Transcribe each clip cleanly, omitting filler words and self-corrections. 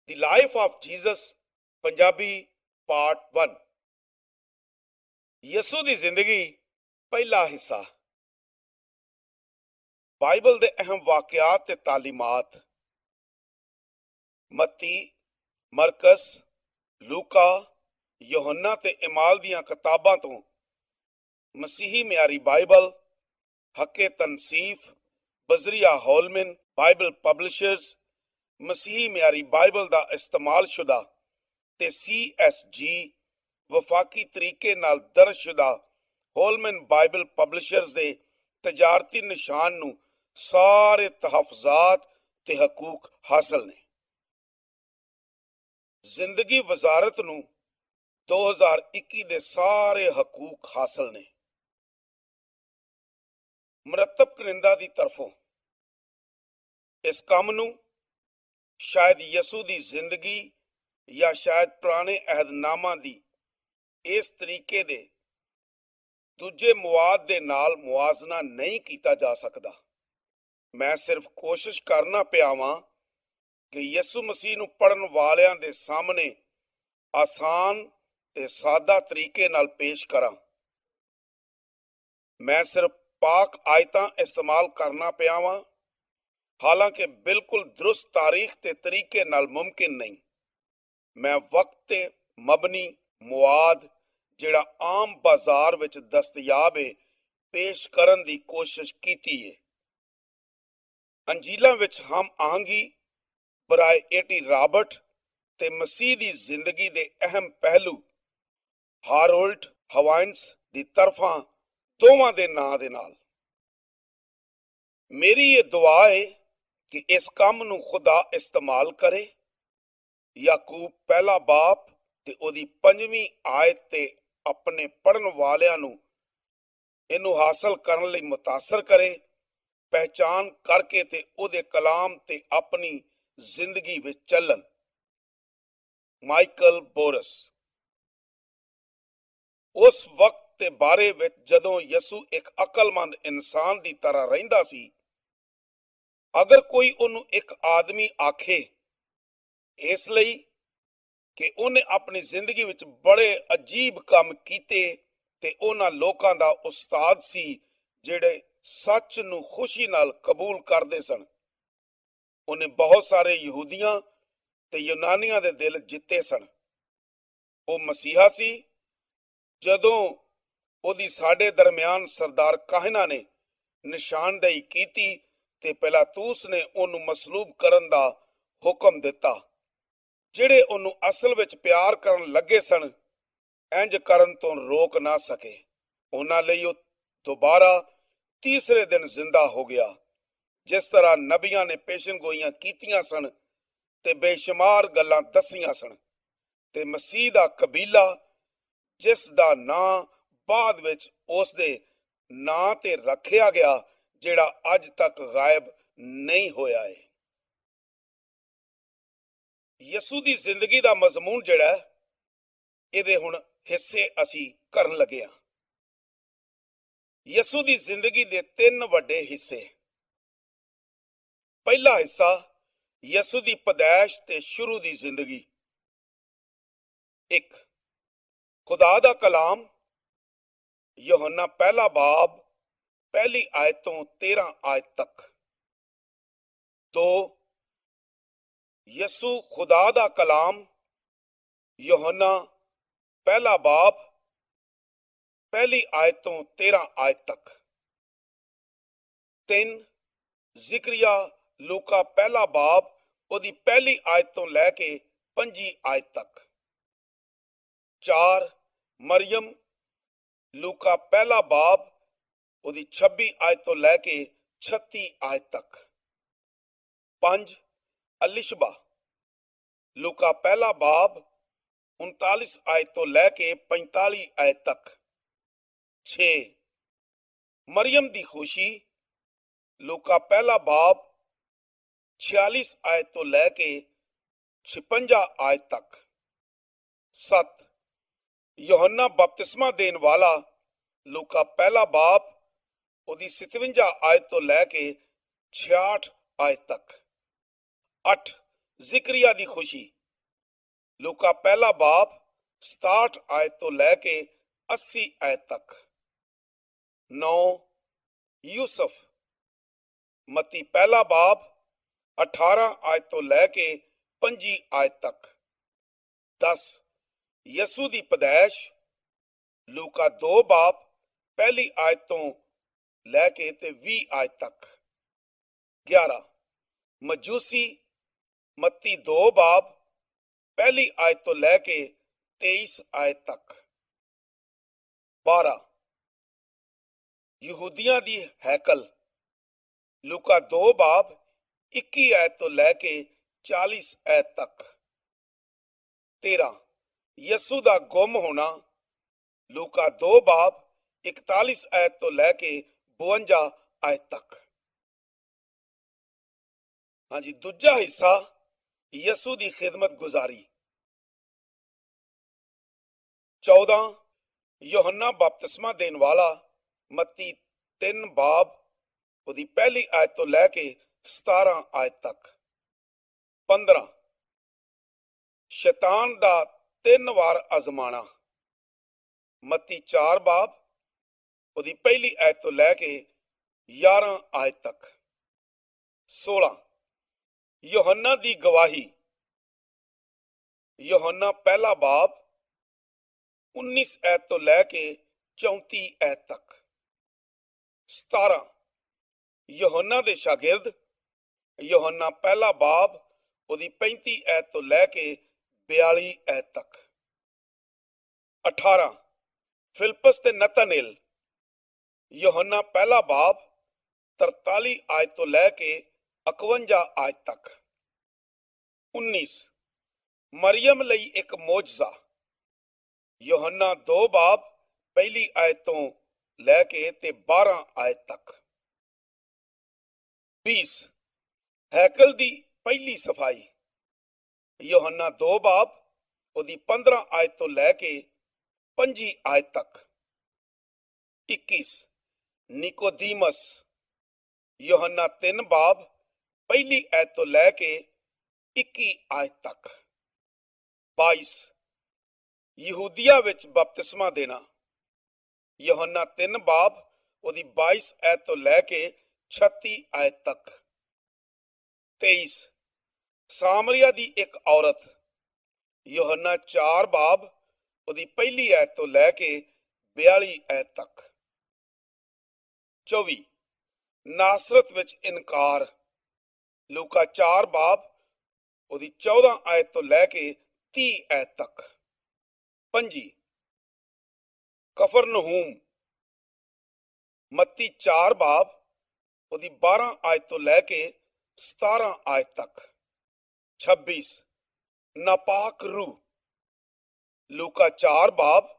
The Life of Jesus Punjabi part 1। यसू की जिंदगी पहला हिस्सा। बाइबल के अहम वाकयात ते तालीमात मत्ती, मरकस, लूका, यूहन्ना ते इमाल दियां किताबां तो मसीही म्यारी बाइबल, हके तनसीफ, बजरिया होलमिन, बाइबल पब्लिशर्स, मसीही म्यारी बाइबल का इस्तेमाल शुदा ते CSG वफाकी तरीके नाल दर्जशुदा होलमैन बाइबल पब्लिशर्स दे तजारती निशान नू सारे तहफजात ते हकूक हासिल ने। जिंदगी वजारत नू 2021 दे सारे हकूक हासिल ने। मुरतब कनिंदा दी तरफों इस काम नू शायद यसू दी जिंदगी या शायद पुराने अहदनामा दी इस तरीके दे दूजे मुआद दे नाल मुआजना नहीं किया जा सकता। मैं सिर्फ कोशिश करना पिया वां कि यसू मसीह नू पढ़न वालियां दे सामने आसान ते सादा तरीके नाल पेश करा। मैं सिर्फ पाक आयतां इस्तेमाल करना पिया वां, हालांकि बिल्कुल दुरुस्त तारीख ते तरीके नाल मुमकिन नहीं। मैं वक्त ते मबनी मुआद जिहड़ा आम बाजार विच दस्तयाब है पेश करन दी कोशिश कीती है। अंजीलां विच हम आहंगी बराए एटी रॉबर्ट ते मसीह दी जिंदगी दे अहम पहलू हारोल्ड हवाइन्स दी तरफां दोवां दे नां दे नाल। मेरी ये दुआ है कि इस काम नू खुदा इस्तेमाल करे। याकूब पहला बाप ते ओदी 5वीं आयत ते अपने पढ़न वालियां नू इनू हासिल करन लई मुतासर करे, पहचान करके ते ओदे कलाम ते अपनी जिंदगी विच चलन। Michael borers. उस वक्त ते बारे विच जदों यसू एक अकलमंद इंसान दी तरह रहिंदा सी, अगर कोई उन्नू एक आदमी आखे इसलिए कि उन्हें अपनी जिंदगी विच बड़े अजीब काम कीते ते उन्हां लोकां दा उस्ताद सी जिहड़े सच नू खुशी नाल कबूल करदे सन। उन्हें बहुत सारे यहूदियां ते यूनानियां दे दिल जिते सन। वो मसीहा सी। जदों ओदी साडे दरमियान सरदार काहिना ने निशानदेही कीती ते पिलातुस ने उन्नू मसलूब करन दा हुक्म दिता। जिहड़े उन्नू असल विच प्यार करन लगे सन इंज करन तो रोक ना सके। उन्हां लई ओह दोबारा तीसरे दिन जिंदा हो गया। जिस तरह नबियां ने पेशनगोइयां कीतियां सन ते बेशुमार गल्लां दसियां सन, ते मसीह दा कबीला जिस दा नां बाद विच उस दे नां ते रखिया गया, जिहड़ा अज तक गायब नहीं होया है। यसू दी जिंदगी दा मजमून जिहड़ा इहदे हुण हिस्से असी करन लगे हां। यसू दी जिंदगी दे 3 वड्डे हिस्से। पहला हिस्सा यसू दी पैदाइश ते शुरू दी जिंदगी। 1 खुदा दा कलाम, यूहन्ना पहला बाब पहली आयत तो 13 आयत तक। 2 यसू खुदा दा कलाम, यूहन्ना पहला बाब पहली आयत तो 13 आयत तक। 3 जिक्रिया लूका पहला बाब ओदी पहली आयत तो लैके 5 आयत तक। 4 मरियम लूका पहला बाब ओदी 26 आयत तो लैके 36 आयत तक। 5 अलिशबा लूका पहला बाब 39 आयत तो लैके 45 आयत तक। 6 मरियम दी खुशी लूका पहला बाब 46 आयत तो लैके 56 आयत तक। 7 यूहन्ना बपतिस्मा देन वाला लूका पहला बाब ओदी 57 आयत तो लैके 66 आयत तक। 8 जिक्रिया दी खुशी ਲੂਕਾ ਪਹਿਲਾ ਬਾਬ 67 ਆਇਤ ਤੋਂ ਲੈ ਕੇ 80 ਆਇਤ ਤੱਕ। 9 ਯੂਸਫ, ਮਤੀ ਪਹਿਲਾ ਬਾਬ 18 ਆਇਤ ਤੋਂ ਲੈ ਕੇ 25 ਆਇਤ ਤੱਕ। 10 ਯਸੂ ਦੀ ਪੈਦਾਇਸ਼, ਲੂਕਾ 2 ਬਾਬ ਪਹਿਲੀ ਆਇਤ ਤੋਂ ਲੈ ਕੇ ਤੇ 20 ਆਇਤ ਤੱਕ। 11 ਮਜੂਸੀ, ਮਤੀ 2 ਬਾਬ ਪਹਿਲੀ ਆਇਤ ਤੋਂ ਲੈ ਕੇ 23 ਆਇਤ ਤੱਕ। 12 ਯਹੂਦੀਆਂ ਦੀ ਹੈਕਲ, ਲੂਕਾ 2 ਬਾਬ 21 ਆਇਤ ਤੋਂ ਲੈ ਕੇ 40 ਆਇਤ ਤੱਕ। 13 ਯਸੂ ਦਾ ਗੁੰਮ ਹੋਣਾ, ਲੂਕਾ 2 ਬਾਬ 41 ਆਇਤ ਤੋਂ ਲੈ ਕੇ 52 ਆਇਤ ਤੱਕ। ਹਾਂਜੀ, ਦੂਜਾ ਹਿੱਸਾ ਯਸੂ ਦੀ ਖਿਦਮਤ ਗੁਜ਼ਾਰੀ। 14 ਯੋਹੰਨਾ ਬਪਤਿਸਮਾ ਦੇਣ ਵਾਲਾ, ਮਤੀ 3 ਬਾਬ ਉਹਦੀ ਪਹਿਲੀ ਆਇਤ ਤੋਂ ਲੈ ਕੇ 17 ਆਇਤ ਤੱਕ। 15 ਸ਼ੈਤਾਨ ਦਾ 3 ਵਾਰ ਅਜ਼ਮਾਣਾ, ਮਤੀ 4 ਬਾਬ ਉਹਦੀ ਪਹਿਲੀ ਆਇਤ ਤੋਂ ਲੈ ਕੇ 11 ਆਇਤ ਤੱਕ। 16 ਯੋਹੰਨਾ ਦੀ ਗਵਾਹੀ, ਯੋਹੰਨਾ ਪਹਿਲਾ ਬਾਬ 19 ਆਇਤ ਤੋਂ ਲੈ ਕੇ 34 ਆਇਤ ਤੱਕ। 17 ਯੋਹੰਨਾ ਦੇ ਸ਼ਾਗਿਰਦ, ਯੋਹੰਨਾ ਪਹਿਲਾ ਬਾਬ ਉਹਦੀ 35 ਆਇਤ ਤੋਂ ਲੈ ਕੇ 42 ਆਇਤ ਤੱਕ। 18 ਫਿਲਪਸ ਤੇ ਨਤਨੇਲ, ਯੋਹੰਨਾ ਪਹਿਲਾ ਬਾਬ 43 ਆਇਤ ਤੋਂ ਲੈ ਕੇ 51 ਆਇਤ ਤੱਕ। 19 ਮਰੀਅਮ ਲਈ ਇੱਕ ਮੋਜਜ਼ਾ, ਯੋਹੰਨਾ 2 ਬਾਬ ਪਹਿਲੀ ਆਇਤ ਤੋਂ ਲੈ ਕੇ ਤੇ 12 ਆਇਤ ਤੱਕ। 20 ਹੈਕਲ ਦੀ ਪਹਿਲੀ ਸਫਾਈ, ਯੋਹੰਨਾ 2 ਬਾਬ ਉਹਦੀ 15 ਆਇਤ ਤੋਂ ਲੈ ਕੇ 25 ਆਇਤ ਤੱਕ। 21 ਨਿਕੋਦੀਮਸ, ਯੋਹੰਨਾ 3 ਬਾਬ ਪਹਿਲੀ ਆਇਤ ਤੋਂ ਲੈ ਕੇ 21 ਆਇਤ ਤੱਕ। 22 ਯਹੂਦੀਆ ਵਿੱਚ ਬਪਤਿਸਮਾ ਦੇਣਾ, ਯੋਹੰਨਾ 3 ਬਾਬ ਉਹਦੀ 22 ਆਇਤ ਤੋਂ ਲੈ ਕੇ 36 ਆਇਤ ਤੱਕ। 23 ਸਾਮਰੀਆ ਦੀ ਇੱਕ ਔਰਤ, ਯੋਹੰਨਾ 4 ਬਾਬ ਉਹਦੀ ਪਹਿਲੀ ਆਇਤ ਤੋਂ ਲੈ ਕੇ 42 ਆਇਤ ਤੱਕ। 24 ਨਾਸਰਤ ਵਿੱਚ ਇਨਕਾਰ, ਲੂਕਾ 4 ਬਾਬ ਉਹਦੀ 14 ਆਇਤ ਤੋਂ ਲੈ ਕੇ 30 ਆਇਤ ਤੱਕ। 25 ਕਫਰਨਹੂਮ, ਮੱਤੀ 4 ਬਾਬ ਉਹਦੀ 12 ਆਇਤ ਤੋਂ ਲੈ ਕੇ 17 ਆਇਤ ਤੱਕ। 26 ਨਾਪਾਕ ਰੂਹ, ਲੂਕਾ 4 ਬਾਬ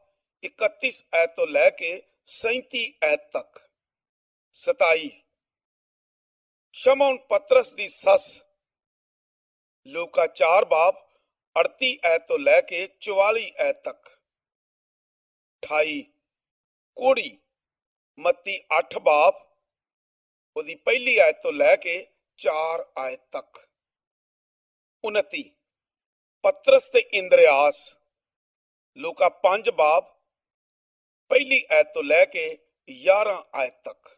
31 ਆਇਤ ਤੋਂ ਲੈ ਕੇ 37 ਆਇਤ ਤੱਕ। 27 ਸ਼ਮੌਨ ਪਤਰਸ ਦੀ ਸੱਸ, ਲੂਕਾ 4 ਬਾਬ 38 ਆਇਤ ਤੋਂ ਲੈ ਕੇ 44 ਆਇਤ ਤੱਕ। 28 ਕੋੜੀ, ਮੱਤੀ 8 ਬਾਬ ਉਹਦੀ ਪਹਿਲੀ ਆਇਤ ਤੋਂ ਲੈ ਕੇ 4 ਆਇਤ ਤੱਕ। 29 ਪਤਰਸ ਤੇ ਇੰਦਰਿਆਸ, ਲੂਕਾ 5 ਬਾਬ ਪਹਿਲੀ ਆਇਤ ਤੋਂ ਲੈ ਕੇ 11 ਆਇਤ ਤੱਕ।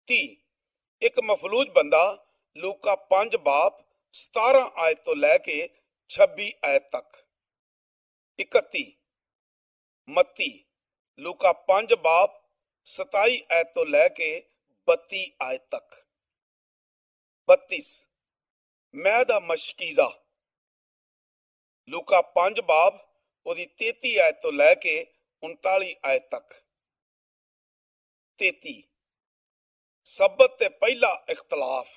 30 ਇੱਕ ਮਫਲੂਜ ਬੰਦਾ, ਲੂਕਾ 5 ਬਾਬ 17 ਆਇਤ ਤੋਂ ਲੈ ਕੇ 26 ਆਇਤ ਤੱਕ। 31 ਮੱਤੀ, ਲੂਕਾ 5 ਬਾਬ 27 ਆਇਤ ਤੋਂ ਲੈ ਕੇ 32 ਆਇਤ ਤੱਕ। 32 ਮੈਂ ਦਾ ਮਸ਼ਕੀਜ਼ਾ, ਲੂਕਾ 5 ਬਾਬ ਉਹਦੀ 33 ਆਇਤ ਤੋਂ ਲੈ ਕੇ 39 ਆਇਤ ਤੱਕ। 33 ਸਬਤ ਤੇ ਪਹਿਲਾ ਇਖਤਲਾਫ,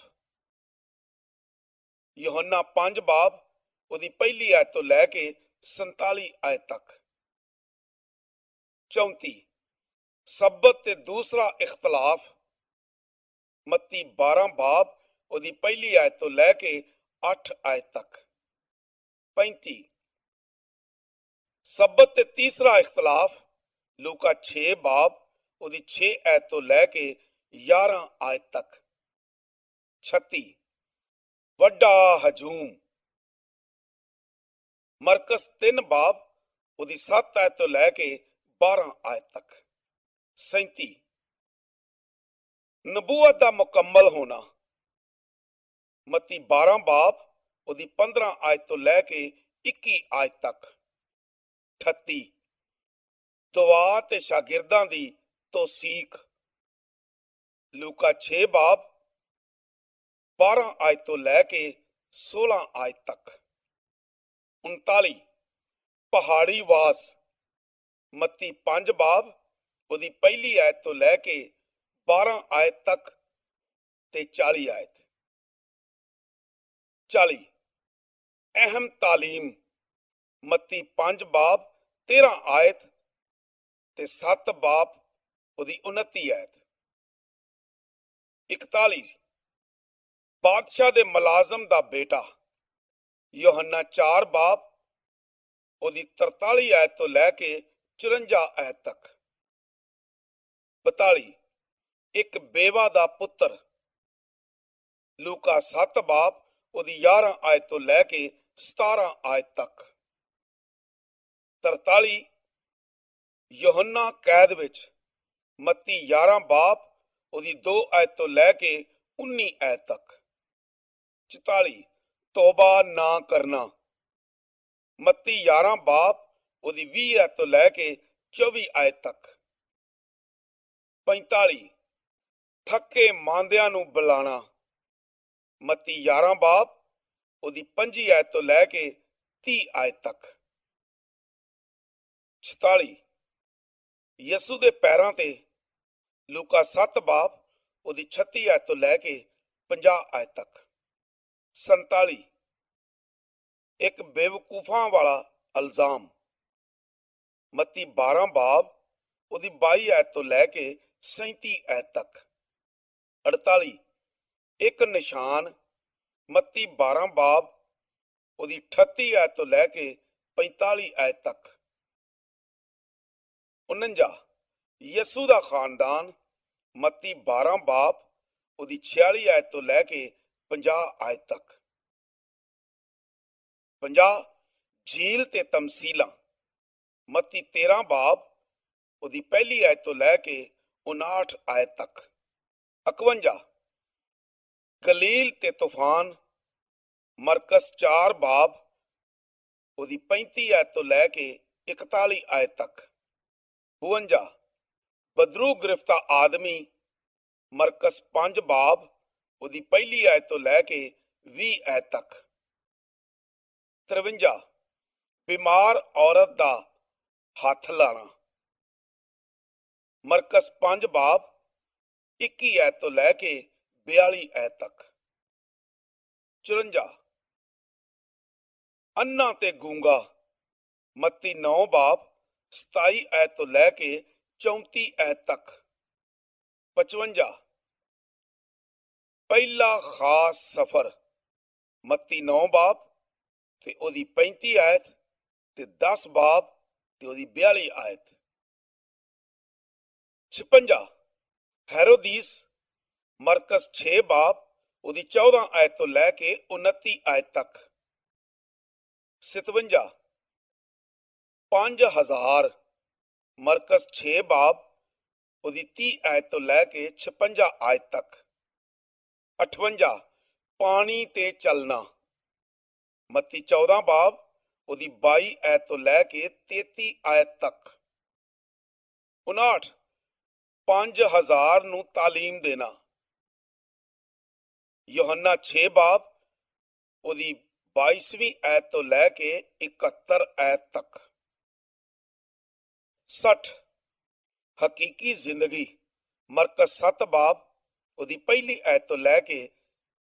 ਯੋਹੰਨਾ 5 ਬਾਬ ਉਹਦੀ ਪਹਿਲੀ ਆਇਤ ਤੋਂ ਲੈ ਕੇ 47 ਆਇਤ ਤੱਕ। 34 ਸਬਤ ਤੇ ਦੂਸਰਾ ਇਖਤਲਾਫ, ਮੱਤੀ 12 ਬਾਬ ਉਹਦੀ ਪਹਿਲੀ ਆਇਤ ਤੋਂ ਲੈ ਕੇ 8 ਆਇਤ ਤੱਕ। 35 ਸਬਤ ਤੇ ਤੀਸਰਾ ਇਖਤਲਾਫ, ਲੂਕਾ 6 ਬਾਬ ਉਹਦੀ 6 ਆਇਤ ਤੋਂ ਲੈ ਕੇ 11 ਆਇਤ ਤੱਕ। 36 ਵੱਡਾ ਹਜੂਮ, ਮਰਕਸ 3 ਬਾਬ ਉਹਦੀ 7 ਆਇਤ ਤੋਂ ਲੈ ਕੇ 12 ਆਇਤ ਤੱਕ। 37 ਨਬੂਵਤ ਦਾ ਮੁਕੰਮਲ ਹੋਣਾ, ਮੱਤੀ 12 ਬਾਬ ਉਹਦੀ 15 ਆਇਤ ਤੋਂ ਲੈ ਕੇ 21 ਆਇਤ ਤੱਕ। 38 ਦੁਆ ਤੇ ਸ਼ਾਗਿਰਦਾਂ ਦੀ ਤੋਸੀਕ, ਲੂਕਾ 6 ਬਾਬ 12 ਆਇਤ ਤੋਂ ਲੈ ਕੇ 16 ਆਇਤ ਤੱਕ। 39 ਪਹਾੜੀ ਵਾਸ, ਮੱਤੀ 5 ਬਾਬ ਉਹਦੀ ਪਹਿਲੀ ਆਇਤ ਤੋਂ ਲੈ ਕੇ 12 ਆਇਤ ਤੱਕ ਤੇ 40 ਆਇਤ। 40 ਅਹਿਮ ਤਾਲੀਮ, ਮੱਤੀ 5 ਬਾਬ 13 ਆਇਤ ਤੇ 7 ਬਾਬ ਉਹਦੀ 29 ਆਇਤ। 41 ਬਾਦਸ਼ਾਹ ਦੇ ਮੁਲਾਜ਼ਮ ਦਾ ਬੇਟਾ, ਯੋਹੰਨਾ 4 ਬਾਬ ਉਹਦੀ 43 ਆਇਤ ਤੋਂ ਲੈ ਕੇ 54 ਆਇਤ ਤੱਕ। 42 ਇੱਕ ਬੇਵਾ ਦਾ ਪੁੱਤਰ, ਲੂਕਾ 7 ਬਾਬ ਉਹਦੀ 11 ਆਇਤ ਤੋਂ ਲੈ ਕੇ 17 ਆਇਤ ਤੱਕ। 43 ਯੋਹੰਨਾ ਕੈਦ ਵਿੱਚ, ਮੱਤੀ 11 ਬਾਬ ਉਹਦੀ 2 ਆਇਤ ਤੋਂ ਲੈ ਕੇ 19 ਆਇਤ ਤੱਕ। 44 ਤੋਬਾ ਨਾ ਕਰਨਾ, ਮੱਤੀ 11 ਬਾਬ ਉਹਦੀ 20 ਆਇਤ ਤੋਂ ਲੈ ਕੇ 24 ਆਇਤ ਤੱਕ। 45 ਥੱਕੇ ਮਾਂਦਿਆਂ ਨੂੰ ਬੁਲਾਣਾ, ਮੱਤੀ 11 ਬਾਬ ਉਹਦੀ 25 ਆਇਤ ਤੋਂ ਲੈ ਕੇ 30 ਆਇਤ ਤੱਕ। 46 ਯਿਸੂ ਦੇ ਪੈਰਾਂ ਤੇ, ਲੂਕਾ 7 ਬਾਬ ਉਹਦੀ 36 ਆਇਤ ਤੋਂ ਲੈ ਕੇ 50 ਆਇਤ ਤੱਕ। 47 ਇੱਕ ਬੇਵਕੂਫਾਂ ਵਾਲਾ ਇਲਜ਼ਾਮ, ਮੱਤੀ 12 ਬਾਬ ਉਹਦੀ 22 ਆਇਤ ਤੋਂ ਲੈ ਕੇ 37 ਆਇਤ ਤੱਕ। 48 ਇੱਕ ਨਿਸ਼ਾਨ, ਮੱਤੀ 12 ਬਾਬ ਉਹਦੀ 38 ਆਇਤ ਤੋਂ ਲੈ ਕੇ 45 ਆਇਤ ਤੱਕ। 49 ਯਿਸੂ ਦਾ ਖਾਨਦਾਨ, ਮੱਤੀ 12 ਬਾਬ ਉਹਦੀ 46 ਆਇਤ ਤੋਂ ਲੈ ਕੇ 50 ਆਇਤ ਤੱਕ। 50 ਝੀਲ ਤੇ ਤਮਸੀਲਾਂ, ਮੱਤੀ 13 ਬਾਬ ਉਹਦੀ ਪਹਿਲੀ ਆਇਤ ਤੋਂ ਲੈ ਕੇ 59 ਆਇਤ ਤੱਕ। 51 ਗਲੀਲ ਤੇ ਤੂਫਾਨ, ਮਰਕਸ 4 ਬਾਬ ਉਹਦੀ 35 ਆਇਤ ਤੋਂ ਲੈ ਕੇ 41 ਆਇਤ ਤੱਕ। 52 ਬਦਰੂ ਗ੍ਰਿਫਤਾ ਆਦਮੀ, ਮਰਕਸ 5 ਬਾਬ ਉਹਦੀ ਪਹਿਲੀ ਆਇਤ ਤੋਂ ਲੈ ਕੇ 20 ਆਇਤ ਤੱਕ। 53 ਬਿਮਾਰ ਔਰਤ ਦਾ ਹੱਥ ਲਾਣਾ, ਮਰਕਸ 5 ਬਾਬ 21 ਆਇਤ ਤੋਂ ਲੈ ਕੇ 42 ਆਇਤ ਤੱਕ। 54 ਅੰਨਾ ਤੇ ਗੂੰਗਾ, ਮੱਤੀ 9 ਬਾਬ 27 ਆਇਤ ਤੋਂ ਲੈ ਕੇ 34 ਆਇਤ ਤੱਕ। 55 ਪਹਿਲਾ ਖਾਸ ਸਫਰ, ਮੱਤੀ 9 ਬਾਬ ਤੇ ਉਹਦੀ 35 ਆਇਤ ਤੇ 10 ਬਾਬ ਤੇ ਉਹਦੀ 42 ਆਇਤ। 56 ਹੈਰੋਦੀਸ, ਮਰਕਸ 6 ਬਾਬ ਉਹਦੀ 14 ਆਇਤ ਤੋਂ ਲੈ ਕੇ 29 ਆਇਤ ਤੱਕ। 57 5000, ਮਰਕਸ 6 ਬਾਬ ਉਹਦੀ 30 ਆਇਤ ਤੋਂ ਲੈ ਕੇ 56 ਆਇਤ ਤੱਕ। 58 ਪਾਣੀ ਤੇ ਚੱਲਣਾ, ਮੱਤੀ 14 ਬਾਬ ਉਹਦੀ 22 ਆਇਤ ਤੋਂ ਲੈ ਕੇ 33 ਆਇਤ ਤੱਕ। 59 5000 ਨੂੰ ਤਾਲੀਮ ਦੇਣਾ, ਯੋਹੰਨਾ 6 ਬਾਬ ਉਹਦੀ 22ਵੀਂ ਆਇਤ ਤੋਂ ਲੈ ਕੇ 71 ਆਇਤ ਤੱਕ। 60 ਹਕੀਕੀ ਜ਼ਿੰਦਗੀ, ਮਰਕਸ 7 ਬਾਬ ਉਹਦੀ ਪਹਿਲੀ ਆਇਤ ਤੋਂ ਲੈ ਕੇ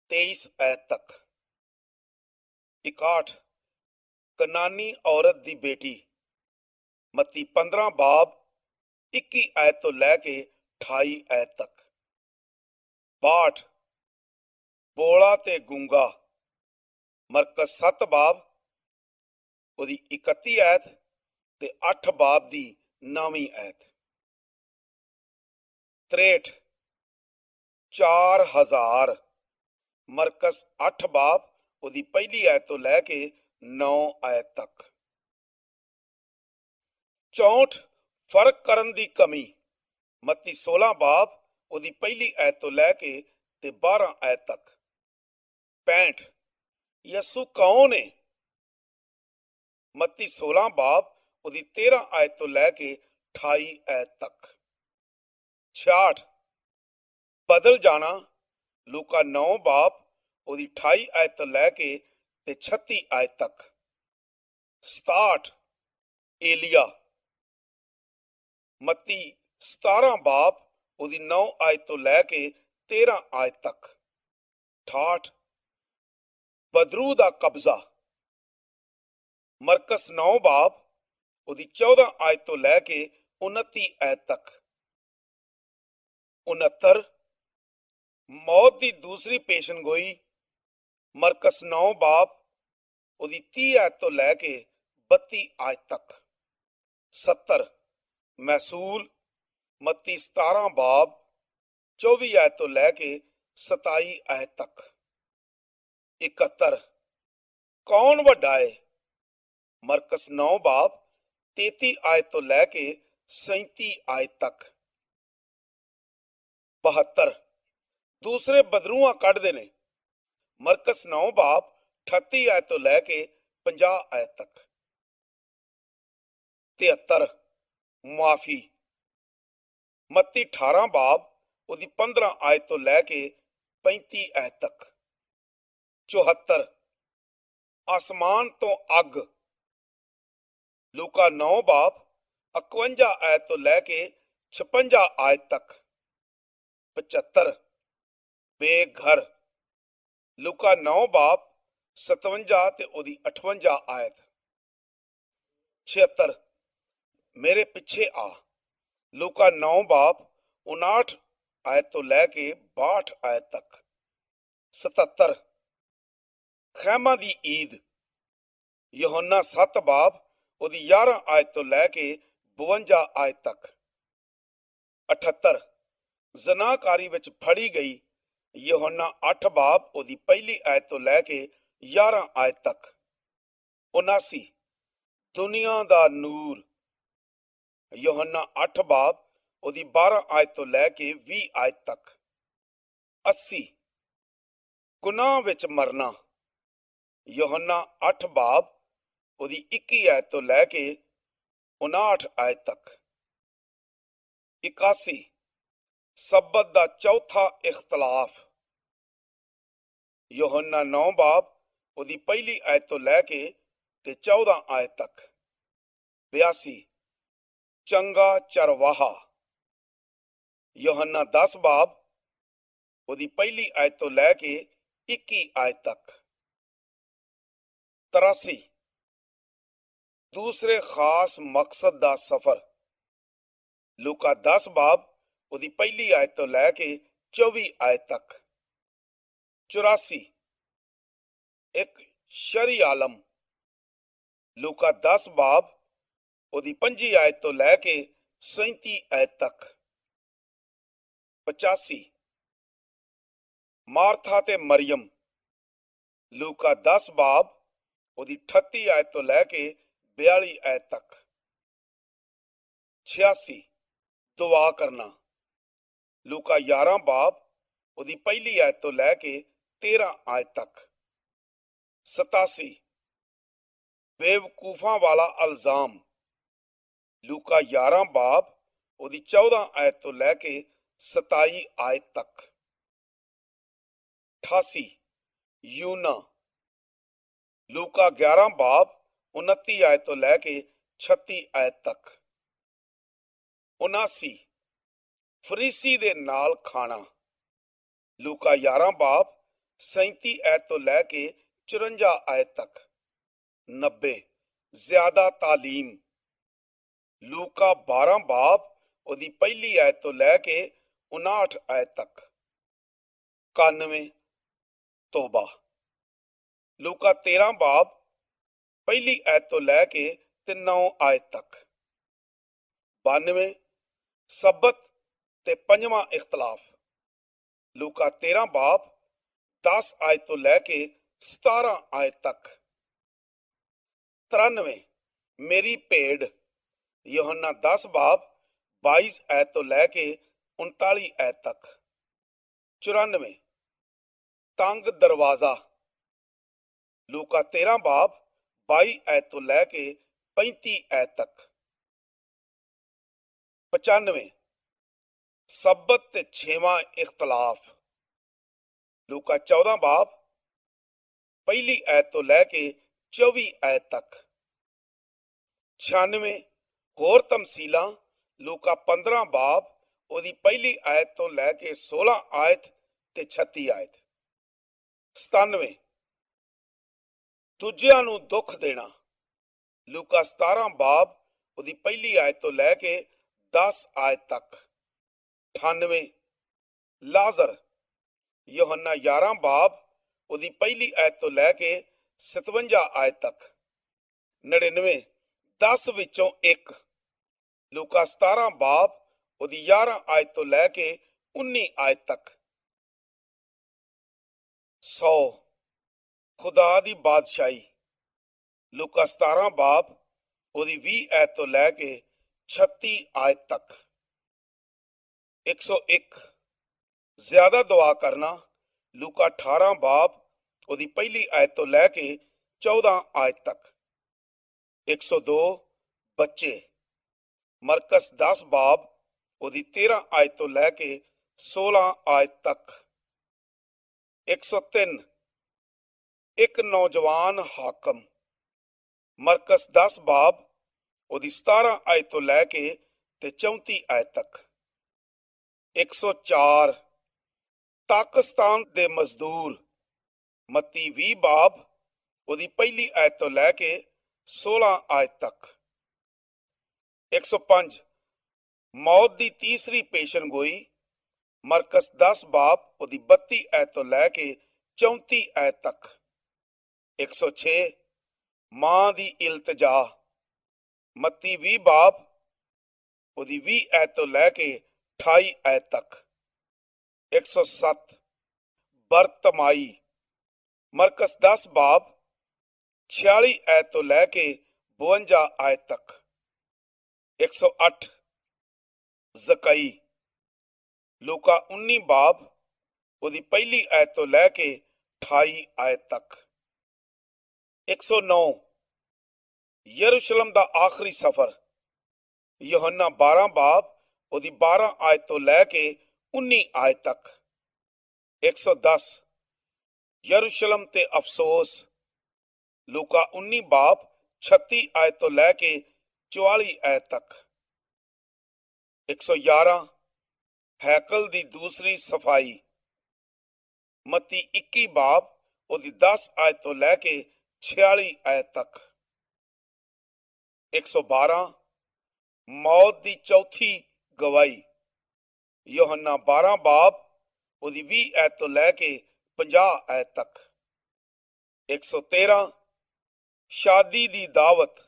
23 ਆਇਤ ਤੱਕ। 61 ਕਨਾਨੀ ਔਰਤ ਦੀ ਬੇਟੀ, ਮੱਤੀ 15 ਬਾਬ 21 ਆਇਤ ਤੋਂ ਲੈ ਕੇ 28 ਆਇਤ ਤੱਕ। 62 ਬੋਲਾ ਤੇ ਗੂੰਗਾ, ਮਰਕਸ 7 ਬਾਬ ਉਹਦੀ 31 ਆਇਤ ਤੇ 8 ਬਾਬ ਦੀ 9ਵੀਂ ਆਇਤ। 63 4000, ਮਰਕਸ 8 ਬਾਬ ਉਹਦੀ ਪਹਿਲੀ ਆਇਤ ਤੋਂ ਲੈ ਕੇ 9 ਆਇਤ ਤੱਕ। 64 ਫਰਕ ਕਰਨ ਦੀ ਕਮੀ, ਮੱਤੀ 16 ਬਾਬ ਉਹਦੀ ਪਹਿਲੀ ਆਇਤ ਤੋਂ ਲੈ ਕੇ ਤੇ 12 ਆਇਤ ਤੱਕ। 65 ਯਸੂ ਕੌਣ ਹੈ, ਮੱਤੀ 16 ਬਾਬ ਉਹਦੀ 13 ਆਇਤ ਤੋਂ ਲੈ ਕੇ 28 ਆਇਤ ਤੱਕ। 66 ਬਦਲ ਜਾਣਾ, ਲੂਕਾ 9 ਬਾਬ ਉਹਦੀ 28 ਆਇਤ ਤੋਂ ਲੈ ਕੇ ਤੇ 36 ਆਇਤ ਤੱਕ। 67 ਏਲੀਆ, ਮੱਤੀ 17 ਬਾਬ ਉਹਦੀ 9 ਆਇਤ ਤੋਂ ਲੈ ਕੇ 13 ਆਇਤ ਤੱਕ। 68 ਬਦਰੂ ਦਾ ਕਬਜ਼ਾ, ਮਰਕਸ 9 ਬਾਬ ਉਹਦੀ 14 ਆਇਤ ਤੋਂ ਲੈ ਕੇ 29 ਆਇਤ ਤੱਕ। 69 ਮੌਤ ਦੀ ਦੂਸਰੀ ਪੇਸ਼ਨਗੋਈ, ਮਰਕਸ 9 ਬਾਬ ਉਹਦੀ 30 ਆਇਤ ਤੋਂ ਲੈ ਕੇ 32 ਆਇਤ ਤੱਕ। 70 ਮਹਿਸੂਲ, ਮੱਤੀ 17 ਬਾਬ 24 ਆਇਤ ਤੋਂ ਲੈ ਕੇ 27 ਆਇਤ ਤੱਕ। 71 ਕੌਣ ਵੱਡਾ ਹੈ, ਮਰਕਸ 9 ਬਾਬ 33 ਆਇਤ ਤੋਂ ਲੈ ਕੇ 37 ਆਇਤ ਤੱਕ। 72 ਦੂਸਰੇ ਬਦਰੂਆਂ ਕੱਢਦੇ ਨੇ, ਮਰਕਸ 9 ਬਾਬ 38 ਆਇਤ ਤੋਂ ਲੈ ਕੇ 50 ਆਇਤ ਤੱਕ। 73 ਮੁਆਫੀ, ਮੱਤੀ 18 ਬਾਬ ਉਹਦੀ 15 ਆਇਤ ਤੋਂ ਲੈ ਕੇ 35 ਆਇਤ ਤੱਕ। 74 ਆਸਮਾਨ ਤੋਂ ਅੱਗ, ਲੂਕਾ 9 ਬਾਬ 51 ਆਇਤ ਤੋਂ ਲੈ ਕੇ 56 ਆਇਤ ਤੱਕ। 75 ਬੇਘਰ, ਲੂਕਾ 9 ਬਾਬ 57 ਤੇ ਉਹਦੀ 58 ਆਇਤ। 76 ਮੇਰੇ ਪਿੱਛੇ ਆ, ਲੂਕਾ 9 ਬਾਬ 59 ਆਇਤ ਤੋਂ ਲੈ ਕੇ 62 ਆਇਤ ਤੱਕ। 77 ਖੈਮਾ ਦੀ ਈਦ, ਯਹੋਨਾ 7 ਬਾਬ ਉਹਦੀ 11 ਆਇਤ ਤੋਂ ਲੈ ਕੇ 52 ਆਇਤ ਤੱਕ। 78 ਜ਼ਨਾਕਾਰੀ ਵਿੱਚ ਫੜੀ ਗਈ, ਯਹੋਨਾ 8 ਬਾਬ ਉਹਦੀ ਪਹਿਲੀ ਆਇਤ ਤੋਂ ਲੈ ਕੇ 11 ਆਇਤ ਤੱਕ। 79 ਦੁਨੀਆ ਦਾ ਨੂਰ, ਯਹੋਨਾ 8 ਬਾਬ ਉਹਦੀ 12 ਆਇਤ ਤੋਂ ਲੈ ਕੇ 20 ਆਇਤ ਤੱਕ। 80 ਗੁਨਾਹ ਵਿੱਚ ਮਰਨਾ, ਯਹੋਨਾ 8 ਬਾਬ ਉਹਦੀ 21 ਆਇਤ ਤੋਂ ਲੈ ਕੇ 59 ਆਇਤ ਤੱਕ। 81 ਸਬਤ ਦਾ ਚੌਥਾ ਇਖਤਲਾਫ, ਯਹੋਨਾ 9 ਬਾਬ ਉਹਦੀ ਪਹਿਲੀ ਆਇਤ ਤੋਂ ਲੈ ਕੇ ਤੇ 14 ਆਇਤ ਤੱਕ। 82 ਚੰਗਾ ਚਰਵਾਹਾ, ਯਹੋਨਾ 10 ਬਾਬ ਉਹਦੀ ਪਹਿਲੀ ਆਇਤ ਤੋਂ ਲੈ ਕੇ 21 ਆਇਤ ਤੱਕ। 83 ਦੂਸਰੇ ਖਾਸ ਮਕਸਦ ਦਾ ਸਫ਼ਰ, ਲੂਕਾ 10 ਬਾਬ ਉਹਦੀ ਪਹਿਲੀ ਆਇਤ ਤੋਂ ਲੈ ਕੇ 24 ਆਇਤ ਤੱਕ। 84 ਇੱਕ ਸ਼ਰੀ ਆਲਮ, ਲੂਕਾ 10 ਬਾਬ ਉਹਦੀ 5 ਆਇਤ ਤੋਂ ਲੈ ਕੇ 37 ਆਇਤ ਤੱਕ। 85 ਮਾਰਥਾ ਤੇ ਮਰੀਮ, ਲੂਕਾ 10 ਬਾਬ ਉਹਦੀ 38 ਆਇਤ ਤੋਂ ਲੈ ਕੇ 42 ਆਇਤ ਤੱਕ। 86 ਦੁਆ ਕਰਨਾ, ਲੂਕਾ 11 ਬਾਬ ਉਹਦੀ ਪਹਿਲੀ ਆਇਤ ਤੋਂ ਲੈ ਕੇ 13 ਆਇਤ ਤੱਕ। 87 ਬੇਵਕੂਫਾਂ ਵਾਲਾ ਇਲਜ਼ਾਮ, ਲੂਕਾ 11 ਬਾਬ ਉਹਦੀ 14 ਆਇਤ ਤੋਂ ਲੈ ਕੇ 27 ਆਇਤ ਤੱਕ। 88 ਯੂਨਾ, ਲੂਕਾ 11 ਬਾਬ 29 ਆਇਤ ਤੋਂ ਲੈ ਕੇ 36 ਆਇਤ ਤੱਕ। 79 ਫਰੀਸੀ ਦੇ ਨਾਲ ਖਾਣਾ, ਲੂਕਾ 11 ਬਾਬ 37 ਆਇਤ ਤੋਂ ਲੈ ਕੇ 54 ਆਇਤ ਤੱਕ। 90 ਜ਼ਿਆਦਾ ਤਾਲੀਮ, ਲੂਕਾ 12 ਬਾਬ ਉਹਦੀ ਪਹਿਲੀ ਆਇਤ ਤੋਂ ਲੈ ਕੇ 59 ਆਇਤ ਤੱਕ। 91 ਤੋਬਾ, ਲੂਕਾ 13 ਬਾਬ ਪਹਿਲੀ ਆਇਤ ਤੋਂ ਲੈ ਕੇ 9 ਆਇਤ ਤੱਕ। 92 ਸਬਤ ਤੇ 5ਵਾਂ ਇਖਤਲਾਫ, ਲੂਕਾ 13 ਬਾਬ 10 ਆਇਤ ਤੋਂ ਲੈ ਕੇ 17 ਆਇਤ ਤੱਕ। 93 मेरी भेड़, यूहन्ना 10 बाब 22 ऐत तो लैके 39 ऐत तक। 94 तंग दरवाजा, लूका 13 बाब 22 ऐत तो लैके 35 ऐत तक। 95 सब्बत ते छेवां इख्तलाफ, लूका 14 बाब पहली ऐत तो लैके 24 ऐत तक। 96 होर तमसीला, लूका 15 बाब ਉਹਦੀ ਪਹਿਲੀ ਆਇਤ ਤੋਂ ਲੈ ਕੇ 16 ਆਇਤ ਤੇ 36 ਆਇਤ। 97 ਦੂਜਿਆਂ ਨੂੰ ਦੁੱਖ ਦੇਣਾ, ਲੂਕਾ 17 ਬਾਬ ਉਹਦੀ ਪਹਿਲੀ ਆਇਤ ਤੋਂ ਲੈ ਕੇ 10 ਆਇਤ ਤੱਕ। 98 ਲਾਜ਼ਰ, ਯੋਹੰਨਾ 11 ਬਾਬ ਉਹਦੀ ਪਹਿਲੀ ਆਇਤ ਤੋਂ ਲੈ ਕੇ 57 ਆਇਤ ਤੱਕ। 99 10 ਵਿੱਚੋਂ 1, ਲੂਕਾ 17 ਬਾਬ ਉਹਦੀ 11 ਆਇਤ ਤੋਂ ਲੈ ਕੇ 19 ਆਇਤ ਤੱਕ। 100 ਖੁਦਾ ਦੀ ਬਾਦਸ਼ਾਹੀ, ਲੂਕਾ 17 ਬਾਬ ਉਹਦੀ 20 ਆਇਤ ਤੋਂ ਲੈ ਕੇ 36 ਆਇਤ ਤੱਕ। 101 ਜ਼ਿਆਦਾ ਦੁਆ ਕਰਨਾ, ਲੂਕਾ 18 ਬਾਬ ਉਹਦੀ ਪਹਿਲੀ ਆਇਤ ਤੋਂ ਲੈ ਕੇ 14 ਆਇਤ ਤੱਕ। 102 ਬੱਚੇ, ਮਰਕਸ 10 ਬਾਬ ਉਹਦੀ 13 ਆਇਤ ਤੋਂ ਲੈ ਕੇ 16 ਆਇਤ ਤੱਕ। 103 ਇੱਕ ਨੌਜਵਾਨ ਹਾਕਮ, ਮਰਕਸ 10 ਬਾਬ ਉਹਦੀ 17 ਆਇਤ ਤੋਂ ਲੈ ਕੇ ਤੇ 34 ਆਇਤ ਤੱਕ। 104 ਪਾਕਿਸਤਾਨ ਦੇ ਮਜ਼ਦੂਰ, ਮੱਤੀ 20 ਬਾਬ ਉਹਦੀ ਪਹਿਲੀ ਆਇਤ ਤੋਂ ਲੈ ਕੇ 16 ਆਇਤ ਤੱਕ। 105 ਮੌਤ ਦੀ ਤੀਸਰੀ ਪੇਸ਼ਨ ਗੋਈ, ਮਰਕਸ 10 ਬਾਬ ਉਹਦੀ 32 ਆਇਤ ਤੋਂ ਲੈ ਕੇ 34 ਆਇਤ ਤੱਕ। 106 ਮਾਂ ਦੀ ਇਲਤਜਾ, ਮੱਤੀ 20 ਬਾਬ ਉਹਦੀ 20 ਆਇਤ ਤੋਂ ਲੈ ਕੇ 28 ਆਇਤ ਤੱਕ। 107 ਬਰਤਮਾਈ, ਮਰਕਸ 10 ਬਾਬ 46 ਆਇਤ ਤੋਂ ਲੈ ਕੇ 52 ਆਇਤ ਤੱਕ। 108 ਜ਼ਕਈ, ਲੂਕਾ 19 ਬਾਬ ਉਹਦੀ ਪਹਿਲੀ ਆਇਤ ਤੋਂ ਲੈ ਕੇ 28 ਆਇਤ ਤੱਕ। 109 ਯਰੂਸ਼ਲਮ ਦਾ ਆਖਰੀ ਸਫ਼ਰ, ਯੋਹੰਨਾ 12 ਬਾਬ ਉਹਦੀ 12 ਆਇਤ ਤੋਂ ਲੈ ਕੇ 19 ਆਇਤ ਤੱਕ। 110 ਯਰੂਸ਼ਲਮ ਤੇ ਅਫਸੋਸ, ਲੂਕਾ 19 ਬਾਬ 36 ਆਇਤ ਤੋਂ ਲੈ ਕੇ 44 ਆਇਤ ਤੱਕ। 111 ਹੈਕਲ ਦੀ ਦੂਸਰੀ ਸਫਾਈ, ਮੱਤੀ 21 ਬਾਬ ਉਹਦੀ 10 ਆਇਤ ਤੋਂ ਲੈ ਕੇ 46 ਆਇਤ ਤੱਕ। 112 ਮੌਤ ਦੀ ਚੌਥੀ ਗਵਾਹੀ, ਯੋਹੰਨਾ 12 ਬਾਬ ਉਹਦੀ 20 ਆਇਤ ਤੋਂ ਲੈ ਕੇ 50 ਆਇਤ ਤੱਕ। 113 ਸ਼ਾਦੀ ਦੀ ਦਾਵਤ,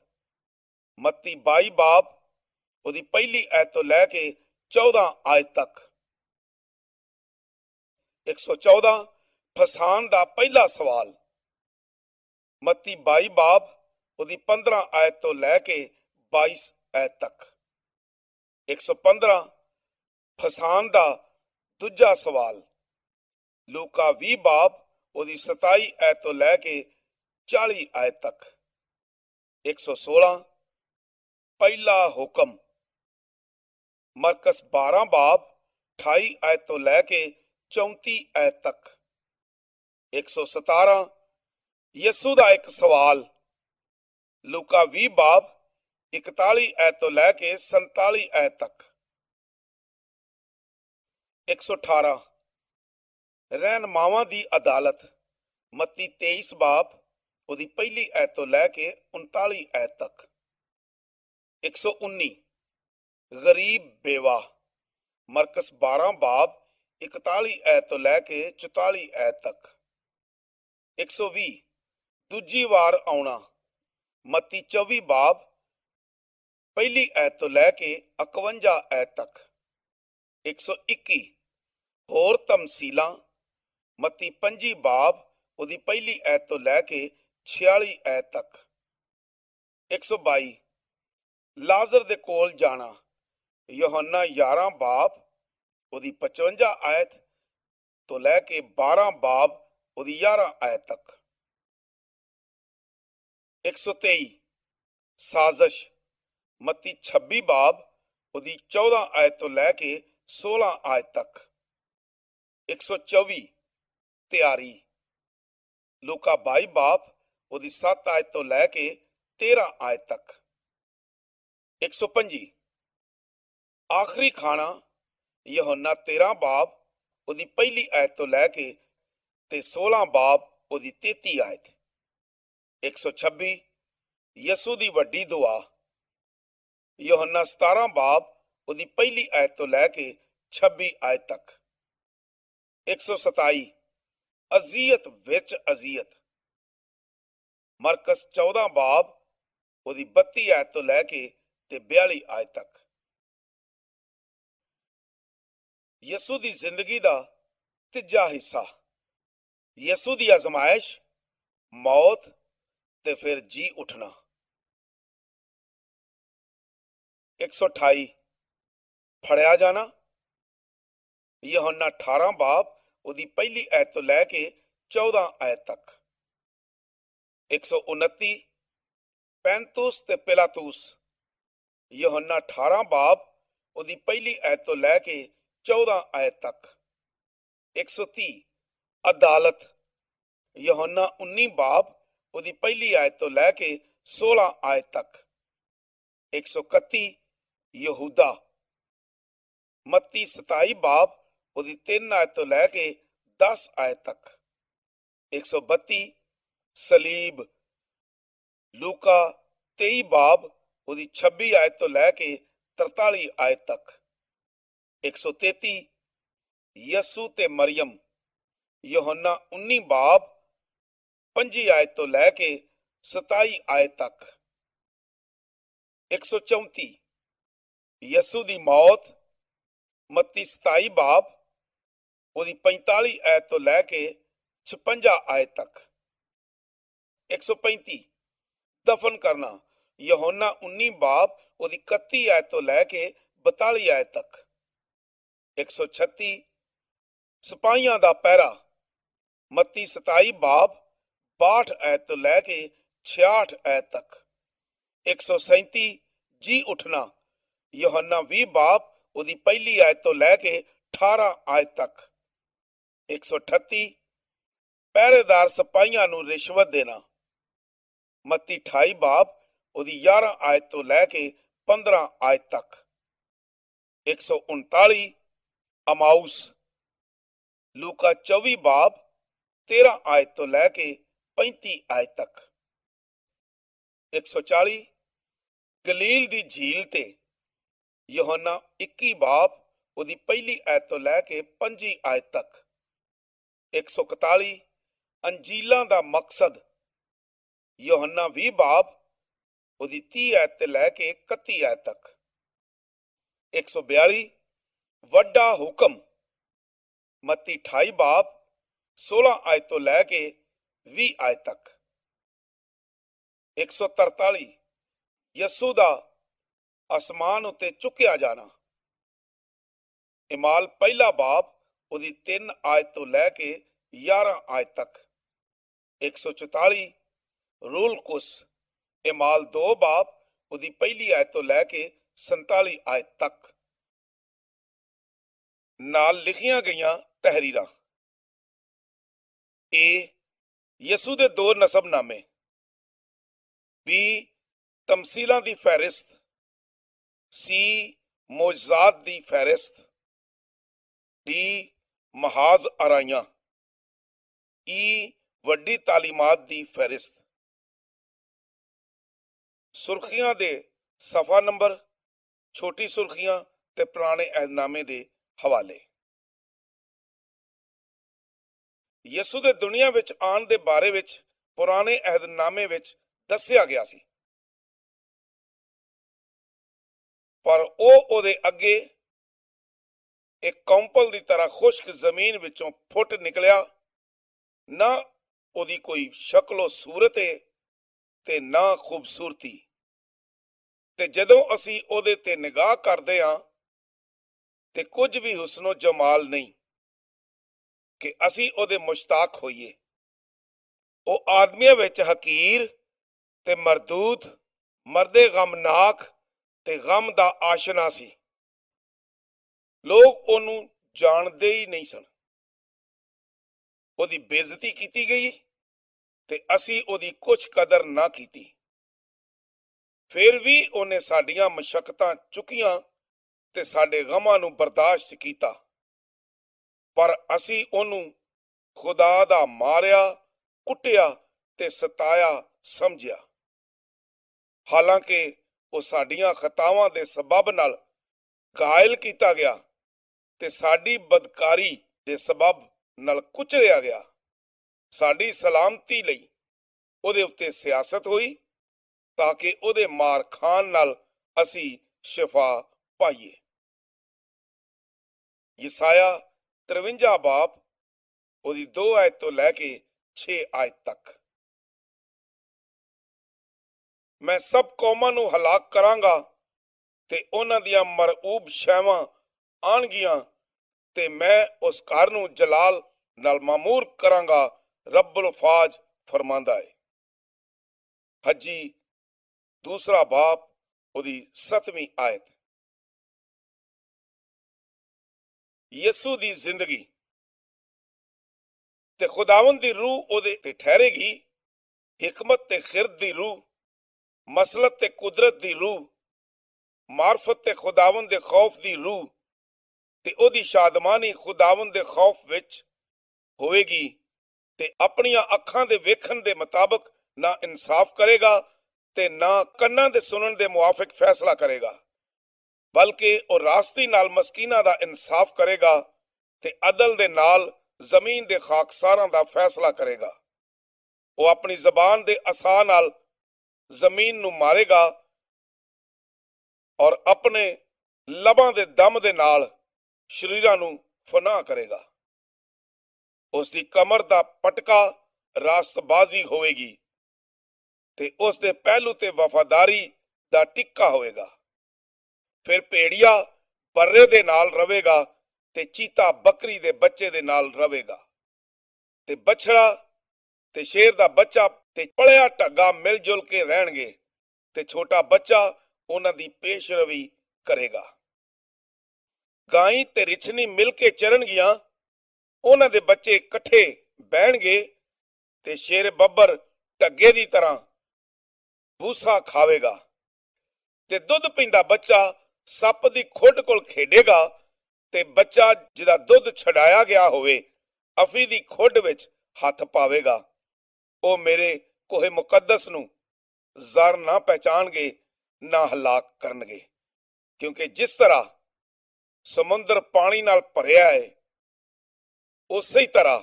ਮੱਤੀ 22 ਬਾਬ ਉਹਦੀ ਪਹਿਲੀ ਆਇਤ ਤੋਂ ਲੈ ਕੇ 14 ਆਇਤ ਤੱਕ। 114 ਫਸਾਣ ਦਾ ਪਹਿਲਾ ਸਵਾਲ, ਮੱਤੀ 22 ਬਾਬ ਉਹਦੀ 15 ਆਇਤ ਤੋਂ ਲੈ ਕੇ 22 ਆਇਤ ਤੱਕ। 115 ਫਸਾਣ ਦਾ ਦੂਜਾ ਸਵਾਲ, ਲੂਕਾ 20 ਬਾਬ ਉਹਦੀ 27 ਆਇਤ ਤੋਂ ਲੈ ਕੇ 40 ਆਇਤ ਤੱਕ। 116 ਪਹਿਲਾ ਹੁਕਮ, ਮਰਕਸ 12 ਬਾਬ 28 ਆਇਤ ਤੋਂ ਲੈ ਕੇ 34 ਆਇਤ ਤੱਕ। 117 ਯਿਸੂ ਦਾ ਇੱਕ ਸਵਾਲ, ਲੂਕਾ 20 ਬਾਬ 41 ਆਇਤ ਤੋਂ ਲੈ ਕੇ 47 ਆਇਤ ਤੱਕ। 118 ਰਹਿਨਮਾਵਾਂ ਦੀ ਅਦਾਲਤ, ਮੱਤੀ 23 ਬਾਬ ਉਹਦੀ ਪਹਿਲੀ ਆਇਤ ਤੋਂ ਲੈ ਕੇ 39 ਆਇਤ ਤੱਕ। 119 ਗਰੀਬ ਬੇਵਾ, ਮਰਕਸ 12 ਬਾਬ 41 ਆਇਤ ਤੋਂ ਲੈ ਕੇ 44 ਆਇਤ ਤੱਕ। 120 ਦੂਜੀ ਵਾਰ ਆਉਣਾ, ਮੱਤੀ 24 ਬਾਬ ਪਹਿਲੀ ਆਇਤ ਤੋਂ ਲੈ ਕੇ 51 ਆਇਤ ਤੱਕ। 121 ਹੋਰ ਤਮਸੀਲਾਂ, ਮੱਤੀ 25 ਬਾਬ ਉਹਦੀ ਪਹਿਲੀ ਆਇਤ ਤੋਂ ਲੈ ਕੇ 46 ਆਇਤ ਤੱਕ। 122 ਲਾਜ਼ਰ ਦੇ ਕੋਲ ਜਾਣਾ, ਯਹੋਨਾ 11 ਬਾਬ ਉਹਦੀ 55 ਆਇਤ ਤੋਂ ਲੈ ਕੇ 12 ਬਾਬ ਉਹਦੀ 11 ਆਇਤ ਤੱਕ। 123 ਸਾਜ਼ਿਸ਼, ਮੱਤੀ 26 ਬਾਬ ਉਹਦੀ 14 ਆਇਤ ਤੋਂ ਲੈ ਕੇ 16 ਆਇਤ ਤੱਕ। 124 ਤਿਆਰੀ, ਲੂਕਾ 22 ਬਾਬ ਉਹਦੀ 7 ਆਇਤ ਤੋਂ ਲੈ ਕੇ 13 ਆਇਤ ਤੱਕ। 125 ਆਖਰੀ ਖਾਣਾ, ਯਹੋਨਾ 13 ਬਾਬ ਉਹਦੀ ਪਹਿਲੀ ਆਇਤ ਤੋਂ ਲੈ ਕੇ ਤੇ 16 ਬਾਬ ਉਹਦੀ 33 ਆਇਤ। 126 ਯਸੂ ਦੀ ਵੱਡੀ ਦੁਆ, ਯਹੋਨਾ 17 ਬਾਬ ਉਹਦੀ ਪਹਿਲੀ ਆਇਤ ਤੋਂ ਲੈ ਕੇ 26 ਆਇਤ ਤੱਕ। 127 ਅਜ਼ੀਅਤ ਵਿੱਚ ਅਜ਼ੀਅਤ, ਮਰਕਸ 14 ਬਾਬ ਉਹਦੀ 32 ਆਇਤ ਤੋਂ ਲੈ ਕੇ ਤੇ 42 ਆਇਤ ਤੱਕ। ਯਸੂ ਦੀ ਜ਼ਿੰਦਗੀ ਦਾ ਤੀਜਾ ਹਿੱਸਾ, ਯਸੂ ਦੀ ਅਜ਼ਮਾਇਸ਼, ਮੌਤ ਤੇ ਫਿਰ ਜੀ ਉੱਠਣਾ। 128 ਫੜਿਆ ਜਾਣਾ, ਯਹੋਨਾ 18 ਬਾਬ ਉਹਦੀ ਪਹਿਲੀ ਆਇਤ ਤੋਂ ਲੈ ਕੇ 14 ਆਇਤ ਤੱਕ। 129 ਪੈਂਤੂਸ ਤੇ ਪਿਲਾਤੂਸ, ਯਹੋਨਾ 18 ਬਾਬ ਉਹਦੀ ਪਹਿਲੀ ਆਇਤ ਤੋਂ ਲੈ ਕੇ 14 ਆਇਤ ਤੱਕ। 130 ਅਦਾਲਤ, ਯਹੋਨਾ 19 ਬਾਬ ਉਹਦੀ ਪਹਿਲੀ ਆਇਤ ਤੋਂ ਲੈ ਕੇ 16 ਆਇਤ ਤੱਕ। 131 ਯਹੂਦਾ, ਮੱਤੀ 27 ਬਾਬ ਉਹਦੀ 3 ਆਇਤ ਤੋਂ ਲੈ ਕੇ 10 ਆਇਤ ਤੱਕ। 132 ਸਲੀਬ, ਲੂਕਾ 23 ਬਾਬ ਉਹਦੀ 26 ਆਇਤ ਤੋਂ ਲੈ ਕੇ 43 ਆਇਤ ਤੱਕ। 133 ਯਸੂ ਤੇ ਮਰੀਮ, ਯਹੋਨਾ 19 ਬਾਬ 5 ਆਇਤ ਤੋਂ ਲੈ ਕੇ 27 ਆਇਤ ਤੱਕ। 134 ਯਸੂ ਦੀ ਮੌਤ, ਮੱਤੀ 27 ਬਾਬ ਉਹਦੀ 45 ਆਇਤ ਤੋਂ ਲੈ ਕੇ 56 ਆਇਤ ਤੱਕ। 135 ਦਫਨ ਕਰਨਾ, ਯਹੋਨਾ 19 ਬਾਬ ਉਹਦੀ 31 ਆਇਤ ਤੋਂ ਲੈ ਕੇ 42 ਆਇਤ ਤੱਕ। 136 ਸਿਪਾਹੀਆਂ ਦਾ ਪਹਿਰਾ, ਮੱਤੀ 27 ਬਾਬ 62 ਆਇਤ ਤੋਂ ਲੈ ਕੇ 66 ਆਇਤ ਤੱਕ। 137 ਜੀ ਉੱਠਣਾ, ਯਹੋਨਾ 20 ਬਾਬ ਉਹਦੀ ਪਹਿਲੀ ਆਇਤ ਤੋਂ ਲੈ ਕੇ 18 ਆਇਤ ਤੱਕ। 138 ਪਹਿਰੇਦਾਰ ਸਿਪਾਹੀਆਂ ਨੂੰ ਰਿਸ਼ਵਤ ਦੇਣਾ, ਮੱਤੀ 28 ਬਾਬ ਉਹਦੀ 11 ਆਇਤ ਤੋਂ ਲੈ ਕੇ 15 ਆਇਤ ਤੱਕ। 139 ਅਮਾਉਸ, ਲੂਕਾ 24 ਬਾਬ 13 ਆਇਤ ਤੋਂ ਲੈ ਕੇ 35 ਆਇਤ ਤੱਕ। 140 ਗਲੀਲ ਦੀ ਝੀਲ ਤੇ, ਯਹੋਨਾ 21 ਬਾਬ ਉਹਦੀ ਪਹਿਲੀ ਆਇਤ ਤੋਂ ਲੈ ਕੇ 25 ਆਇਤ ਤੱਕ। 141 ਅੰਜੀਲਾਂ ਦਾ ਮਕਸਦ, ਯਹੋਨਾ 20 ਬਾਬ ਉਹਦੀ 30 ਆਇਤ ਤੋਂ ਲੈ ਕੇ 31 ਆਇਤ ਤੱਕ। 142 ਵੱਡਾ ਹੁਕਮ, ਮੱਤੀ 28 ਬਾਬ 16 ਆਇਤ ਤੋਂ ਲੈ ਕੇ 20 ਆਇਤ ਤੱਕ। 143 ਯਸੂ ਦਾ ਅਸਮਾਨ ਉੱਤੇ ਚੁੱਕਿਆ ਜਾਣਾ, ਇਮਾਲ ਪਹਿਲਾ ਬਾਬ ਉਹਦੀ 3 ਆਇਤ ਤੋਂ ਲੈ ਕੇ 11 ਆਇਤ ਤੱਕ। 144 ਰੂਲ ਕੁਸ, ਇਮਾਲ 2 ਬਾਬ ਉਹਦੀ ਪਹਿਲੀ ਆਇਤ ਤੋਂ ਲੈ ਕੇ 47 ਆਇਤ ਤੱਕ। ਨਾਲ ਲਿਖੀਆਂ ਗਈਆਂ ਤਹਿਰੀਰਾਂ। ਏ ਯਸੂ ਦੇ 2 ਨਸਬਨਾਮੇ। ਬੀ ਤਮਸੀਲਾਂ ਦੀ ਫਹਿਰਿਸਤ। ਸੀ ਮੌਜਜ਼ਾਤ ਦੀ ਫਹਿਰਿਸਤ। ਡੀ ਮਹਾਜ਼ ਅਰਾਈਆਂ। ਈ ਵੱਡੀ ਤਾਲੀਮਾਤ ਦੀ ਫਹਿਰਿਸਤ। ਸੁਰਖੀਆਂ ਦੇ ਸਫਾ ਨੰਬਰ, ਛੋਟੀ ਸੁਰਖੀਆਂ ਤੇ ਪੁਰਾਣੇ ਅਹਿਦਨਾਮੇ ਦੇ ਹਵਾਲੇ। ਯਸੂ ਦੇ ਦੁਨੀਆ ਵਿੱਚ ਆਉਣ ਦੇ ਬਾਰੇ ਵਿੱਚ ਪੁਰਾਣੇ ਅਹਿਦਨਾਮੇ ਵਿੱਚ ਦੱਸਿਆ ਗਿਆ ਸੀ, ਪਰ ਉਹ ਉਹਦੇ ਅੱਗੇ ਇੱਕ ਕੰਪਲ ਦੀ ਤਰ੍ਹਾਂ ਖੁਸ਼ਕ ਜ਼ਮੀਨ ਵਿੱਚੋਂ ਫੁੱਟ ਨਿਕਲਿਆ। ਨਾ ਉਹਦੀ ਕੋਈ ਸ਼ਕਲੋ ਸੂਰਤ ਹੈ ਤੇ ਨਾ ਖੂਬਸੂਰਤੀ। ਤੇ ਜਦੋਂ ਅਸੀਂ ਉਹਦੇ ਤੇ ਨਿਗਾਹ ਕਰਦੇ ਹਾਂ ਤੇ ਕੁਝ ਵੀ ਹੁਸਨੋ ਜਮਾਲ ਨਹੀਂ ਕਿ ਅਸੀਂ ਉਹਦੇ ਮੁਸ਼ਤਾਕ ਹੋਈਏ। ਉਹ ਆਦਮੀਆਂ ਵਿੱਚ ਹਕੀਰ ਤੇ ਮਰਦੂਦ, ਮਰਦੇ ਗਮਨਾਕ ਤੇ ਗਮ ਦਾ ਆਸ਼ਨਾ ਸੀ। ਲੋਕ ਉਹਨੂੰ ਜਾਣਦੇ ਹੀ ਨਹੀਂ ਸਨ। ਉਹਦੀ ਬੇਇੱਜ਼ਤੀ ਕੀਤੀ ਗਈ ਤੇ ਅਸੀਂ ਉਹਦੀ ਕੁਝ ਕਦਰ ਨਾ ਕੀਤੀ। ਫਿਰ ਵੀ ਉਹਨੇ ਸਾਡੀਆਂ ਮੁਸ਼ੱਕਤਾਂ ਚੁੱਕੀਆਂ ਤੇ ਸਾਡੇ ਗਮਾਂ ਨੂੰ ਬਰਦਾਸ਼ਤ ਕੀਤਾ, ਪਰ ਅਸੀਂ ਉਹਨੂੰ ਖੁਦਾ ਦਾ ਮਾਰਿਆ, ਕੁੱਟਿਆ ਤੇ ਸਤਾਇਆ ਸਮਝਿਆ। ਹਾਲਾਂਕਿ ਉਹ ਸਾਡੀਆਂ ਖਤਾਵਾਂ ਦੇ ਸਬਬ ਨਾਲ ਘਾਇਲ ਕੀਤਾ ਗਿਆ ਤੇ ਸਾਡੀ ਬਦਕਾਰੀ ਦੇ ਸਬਬ ਨਾਲ ਕੁਚਲਿਆ ਗਿਆ। ਸਾਡੀ ਸਲਾਮਤੀ ਲਈ ਉਹਦੇ ਉੱਤੇ ਸਿਆਸਤ ਹੋਈ ਤਾਂ ਕਿ ਉਹਦੇ ਮਾਰ ਖਾਣ ਨਾਲ ਅਸੀਂ ਸ਼ਿਫਾ ਪਾਈਏ। ਯਸਾਇਆ 53 ਬਾਬ ਉਹਦੀ 2 ਆਇਤ ਤੋਂ ਲੈ ਕੇ 6 ਆਇਤ ਤੱਕ। ਮੈਂ ਸਭ ਕੌਮਾਂ ਨੂੰ ਹਲਾਕ ਕਰਾਂਗਾ ਤੇ ਉਹਨਾਂ ਦੀਆਂ ਮਰਊਬ ਸ਼ੈਵਾਂ ਆਣਗੀਆਂ ਤੇ ਮੈਂ ਉਸ ਘਰ ਨੂੰ ਜਲਾਲ ਨਾਲ ਮਾਮੂਰ ਕਰਾਂਗਾ, ਰੱਬੁਲ ਫਾਜ ਫਰਮਾਂਦਾ ਹੈ। ਹੱਜੀ 2 ਬਾਬ ਉਹਦੀ 7ਵੀਂ ਆਇਤ। ਯਿਸੂ ਦੀ ਜ਼ਿੰਦਗੀ ਤੇ ਖੁਦਾਵੰਦ ਦੀ ਰੂਹ ਉਹਦੇ ਤੇ ਠਹਿਰੇਗੀ। हिकमत ते खिरद दी रूह, मसलत ते कुदरत दी रूह, मार्फत ते खुदावंद दे खौफ दी रूह ते ओदी शादमानी खुदावंद दे खौफ विच होएगी ते अपनियां अखां दे वेखण दे मुताबिक ना इंसाफ करेगा ते ना कन्नां दे सुनन दे मुआफिक फैसला करेगा, बल्कि ओ रास्ती नाल मस्कीना दा इंसाफ करेगा ते अदल दे नाल जमीन दे खाकसारां दा फैसला करेगा। वो अपनी जबान दे असा नाल जमीन नू मारेगा और अपने लबां दे दम दे नाल शरीरां नू फनाह करेगा। उसदी कमर दा पटका रास्तबाजी होएगी ते उसदे पहलू ते वफादारी दा टिक्का होएगा। फिर भेड़िया बर्रे दे नाल रवेगा ते चीता बकरी दे बच्चे दे नाल रवेगा ते बछड़ा ते शेर दा बच्चा ते पलिया ढग्गा मिल जुल के रहणगे ते छोटा बच्चा उन्हां दी पेशरवी करेगा। गाई ते रिछनी मिल के चरनगियां, उन्हां दे बच्चे इकट्ठे बहणगे ते शेर बब्बर ढग्गे दी तरह भूसा खावेगा ते दुध पींदा बच्चा सप दी खुड कोल खेडेगा ते बच्चा जिदा दुध छड़ाया गया होवे अफी दी खुड विच हथ पावेगा। ओ मेरे कोहे मुकद्दस नू ज़र ना पहचानगे ना हलाक करनगे, क्योंकि जिस तरह समुंदर पानी नाल भरिया है उसी ही तरह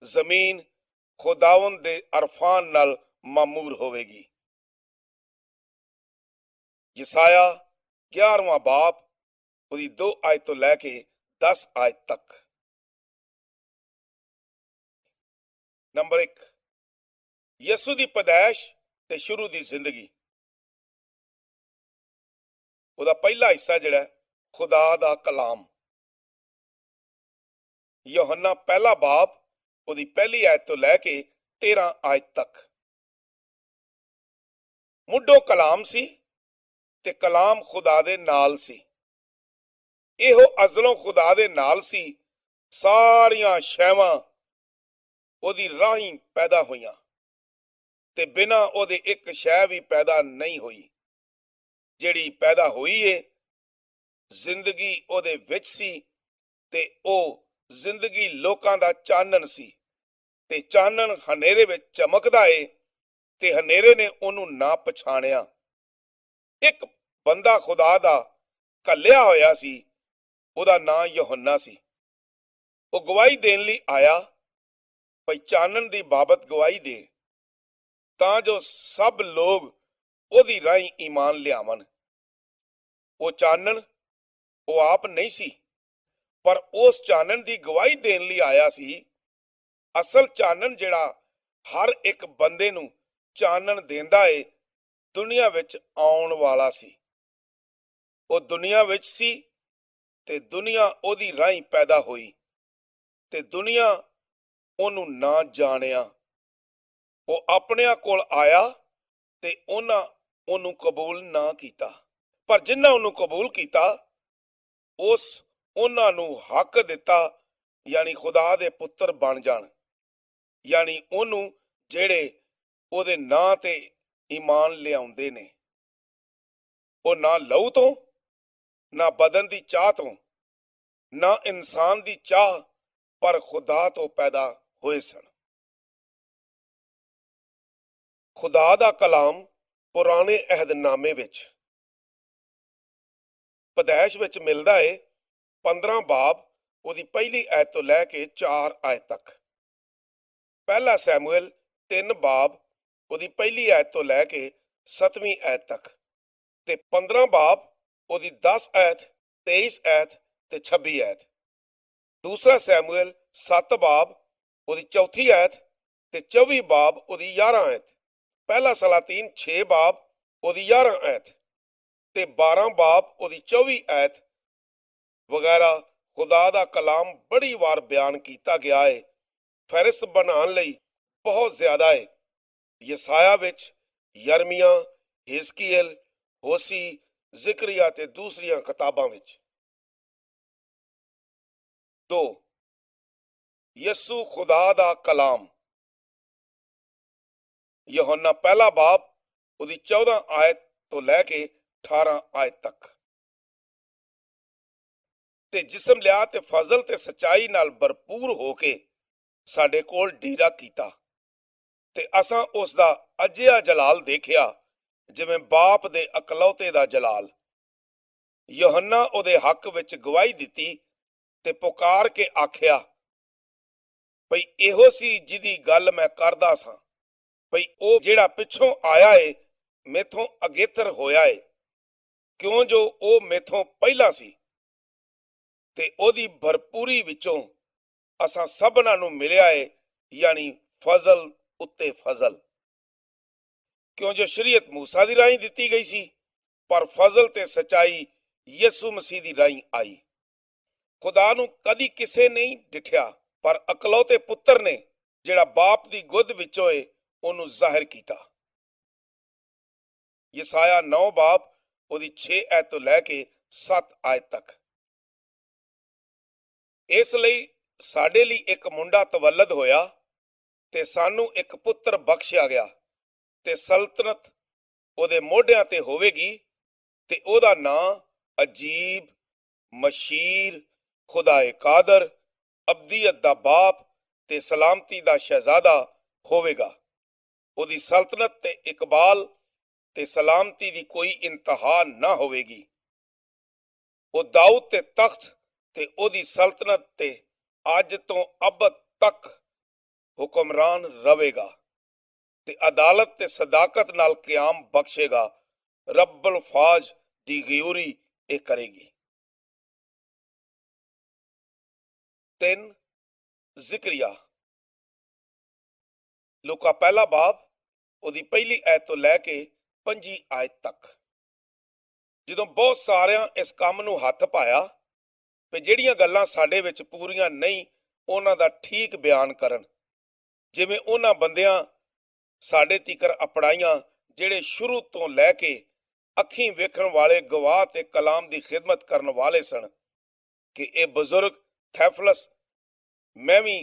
जमीन खुदावंद दे अरफान नाल मामूर होवेगी। यसाया 11वां बाब उसदी 2 आयत तो लैके 10 आयत तक। नंबर 1, यसू दी पैदाइश ते शुरू दी जिंदगी। ਉਹਦਾ ਪਹਿਲਾ ਹਿੱਸਾ ਜਿਹੜਾ खुदा दा कलाम। यूहन्ना 1 बाब ਉਹਦੀ ਪਹਿਲੀ आयत तो लैके 13 आयत तक। मुड्ढों कलाम सी ते कलाम खुदा दे नाल सी, इहो अजलों खुदा दे नाल सी। सारियां शैवां ਉਹਦੀ ਰਾਹੀਂ पैदा होईयां ते बिना ਉਹਦੇ एक शै भी पैदा नहीं होई। ਜਿਹੜੀ पैदा होई है जिंदगी ਉਹਦੇ ਵਿੱਚ ਸੀ ਤੇ ਉਹ ਜ਼ਿੰਦਗੀ ਲੋਕਾਂ ਦਾ ਚਾਨਣ ਸੀ ਤੇ ਚਾਨਣ ਹਨੇਰੇ ਵਿੱਚ ਚਮਕਦਾ ਏ ਤੇ ਹਨੇਰੇ ਨੇ ਉਹਨੂੰ ਨਾ ਪਛਾਣਿਆ। ਇੱਕ ਬੰਦਾ ਖੁਦਾ ਦਾ ਘੱਲਿਆ ਹੋਇਆ ਸੀ, ਉਹਦਾ ਨਾਂ ਯਹੋਨਾ ਸੀ। ਉਹ ਗਵਾਹੀ ਦੇਣ ਲਈ ਆਇਆ, ਭਈ ਚਾਨਣ ਦੀ ਬਾਬਤ ਗਵਾਹੀ ਦੇ ਤਾਂ ਜੋ ਸਭ ਲੋਕ ਉਹਦੀ ਰਾਹੀਂ ਈਮਾਨ ਲਿਆਵਣ। ਉਹ ਚਾਨਣ ਉਹ ਆਪ ਨਹੀਂ ਸੀ, ਪਰ ਉਸ ਚਾਨਣ ਦੀ ਗਵਾਹੀ ਦੇਣ ਲਈ ਆਇਆ ਸੀ। ਅਸਲ ਚਾਨਣ ਜਿਹੜਾ ਹਰ ਇੱਕ ਬੰਦੇ ਨੂੰ ਚਾਨਣ ਦਿੰਦਾ ਏ ਦੁਨੀਆ ਵਿੱਚ ਆਉਣ ਵਾਲਾ ਸੀ। ਉਹ ਦੁਨੀਆ ਵਿੱਚ ਸੀ ਤੇ ਦੁਨੀਆ ਉਹਦੀ ਰਾਹੀਂ ਪੈਦਾ ਹੋਈ ਤੇ ਦੁਨੀਆ ਉਹਨੂੰ ਨਾ ਜਾਣਿਆ। ਉਹ ਆਪਣਿਆਂ ਕੋਲ ਆਇਆ ਤੇ ਉਹਨਾਂ ਉਹਨੂੰ ਕਬੂਲ ਨਾ ਕੀਤਾ, ਪਰ ਜਿਨ੍ਹਾਂ ਉਹਨੂੰ ਕਬੂਲ ਕੀਤਾ ਉਹਨਾਂ ਨੂੰ ਹੱਕ ਦਿੱਤਾ, ਯਾਨੀ ਖੁਦਾ ਦੇ ਪੁੱਤਰ ਬਣ ਜਾਣ, ਯਾਨੀ ਉਹਨੂੰ ਜਿਹੜੇ ਉਹਦੇ ਨਾਂ ਤੇ ਈਮਾਨ ਲਿਆਉਂਦੇ ਨੇ। ਉਹ ਨਾ ਲਹੂ ਤੋਂ, ਨਾ ਬਦਨ ਦੀ ਚਾਹ ਤੋਂ, ਨਾ ਇਨਸਾਨ ਦੀ ਚਾਹ, ਪਰ ਖੁਦਾ ਤੋਂ ਪੈਦਾ ਹੋਏ ਸਨ। ਖੁਦਾ ਦਾ ਕਲਾਮ ਪੁਰਾਣੇ ਅਹਿਦਨਾਮੇ ਵਿੱਚ ਪਦੈਸ਼ ਵਿੱਚ ਮਿਲਦਾ ਏ 15 ਬਾਬ ਉਹਦੀ ਪਹਿਲੀ ਆਇਤ ਤੋਂ ਲੈ ਕੇ 4 ਆਇਤ ਤੱਕ। ਪਹਿਲਾ ਸੈਮੂਅਲ 3 ਬਾਬ ਉਹਦੀ ਪਹਿਲੀ ਆਇਤ ਤੋਂ ਲੈ ਕੇ 7ਵੀਂ ਆਇਤ ਤੱਕ ਤੇ 15 ਬਾਬ ਉਹਦੀ 10 ਆਇਤ, 23 ਆਇਤ ਤੇ 26 ਆਇਤ। ਦੂਸਰਾ ਸੈਮੂਅਲ 7 ਬਾਬ ਉਹਦੀ ਚੌਥੀ ਆਇਤ ਤੇ 24 ਬਾਬ ਉਹਦੀ 11 ਆਇਤ। ਪਹਿਲਾ ਸਲਾਤੀਨ 6 ਬਾਬ ਉਹਦੀ 11 ਆਇਤ ਤੇ 12 ਬਾਬ ਉਹਦੀ 24 ਆਇਤ ਵਗੈਰਾ। ਖੁਦਾ ਦਾ ਕਲਾਮ ਬੜੀ ਵਾਰ ਬਿਆਨ ਕੀਤਾ ਗਿਆ ਹੈ। ਫਹਿਰਿਸਤ ਬਣਾਉਣ ਲਈ ਬਹੁਤ ਜ਼ਿਆਦਾ ਹੈ। ਯਸਾਇਆ ਵਿੱਚ, ਯਰਮੀਆ, ਹਿਜ਼ਕੀਏਲ, ਹੋਸੀ, ਜ਼ਿਕਰੀਆ ਤੇ ਦੂਸਰੀਆਂ ਕਿਤਾਬਾਂ ਵਿੱਚ। 2 ਯਿਸੂ ਖੁਦਾ ਦਾ ਕਲਾਮ। ਯਹੋਨਾ ਪਹਿਲਾ ਬਾਬ ਉਹਦੀ 14 ਆਇਤ ਤੋਂ ਲੈ ਕੇ 18 ਆਇਤ ਤੱਕ। ਤੇ ਜਿਸਮ ਲਿਆ ਤੇ ਫਜ਼ਲ ਤੇ ਸਚਾਈ ਨਾਲ ਭਰਪੂਰ ਹੋ ਕੇ ਸਾਡੇ ਕੋਲ ਡੇਰਾ ਕੀਤਾ ਤੇ ਅਸਾਂ ਉਸ ਦਾ ਅਜਿਹਾ ਜਲਾਲ ਦੇਖਿਆ ਜਿਵੇਂ ਬਾਪ ਦੇ ਇਕਲੌਤੇ ਦਾ ਜਲਾਲ। ਯਹੋਨਾ ਉਹਦੇ ਹੱਕ ਵਿੱਚ ਗਵਾਹੀ ਦਿੱਤੀ ਤੇ ਪੁਕਾਰ ਕੇ ਆਖਿਆ ਭਈ ਇਹੋ ਸੀ ਜਿਹਦੀ ਗੱਲ ਮੈਂ ਕਰਦਾ ਸਾਂ, ਭਈ ਉਹ ਜਿਹੜਾ ਪਿੱਛੋਂ ਆਇਆ ਏ ਮੈਥੋਂ ਅਗੇਤਰ ਹੋਇਆ ਏ, ਕਿਉਂ ਜੋ ਉਹ ਮੈਥੋਂ ਪਹਿਲਾਂ ਸੀ ਤੇ ਉਹਦੀ ਭਰਪੂਰੀ ਵਿੱਚੋਂ ਅਸਾਂ ਸਭਨਾਂ ਨੂੰ ਮਿਲਿਆ ਏ, ਯਾਨੀ ਫਜ਼ਲ ਉੱਤੇ ਫਜ਼ਲ। ਕਿਉਂ ਜੋ ਸ਼ਰੀਅਤ ਮੂਸਾ ਦੀ ਰਾਹੀਂ ਦਿੱਤੀ ਗਈ ਸੀ, ਪਰ ਫਜ਼ਲ ਤੇ ਸਚਾਈ ਯਿਸੂ ਮਸੀਹ ਦੀ ਰਾਹੀਂ ਆਈ। ਖੁਦਾ ਨੂੰ ਕਦੀ ਕਿਸੇ ਨਹੀਂ ਡਿਠਿਆ, ਪਰ ਇਕਲੌਤੇ ਪੁੱਤਰ ਨੇ ਜਿਹੜਾ ਬਾਪ ਦੀ ਗੁੱਦ ਵਿੱਚੋਂ ਏ ਉਹਨੂੰ ਜ਼ਾਹਿਰ ਕੀਤਾ। ਯਸਾਇਆ 9 ਬਾਬ ਉਹਦੀ 6 ਆਇਤ ਤੋਂ ਲੈ ਕੇ 7 ਆਇਤ ਤੱਕ। ਇਸ ਲਈ ਸਾਡੇ ਲਈ ਇੱਕ ਮੁੰਡਾ ਤਵੱਲਦ ਹੋਇਆ ਤੇ ਸਾਨੂੰ ਇੱਕ ਪੁੱਤਰ ਬਖਸ਼ਿਆ ਗਿਆ ਤੇ ਸਲਤਨਤ ਉਹਦੇ ਮੋਢਿਆਂ ਤੇ ਹੋਵੇਗੀ ਤੇ ਉਹਦਾ ਨਾਂ ਅਜੀਬ, ਮਸ਼ੀਰ, ਖੁਦਾਏ ਕਾਦਰ, ਅਬਦੀਅਤ ਦਾ ਬਾਪ ਤੇ ਸਲਾਮਤੀ ਦਾ ਸ਼ਹਿਜ਼ਾਦਾ ਹੋਵੇਗਾ। ਉਹਦੀ ਸਲਤਨਤ ਤੇ ਇਕਬਾਲ ਤੇ ਸਲਾਮਤੀ ਦੀ ਕੋਈ ਇੰਤਹਾ ਨਾ ਹੋਵੇਗੀ। ਉਹ ਦਾਊਦ ਤੇ ਤਖਤ ਤੇ ਉਹਦੀ ਸਲਤਨਤ ਤੇ ਅੱਜ ਤੋਂ ਅਬਦ ਤੱਕ ਹੁਕਮਰਾਨ ਰਵੇਗਾ ਤੇ ਅਦਾਲਤ ਤੇ ਸਦਾਕਤ ਨਾਲ ਕਿਆਮ ਬਖਸ਼ੇਗਾ। ਰੱਬੁਲ ਫਾਜ਼ ਦੀ ਗਿਊਰੀ ਇਹ ਕਰੇਗੀ। 3 ਜ਼ਿਕਰੀਆ। ਲੂਕਾ ਪਹਿਲਾ ਬਾਬ ਉਹਦੀ ਪਹਿਲੀ ਆਇਤ ਤੋਂ ਲੈ ਕੇ 5 ਆਇਤ ਤੱਕ। ਜਦੋਂ ਬਹੁਤ ਸਾਰਿਆਂ ਇਸ ਕੰਮ ਨੂੰ ਹੱਥ ਪਾਇਆ ਤੇ ਜਿਹੜੀਆਂ ਗੱਲਾਂ ਸਾਡੇ ਵਿੱਚ ਪੂਰੀਆਂ ਨਹੀਂ ਉਹਨਾਂ ਦਾ ਠੀਕ ਬਿਆਨ ਕਰਨ, ਜਿਵੇਂ ਉਹਨਾਂ ਬੰਦਿਆਂ ਸਾਡੇ ਤੀਕਰ ਅਪਣਾਈਆਂ ਜਿਹੜੇ ਸ਼ੁਰੂ ਤੋਂ ਲੈ ਕੇ ਅੱਖੀਂ ਵੇਖਣ ਵਾਲੇ ਗਵਾਹ ਤੇ ਕਲਾਮ ਦੀ ਖਿਦਮਤ ਕਰਨ ਵਾਲੇ ਸਨ, ਕਿ ਇਹ ਬਜ਼ੁਰਗ ਥੈਫਲਸ ਮੈਂ ਵੀ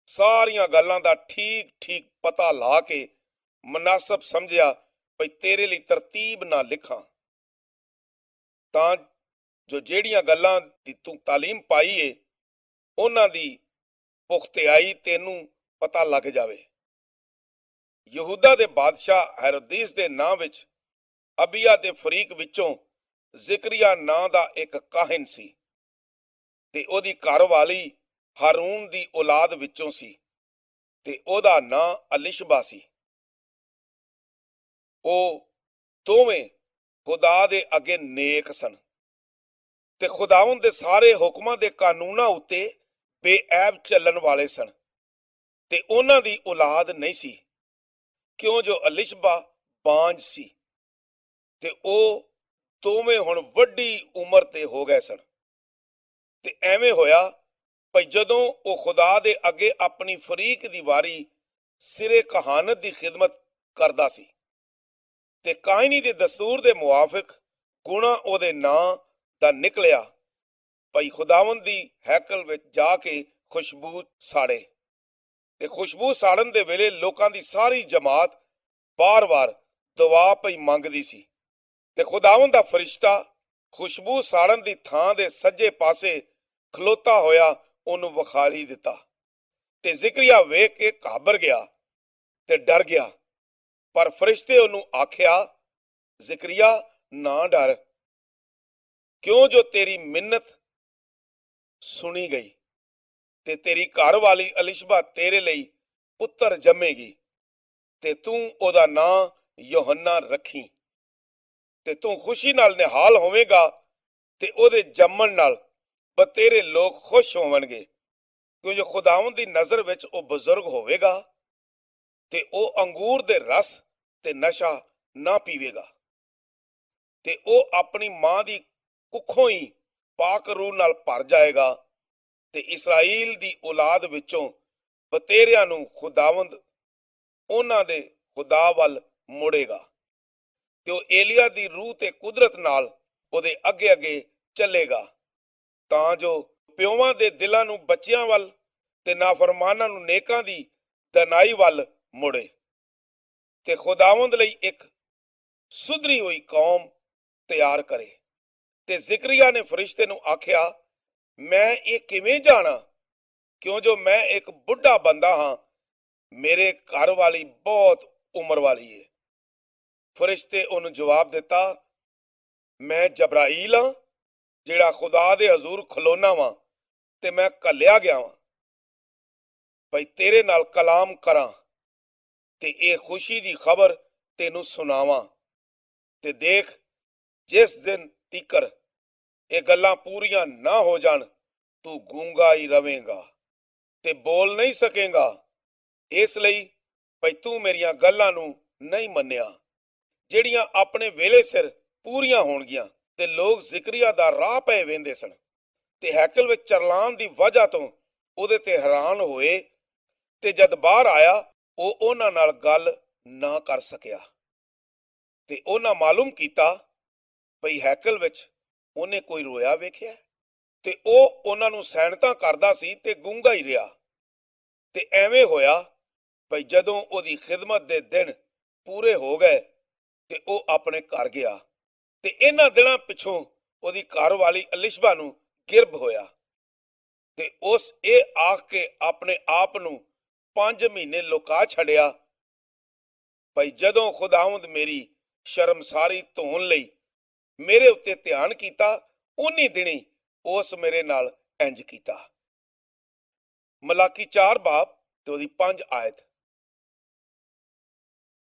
ਸਾਰੀਆਂ ਗੱਲਾਂ ਦਾ ਠੀਕ ਠੀਕ ਪਤਾ ਲਾ ਕੇ ਮੁਨਾਸਬ ਸਮਝਿਆ ਭਈ ਤੇਰੇ ਲਈ ਤਰਤੀਬ ਨਾਲ ਲਿਖਾਂ, ਤਾਂ ਜੋ ਜਿਹੜੀਆਂ ਗੱਲਾਂ ਦੀ ਤੂੰ ਤਾਲੀਮ ਪਾਈ ਏ ਉਹਨਾਂ ਦੀ ਪੁਖਤਿਆਈ ਤੈਨੂੰ ਪਤਾ ਲੱਗ ਜਾਵੇ। ਯਹੂਦਾ ਦੇ ਬਾਦਸ਼ਾਹ ਹੈਰੋਦੀਸ ਦੇ ਨਾਂ ਵਿੱਚ ਅਬੀਆ ਦੇ ਫਰੀਕ ਵਿੱਚੋਂ ਜ਼ਿਕਰੀਆ ਨਾਂ ਦਾ ਇੱਕ ਕਾਹਿਨ ਸੀ ਤੇ ਉਹਦੀ ਘਰਵਾਲੀ ਹਾਰੂਨ ਦੀ ਔਲਾਦ ਵਿੱਚੋਂ ਸੀ ਤੇ ਉਹਦਾ ਨਾਂ ਅਲਿਸ਼ਬਾ ਸੀ। ਉਹ ਦੋਵੇਂ ਖੁਦਾ ਦੇ ਅੱਗੇ ਨੇਕ ਸਨ ਤੇ ਖੁਦਾਵੰਦ ਦੇ ਸਾਰੇ ਹੁਕਮਾਂ ਦੇ ਕਾਨੂੰਨਾਂ ਉੱਤੇ ਬੇਐਬ ਚੱਲਣ ਵਾਲੇ ਸਨ ਤੇ ਉਹਨਾਂ ਦੀ ਔਲਾਦ ਨਹੀਂ ਸੀ, ਕਿਉਂ ਜੋ ਅਲਿਸ਼ਬਾ ਬਾਂਝ ਸੀ ਤੇ ਉਹ ਦੋਵੇਂ ਹੁਣ ਵੱਡੀ ਉਮਰ ਤੇ ਹੋ ਗਏ ਸਨ। ਤੇ ਐਵੇਂ ਹੋਇਆ ਭਈ ਜਦੋਂ ਉਹ ਖੁਦਾ ਦੇ ਅੱਗੇ ਆਪਣੀ ਫਰੀਕ ਦੀ ਵਾਰੀ ਸਿਰੇ ਕਹਾਨਤ ਦੀ ਖਿਦਮਤ ਕਰਦਾ ਸੀ ਤੇ ਕਾਇਨੀ ਦੇ ਦਸਤੂਰ ਦੇ ਮੁਆਫਿਕ ਗੁਣਾ ਉਹਦੇ ਨਾਂ ਦਾ ਨਿਕਲਿਆ ਭਈ ਖੁਦਾਵੰਦ ਦੀ ਹੈਕਲ ਵਿੱਚ ਜਾ ਕੇ ਖੁਸ਼ਬੂ ਸਾੜੇ। ਤੇ ਖੁਸ਼ਬੂ ਸਾੜਨ ਦੇ ਵੇਲੇ ਲੋਕਾਂ ਦੀ ਸਾਰੀ ਜਮਾਤ ਬਾਰ-ਬਾਰ ਦੁਆ ਪਈ ਮੰਗਦੀ ਸੀ ਤੇ ਖੁਦਾਵੰਦ ਦਾ ਫਰਿਸ਼ਤਾ ਖੁਸ਼ਬੂ ਸਾੜਨ ਦੀ ਥਾਂ ਦੇ ਸੱਜੇ ਪਾਸੇ ਖਲੋਤਾ ਹੋਇਆ ਉਹਨੂੰ ਵਿਖਾਈ ਦਿੱਤਾ ਤੇ ਜ਼ਿਕਰੀਆ ਵੇਖ ਕੇ ਘਾਬਰ ਗਿਆ ਤੇ ਡਰ ਗਿਆ। ਪਰ ਫਰਿਸ਼ਤੇ ਉਹਨੂੰ ਆਖਿਆ, ਜ਼ਿਕਰੀਆ ਨਾ ਡਰ, ਕਿਉਂ ਜੋ ਤੇਰੀ ਮਿੰਨਤ ਸੁਣੀ ਗਈ ਤੇ ਤੇਰੀ ਘਰ ਵਾਲੀ ਅਲਿਸ਼ਬਾ ਤੇਰੇ ਲਈ ਪੁੱਤਰ ਜੰਮੇਗੀ ਤੇ ਤੂੰ ਉਹਦਾ ਨਾਂ ਯੋਹੰਨਾ ਰੱਖੀ ਤੇ ਤੂੰ ਖੁਸ਼ੀ ਨਾਲ ਨਿਹਾਲ ਹੋਵੇਂਗਾ ਤੇ ਉਹਦੇ ਜੰਮਣ ਨਾਲ ਬਤੇਰੇ ਲੋਕ ਖੁਸ਼ ਹੋਣਗੇ, ਕਿਉਂ ਜੋ ਖੁਦਾਵੰਦ ਦੀ ਨਜ਼ਰ ਵਿੱਚ ਉਹ ਬਜ਼ੁਰਗ ਹੋਵੇਗਾ ਤੇ ਉਹ ਅੰਗੂਰ ਦੇ ਰਸ ਤੇ ਨਸ਼ਾ ਨਾ ਪੀਵੇਗਾ ਤੇ ਉਹ ਆਪਣੀ ਮਾਂ ਦੀ ਕੁੱਖੋਂ ਹੀ ਪਾਕ ਰੂਹ ਨਾਲ ਭਰ ਜਾਏਗਾ ਤੇ ਇਸਰਾਈਲ ਦੀ ਔਲਾਦ ਵਿੱਚੋਂ ਬਤੇਰਿਆਂ ਨੂੰ ਖੁਦਾਵੰਦ ਉਹਨਾਂ ਦੇ ਖੁਦਾ ਵੱਲ ਮੁੜੇਗਾ ਤੇ ਉਹ ਏਲੀਆ ਦੀ ਰੂਹ ਤੇ ਕੁਦਰਤ ਨਾਲ ਉਹਦੇ ਅੱਗੇ ਅੱਗੇ ਚੱਲੇਗਾ ਤਾਂ ਜੋ ਪਿਓਾਂ ਦੇ ਦਿਲਾਂ ਨੂੰ ਬੱਚਿਆਂ ਵੱਲ ਤੇ ਨਾਫਰਮਾਨਾਂ ਨੂੰ ਨੇਕਾਂ ਦੀ ਦਨਾਈ ਵੱਲ ਮੁੜੇ ਤੇ ਖੁਦਾਵੰਦ ਲਈ ਇੱਕ ਸੁਧਰੀ ਹੋਈ ਕੌਮ ਤਿਆਰ ਕਰੇ। ਤੇ ਜ਼ਿਕਰੀਆ ਨੇ ਫਰਿਸ਼ਤੇ ਨੂੰ ਆਖਿਆ, ਮੈਂ ਇਹ ਕਿਵੇਂ ਜਾਣਾ, ਕਿਉਂ ਜੋ ਮੈਂ ਇੱਕ ਬੁੱਢਾ ਬੰਦਾ ਹਾਂ, ਮੇਰੇ ਘਰ ਵਾਲੀ ਬਹੁਤ ਉਮਰ ਵਾਲੀ ਏ। ਫਰਿਸ਼ਤੇ ਉਹਨੂੰ ਜਵਾਬ ਦਿੱਤਾ, ਮੈਂ ਜਬਰਾਈਲ ਹਾਂ, ਜਿਹੜਾ ਖੁਦਾ ਦੇ ਹਜ਼ੂਰ ਖਲੋਨਾ ਵਾਂ ਤੇ ਮੈਂ ਘੱਲਿਆ ਗਿਆ ਵਾਂ ਭਈ ਤੇਰੇ ਨਾਲ ਕਲਾਮ ਕਰਾਂ ਤੇ ਇਹ ਖੁਸ਼ੀ ਦੀ ਖਬਰ ਤੈਨੂੰ ਸੁਣਾਵਾਂ। ਤੇ ਦੇਖ, ਜਿਸ ਦਿਨ ਤੀਕਰ ਇਹ ਗੱਲਾਂ ਪੂਰੀਆਂ ਨਾ ਹੋ ਜਾਣ ਤੂੰ ਗੂੰਗਾ ਹੀ ਰਵੇਂਗਾ ਤੇ ਬੋਲ ਨਹੀਂ ਸਕੇਂਗਾ, ਇਸ ਲਈ ਭਈ ਤੂੰ ਮੇਰੀਆਂ ਗੱਲਾਂ ਨੂੰ ਨਹੀਂ ਮੰਨਿਆ ਜਿਹੜੀਆਂ ਆਪਣੇ ਵੇਲੇ ਸਿਰ ਪੂਰੀਆਂ ਹੋਣਗੀਆਂ। ਤੇ ਲੋਕ ਜ਼ਿਕਰੀਆ ਦਾ ਰਾਹ ਪਏ ਵੇਂਦੇ ਸਨ ਤੇ ਹੈਕਲ ਵਿੱਚ ਚਰਲਾਨ ਦੀ ਵਜ੍ਹਾ ਤੋਂ ਉਹਦੇ ਤੇ ਹੈਰਾਨ ਹੋਏ ਤੇ ਜਦ ਬਾਹਰ ਆਇਆ ਉਹ ਉਹਨਾਂ ਨਾਲ ਗੱਲ ਨਾ ਕਰ ਸਕਿਆ ਤੇ ਉਹਨਾਂ ਮਾਲੂਮ ਕੀਤਾ ਭਈ ਹੈਕਲ ਵਿੱਚ ਉਹਨੇ ਕੋਈ ਰੋਇਆ ਵੇਖਿਆ ਤੇ ਉਹ ਉਹਨਾਂ ਨੂੰ ਸੈਨਤਾ ਕਰਦਾ ਸੀ ਤੇ ਗੂੰਗਾ ਹੀ ਰਿਹਾ। ਤੇ ਐਵੇਂ ਹੋਇਆ ਭਈ ਜਦੋਂ ਉਹਦੀ ਖਿਦਮਤ ਦੇ ਦਿਨ ਪੂਰੇ ਹੋ ਗਏ ਤੇ ਉਹ ਆਪਣੇ ਘਰ ਗਿਆ ਤੇ ਇਹਨਾਂ ਦਿਨਾਂ ਪਿੱਛੋਂ ਉਹਦੀ ਘਰ ਵਾਲੀ ਅਲਿਸ਼ਬਾ ਨੂੰ ਗਿਰਭ ਹੋਇਆ ਤੇ ਉਸ ਇਹ ਆਖ ਕੇ ਆਪਣੇ ਆਪ ਨੂੰ 5 ਮਹੀਨੇ ਲੁਕਾ ਛੱਡਿਆ ਭਈ ਜਦੋਂ ਖੁਦਾਵੰਦ ਮੇਰੀ ਸ਼ਰਮਸਾਰੀ ਧੋਣ ਲਈ ਮੇਰੇ ਉੱਤੇ ਧਿਆਨ ਕੀਤਾ, ਉਨੀ ਦਿਨੀ ਉਸ ਮੇਰੇ ਨਾਲ ਇੰਜ ਕੀਤਾ। ਮਲਾਕੀ 4 ਬਾਬ ਤੇ ਉਹਦੀ 5 ਆਇਤ।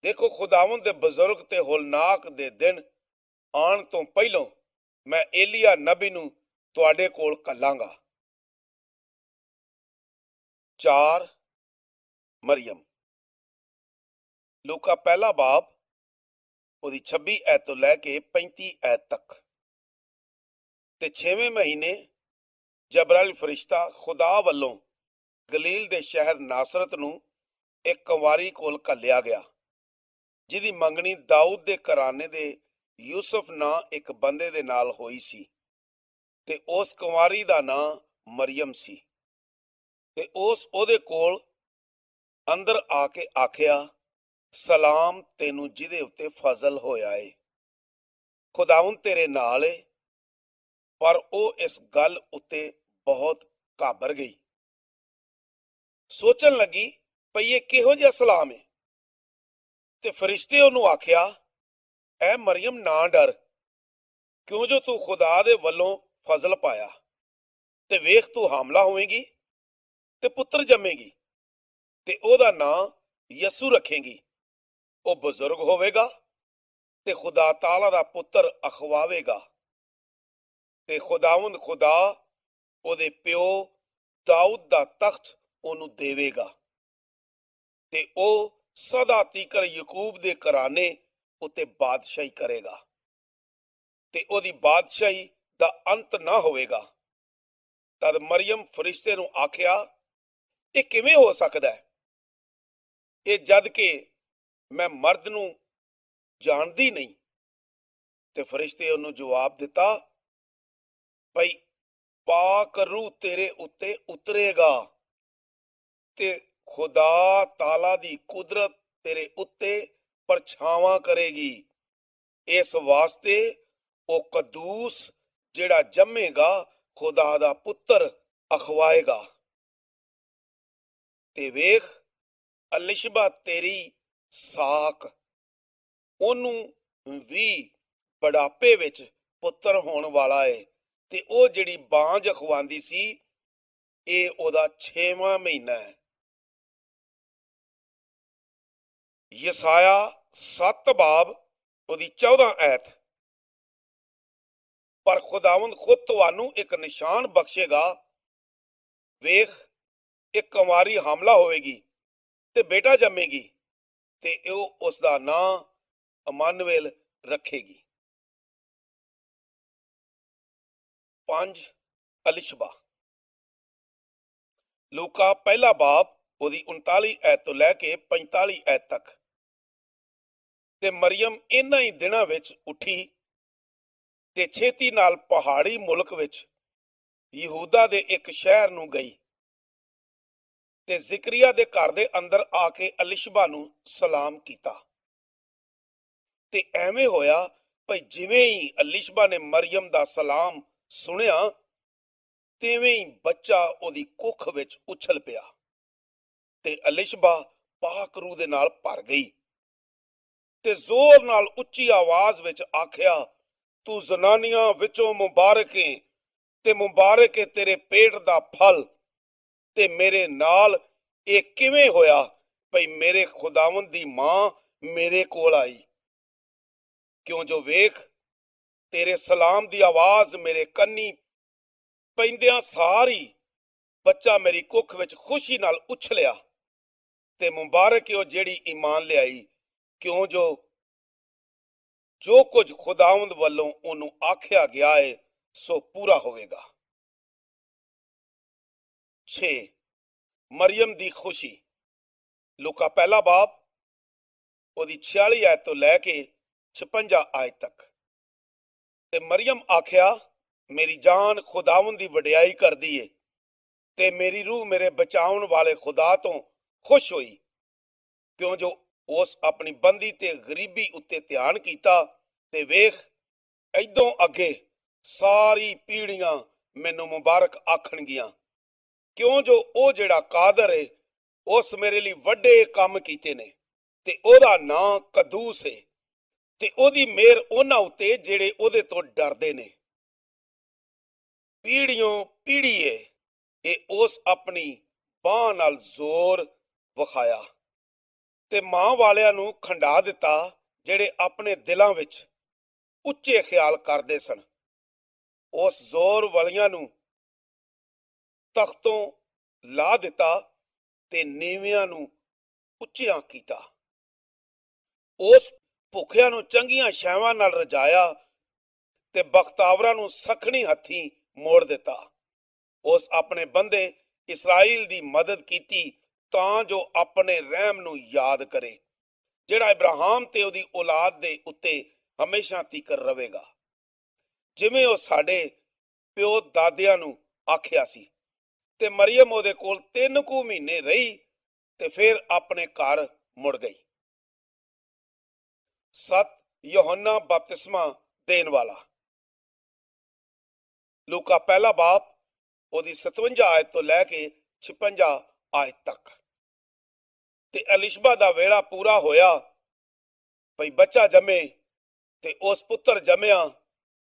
ਦੇਖੋ, ਖੁਦਾਵੰਦ ਦੇ ਬਜ਼ੁਰਗ ਤੇ ਹੋਲਨਾਕ ਦੇ ਦਿਨ ਆਉਣ ਤੋਂ ਪਹਿਲੋਂ ਮੈਂ ਏਲੀਆ ਨਬੀ ਨੂੰ ਤੁਹਾਡੇ ਕੋਲ ਘੱਲਾਂਗਾ। 4 ਮਰੀਮ। ਲੂਕਾ ਪਹਿਲਾ ਬਾਬ ਉਹਦੀ 26 ਐਤ ਤੋਂ ਲੈ ਕੇ 35 ਐਤ ਤੱਕ। ਤੇ 6ਵੇਂ ਮਹੀਨੇ ਜਬਰਾਇਲ ਫਰਿਸ਼ਤਾ ਖੁਦਾ ਵੱਲੋਂ ਗਲੀਲ ਦੇ ਸ਼ਹਿਰ ਨਾਸਰਤ ਨੂੰ ਇੱਕ ਕੰਵਾਰੀ ਕੋਲ ਘੱਲਿਆ ਗਿਆ, ਜਿਹਦੀ ਮੰਗਣੀ ਦਾਊਦ ਦੇ ਘਰਾਣੇ ਦੇ ਯੂਸਫ ਨਾਂ ਇੱਕ ਬੰਦੇ ਦੇ ਨਾਲ ਹੋਈ ਸੀ ਤੇ ਉਸ ਕੰਵਾਰੀ ਦਾ ਨਾਂ ਮਰੀਮ ਸੀ। ਤੇ ਉਹਦੇ ਕੋਲ ਅੰਦਰ ਆ ਕੇ ਆਖਿਆ, ਸਲਾਮ ਤੈਨੂੰ ਜਿਹਦੇ ਉੱਤੇ ਫਜ਼ਲ ਹੋਇਆ ਏ, ਖੁਦਾਵੰਦ ਤੇਰੇ ਨਾਲ ਏ। ਪਰ ਉਹ ਇਸ ਗੱਲ ਉੱਤੇ ਬਹੁਤ ਘਾਬਰ ਗਈ, ਸੋਚਣ ਲੱਗੀ ਭਈ ਇਹ ਕਿਹੋ ਜਿਹਾ ਸਲਾਮ ਏ। ਤੇ ਫਰਿਸ਼ਤੇ ਉਹਨੂੰ ਆਖਿਆ, ਐ ਮਰੀਮ ਨਾ ਡਰ, ਕਿਉਂ ਜੋ ਤੂੰ ਖੁਦਾ ਦੇ ਵੱਲੋਂ ਫਜ਼ਲ ਪਾਇਆ ਤੇ ਵੇਖ ਤੂੰ ਹਾਮਲਾ ਹੋਵੇਂਗੀ ਤੇ ਪੁੱਤਰ ਜੰਮੇਗੀ ਤੇ ਉਹਦਾ ਨਾਂ ਯਸੂ ਰੱਖੇਂਗੀ। ਉਹ ਬਜ਼ੁਰਗ ਹੋਵੇਗਾ ਤੇ ਖੁਦਾ ਤਾਲਾ ਦਾ ਪੁੱਤਰ ਅਖਵਾਵੇਗਾ ਤੇ ਖੁਦਾਵੰਦ ਖੁਦਾ ਉਹਦੇ ਪਿਓ ਦਾਊਦ ਦਾ ਤਖਤ ਉਹਨੂੰ ਦੇਵੇਗਾ ਤੇ ਉਹ ਸਦਾ ਤੀਕਰ ਯਕੂਬ ਦੇ ਘਰਾਣੇ ਉੱਤੇ ਬਾਦਸ਼ਾਹੀ ਕਰੇਗਾ। ਤੇ ਉਹਦੀ ਬਾਦਸ਼ਾਹੀ ਦਾ ਅੰਤ ਨਾ ਹੋਵੇਗਾ। ਤਦ ਮਰੀਅਮ ਫਰਿਸ਼ਤੇ ਨੂੰ ਆਖਿਆ, ਇਹ ਕਿਵੇਂ ਹੋ ਸਕਦਾ ਹੈ, ਇਹ ਜਦ ਕਿ ਮੈਂ ਮਰਦ ਨੂੰ ਜਾਣਦੀ ਨਹੀਂ। ਤੇ ਫਰਿਸ਼ਤੇ ਉਹਨੂੰ ਜਵਾਬ ਦਿੱਤਾ, ਭਈ ਪਾਕ ਰੂਹ ਤੇਰੇ ਉੱਤੇ ਉਤਰੇਗਾ ਤੇ ਖੁਦਾ ਤਾਲਾ ਦੀ ਕੁਦਰਤ ਤੇਰੇ ਉੱਤੇ ਪਰਛਾਵਾਂ ਕਰੇਗੀ। ਇਸ ਵਾਸਤੇ ਉਹ ਕਦੂਸ ਜਿਹੜਾ ਜੰਮੇਗਾ ਖੁਦਾ ਦਾ ਪੁੱਤਰ ਅਖਵਾਏਗਾ। ਤੇ ਵੇਖ, ਅਲਿਸ਼ਬਾ ਤੇਰੀ ਸਾਕ, ਉਹਨੂੰ ਵੀ ਬੁਢਾਪੇ ਵਿੱਚ ਪੁੱਤਰ ਹੋਣ ਵਾਲਾ ਏ, ਤੇ ਉਹ ਜਿਹੜੀ ਬਾਂਝ ਅਖਵਾਂਦੀ ਸੀ, ਇਹ ਉਹਦਾ 6ਵਾਂ ਮਹੀਨਾ ਹੈ। ਯਸਾਇਆ 7 ਬਾਬ ਉਹਦੀ 14 ਐਤ। ਪਰ ਖੁਦਾਵੰਦ ਖੁਦ ਤੁਹਾਨੂੰ ਇੱਕ ਨਿਸ਼ਾਨ ਬਖਸ਼ੇਗਾ। ਵੇਖ, ਇੱਕ ਕੁਮਾਰੀ ਹਾਮਲਾ ਹੋਵੇਗੀ ਤੇ ਬੇਟਾ ਜੰਮੇਗੀ, ਤੇ ਉਹ ਉਸ ਦਾ ਨਾਂ ਅਮਾਨੁਏਲ ਰੱਖੇਗੀ। 5 ਅਲਿਸ਼ਬਾ। ਲੂਕਾ ਪਹਿਲਾ ਬਾਬ ਉਹਦੀ 39 ਐਤ ਤੋਂ ਲੈ ਕੇ 45 ਐਤ ਤੱਕ। ਤੇ ਮਰੀਅਮ ਇਹਨਾਂ ਹੀ ਦਿਨਾਂ ਵਿੱਚ ਉੱਠੀ ਤੇ ਛੇਤੀ ਨਾਲ ਪਹਾੜੀ ਮੁਲਕ ਵਿੱਚ ਯਹੂਦਾ ਦੇ ਇੱਕ ਸ਼ਹਿਰ ਨੂੰ ਗਈ ਤੇ ਜ਼ਿਕਰੀਆ ਦੇ ਘਰ ਦੇ ਅੰਦਰ ਆ ਕੇ ਅਲਿਸ਼ਬਾ ਨੂੰ ਸਲਾਮ ਕੀਤਾ। ਤੇ ਐਵੇਂ ਹੋਇਆ ਭਈ ਜਿਵੇਂ ਹੀ ਅਲਿਸ਼ਬਾ ਨੇ ਮਰੀਅਮ ਦਾ ਸਲਾਮ ਸੁਣਿਆ, ਤਿਵੇਂ ਹੀ ਬੱਚਾ ਉਹਦੀ ਕੁੱਖ ਵਿੱਚ ਉਛਲ ਪਿਆ ਤੇ ਅਲਿਸ਼ਬਾ ਪਾਕ ਰੂਹ ਦੇ ਨਾਲ ਭਰ ਗਈ ਤੇ ਜ਼ੋਰ ਨਾਲ ਉੱਚੀ ਆਵਾਜ਼ ਵਿੱਚ ਆਖਿਆ, ਤੂੰ ਜ਼ਨਾਨੀਆਂ ਵਿੱਚੋਂ ਮੁਬਾਰਕ ਏ ਤੇ ਮੁਬਾਰਕ ਏ ਤੇਰੇ ਪੇਟ ਦਾ ਫਲ। ਤੇ ਮੇਰੇ ਨਾਲ ਇਹ ਕਿਵੇਂ ਹੋਇਆ ਭਈ ਮੇਰੇ ਖੁਦਾਵੰਦ ਦੀ ਮਾਂ ਮੇਰੇ ਕੋਲ ਆਈ? ਕਿਉਂ ਜੋ ਵੇਖ, ਤੇਰੇ ਸਲਾਮ ਦੀ ਆਵਾਜ਼ ਮੇਰੇ ਕੰਨੀ ਪੈਂਦਿਆਂ ਸਾਰੀ ਬੱਚਾ ਮੇਰੀ ਕੁੱਖ ਵਿੱਚ ਖੁਸ਼ੀ ਨਾਲ ਉਛਲਿਆ। ਤੇ ਮੁਬਾਰਕ ਏ ਉਹ ਜਿਹੜੀ ਈਮਾਨ ਲਿਆਈ, ਕਿਉਂ ਜੋ ਕੁਝ ਖੁਦਾਵੰਦ ਵੱਲੋਂ ਉਹਨੂੰ ਆਖਿਆ ਗਿਆ ਏ ਸੋ ਪੂਰਾ ਹੋਵੇਗਾ। 6 ਮਰੀਅਮ ਦੀ ਖੁਸ਼ੀ। ਲੂਕਾ ਪਹਿਲਾ ਬਾਬ ਉਹਦੀ 46 ਆਇਤ ਤੋਂ ਲੈ ਕੇ 56 ਆਇਤ ਤੱਕ। ਤੇ ਮਰੀਅਮ ਆਖਿਆ, ਮੇਰੀ ਜਾਨ ਖੁਦਾਵੰਦ ਦੀ ਵਡਿਆਈ ਕਰਦੀ ਏ ਤੇ ਮੇਰੀ ਰੂਹ ਮੇਰੇ ਬਚਾਉਣ ਵਾਲੇ ਖੁਦਾ ਤੋਂ ਖੁਸ਼ ਹੋਈ, ਕਿਉਂ ਜੋ ਉਸ ਆਪਣੀ ਬੰਦੀ ਤੇ ਗਰੀਬੀ ਉੱਤੇ ਧਿਆਨ ਕੀਤਾ। ਤੇ ਵੇਖ, ਏਦੋਂ ਅੱਗੇ ਸਾਰੀ ਪੀੜ੍ਹੀਆਂ ਮੈਨੂੰ ਮੁਬਾਰਕ ਆਖਣਗੀਆਂ, ਕਿਉਂ ਜੋ ਉਹ ਜਿਹੜਾ ਕਾਦਰ ਏ ਉਸ ਮੇਰੇ ਲਈ ਵੱਡੇ ਕੰਮ ਕੀਤੇ ਨੇ ਤੇ ਉਹਦਾ ਨਾਂ ਕਦੂਸ ਏ ਤੇ ਉਹਦੀ ਮਿਹਰ ਉਹਨਾਂ ਉੱਤੇ ਜਿਹੜੇ ਉਹਦੇ ਤੋਂ ਡਰਦੇ ਨੇ। ਪੀੜ੍ਹੀਓਂ ਪੀੜ੍ਹੀ ਏ ਇਹ ਉਸ ਆਪਣੀ ਬਾਂਹ ਨਾਲ ਜ਼ੋਰ ਵਿਖਾਇਆ ਤੇ ਮਾਂ ਵਾਲਿਆਂ ਨੂੰ ਖੰਡਾ ਦਿੱਤਾ ਜਿਹੜੇ ਆਪਣੇ ਦਿਲਾਂ ਵਿੱਚ ਉੱਚੇ ਖਿਆਲ ਕਰਦੇ ਸਨ। ਉਸ ਜ਼ੋਰ ਵਾਲਿਆਂ ਨੂੰ ਤਖਤੋਂ ਲਾ ਦਿੱਤਾ ਤੇ ਨੀਵਿਆਂ ਨੂੰ ਉੱਚਿਆਂ ਕੀਤਾ। ਉਸ ਭੁੱਖਿਆਂ ਨੂੰ ਚੰਗੀਆਂ ਛਾਵਾਂ ਨਾਲ ਰਜਾਇਆ ਤੇ ਬਖਤਾਵਰਾਂ ਨੂੰ ਸਖਣੀ ਹੱਥੀਂ ਮੋੜ ਦਿੱਤਾ। ਉਸ ਆਪਣੇ ਬੰਦੇ ਇਸਰਾਈਲ ਦੀ ਮਦਦ ਕੀਤੀ ਤਾਂ ਜੋ ਆਪਣੇ ਰਹਿਮ ਨੂੰ ਯਾਦ ਕਰੇ, ਜਿਹੜਾ ਇਬਰਾਹਿਮ ਤੇ ਉਹਦੀ ਔਲਾਦ ਦੇ ਉੱਤੇ ਹਮੇਸ਼ਾ ਤੀਕਰ ਰਵੇਗਾ, ਜਿਵੇਂ ਉਹ ਸਾਡੇ ਪਿਓ ਦਾਦਿਆਂ ਨੂੰ ਆਖਿਆ ਸੀ। ਤੇ ਮਰੀਅਮ ਉਹਦੇ ਕੋਲ 3 ਕੁ ਮਹੀਨੇ ਰਹੀ ਤੇ ਫਿਰ ਆਪਣੇ ਘਰ ਮੁੜ ਗਈ। 7 ਯਹੋਨਾ ਬਪਤਿਸਮਾ ਦੇਣ ਵਾਲਾ। ਲੂਕਾ ਪਹਿਲਾ ਬਾਬ ਉਹਦੀ 57 ਆਇਤ ਤੋਂ ਲੈ ਕੇ 56 ਆਇਤ ਤੱਕ। ਤੇ ਅਲਿਸ਼ਬਾ ਦਾ ਵੇਲਾ ਪੂਰਾ ਹੋਇਆ ਭਈ ਬੱਚਾ ਜੰਮੇ ਤੇ ਉਸ ਪੁੱਤਰ ਜੰਮਿਆ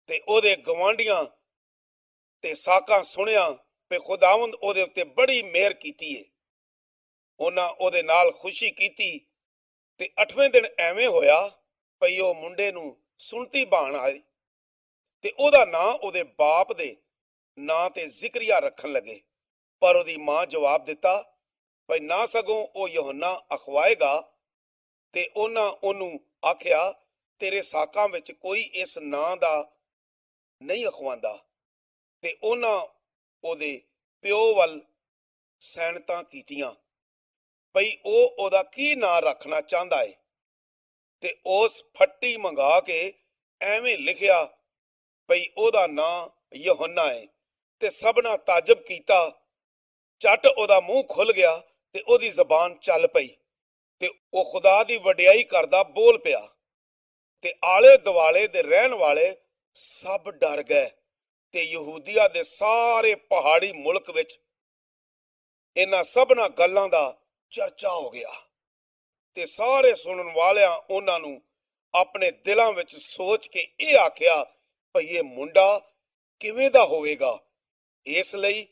ਤੇ ਉਹਦੇ ਗਵਾਂਢੀਆਂ ਤੇ ਸਾਕਾਂ ਸੁਣਿਆ ਕਿ ਖੁਦਾਵੰਦ ਉਹਦੇ ਉੱਤੇ ਬੜੀ ਮਿਹਰ ਕੀਤੀ ਏ। ਉਹਨਾਂ ਉਹਦੇ ਨਾਲ ਖੁਸ਼ੀ ਕੀਤੀ। ਤੇ 8ਵੇਂ ਦਿਨ ਐਵੇਂ ਹੋਇਆ ਭਈ ਉਹ ਮੁੰਡੇ ਨੂੰ ਸੁਣਤੀ ਬਾਣ ਆਏ ਤੇ ਉਹਦਾ ਨਾਂ ਉਹਦੇ ਬਾਪ ਦੇ ਨਾਂ ਤੇ ਜ਼ਿਕਰੀਆ ਰੱਖਣ ਲੱਗੇ। ਪਰ ਉਹਦੀ ਮਾਂ ਜਵਾਬ ਦਿੱਤਾ, ਭਈ ਨਾ ਸਗੋਂ ਉਹ ਯਹੋਨਾ ਅਖਵਾਏਗਾ। ਤੇ ਉਹਨਾਂ ਉਹਨੂੰ ਆਖਿਆ, ਤੇਰੇ ਸਾਕਾਂ ਵਿੱਚ ਕੋਈ ਇਸ ਨਾਂ ਦਾ ਨਹੀਂ ਅਖਵਾਉਂਦਾ ਤੇ ਉਹਨਾਂ ਉਹਦੇ ਪਿਓ ਵੱਲ ਸੈਨਤਾਂ ਕੀਤੀਆਂ ਭਈ ਉਹ ਉਹਦਾ ਕੀ ਨਾਂ ਰੱਖਣਾ ਚਾਹੁੰਦਾ ਏ, ਤੇ ਉਸ ਫੱਟੀ ਮੰਗਾ ਕੇ ਐਵੇਂ ਲਿਖਿਆ ਭਈ ਉਹਦਾ ਨਾਂ ਯਹੋਨਾ ਏ। ਤੇ ਸਭਨਾਂ ਤਾਜਬ ਕੀਤਾ। ਝੱਟ ਉਹਦਾ ਮੂੰਹ ਖੁੱਲ ਗਿਆ ਤੇ ਉਹਦੀ ਜ਼ਬਾਨ ਚੱਲ ਪਈ ਤੇ ਉਹ ਖੁਦਾ ਦੀ ਵਡਿਆਈ ਕਰਦਾ ਬੋਲ ਪਿਆ। ਤੇ ਆਲੇ ਦੁਆਲੇ ਦੇ ਰਹਿਣ ਵਾਲੇ ਸਭ ਡਰ ਗਏ ਤੇ ਯਹੂਦੀਆ ਦੇ ਸਾਰੇ ਪਹਾੜੀ ਮੁਲਕ ਵਿੱਚ ਇਹਨਾਂ ਸਭਨਾਂ ਗੱਲਾਂ ਦਾ ਚਰਚਾ ਹੋ ਗਿਆ। ਤੇ ਸਾਰੇ ਸੁਣਨ ਵਾਲਿਆਂ ਉਹਨਾਂ ਨੂੰ ਆਪਣੇ ਦਿਲਾਂ ਵਿੱਚ ਸੋਚ ਕੇ ਇਹ ਆਖਿਆ ਭਈ ਇਹ ਮੁੰਡਾ ਕਿਵੇਂ ਦਾ ਹੋਵੇਗਾ, ਇਸ ਲਈ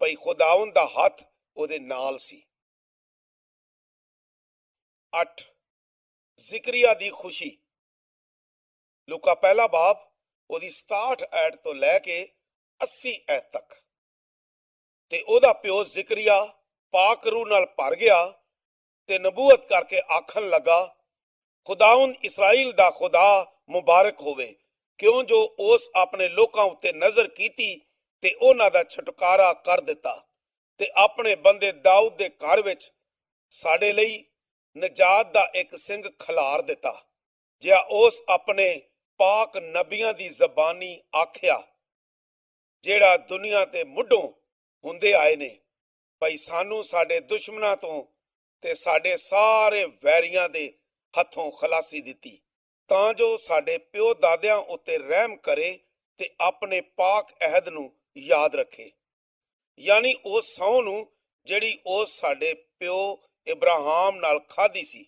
ਭਈ ਖੁਦਾਵੰਦ ਦਾ ਹੱਥ ਉਹਦੇ ਨਾਲ ਸੀ। 8 ਜ਼ਿਕਰੀਆ ਦੀ ਖੁਸ਼ੀ। ਲੂਕਾ ਪਹਿਲਾ ਬਾਬ ਉਹਦੀ 67 ਐਤ ਤੋਂ ਲੈ ਕੇ 80 ਐਤ ਤੱਕ। ਤੇ ਉਹਦਾ ਪਿਓ ਜ਼ਿਕਰੀਆ ਪਾਕ ਰੂਹ ਨਾਲ ਭਰ ਗਿਆ ਤੇ ਨਬੂਵਤ ਕਰਕੇ ਆਖਣ ਲੱਗਾ, ਖੁਦਾਵੰਦ ਇਸਰਾਈਲ ਦਾ ਖੁਦਾ ਮੁਬਾਰਕ ਹੋਵੇ, ਕਿਉਂ ਜੋ ਉਸ ਆਪਣੇ ਲੋਕਾਂ ਉੱਤੇ ਨਜ਼ਰ ਕੀਤੀ ਤੇ ਉਹਨਾਂ ਦਾ ਛੁਟਕਾਰਾ ਕਰ ਦਿੱਤਾ ਤੇ ਆਪਣੇ ਬੰਦੇ ਦਾਊਦ ਦੇ ਘਰ ਵਿੱਚ ਸਾਡੇ ਲਈ ਨਜਾਤ ਦਾ ਇੱਕ ਸਿੰਘ ਖਿਲਾਰ ਦਿੱਤਾ, ਜਿਹਾ ਉਸ ਆਪਣੇ ਪਾਕ ਨਬੀਆਂ ਦੀ ਜ਼ਬਾਨੀ ਆਖਿਆ, ਜਿਹੜਾ ਦੁਨੀਆ ਤੇ ਮੁੱਢੋਂ ਹੁੰਦੇ ਆਏ ਨੇ, ਭਈ ਸਾਨੂੰ ਸਾਡੇ ਦੁਸ਼ਮਣਾਂ ਤੋਂ ਤੇ ਸਾਡੇ ਸਾਰੇ ਵੈਰੀਆਂ ਦੇ ਹੱਥੋਂ ਖਲਾਸੀ ਦਿੱਤੀ, ਤਾਂ ਜੋ ਸਾਡੇ ਪਿਓ ਦਾਦਿਆਂ ਉੱਤੇ ਰਹਿਮ ਕਰੇ ਤੇ ਆਪਣੇ ਪਾਕ ਅਹਿਦ ਨੂੰ ਯਾਦ ਰੱਖੇ, ਯਾਨੀ ਉਸ ਸਹੁੰ ਨੂੰ ਜਿਹੜੀ ਉਸ ਸਾਡੇ ਪਿਓ ਇਬਰਾਹਿਮ ਨਾਲ ਖਾਧੀ ਸੀ,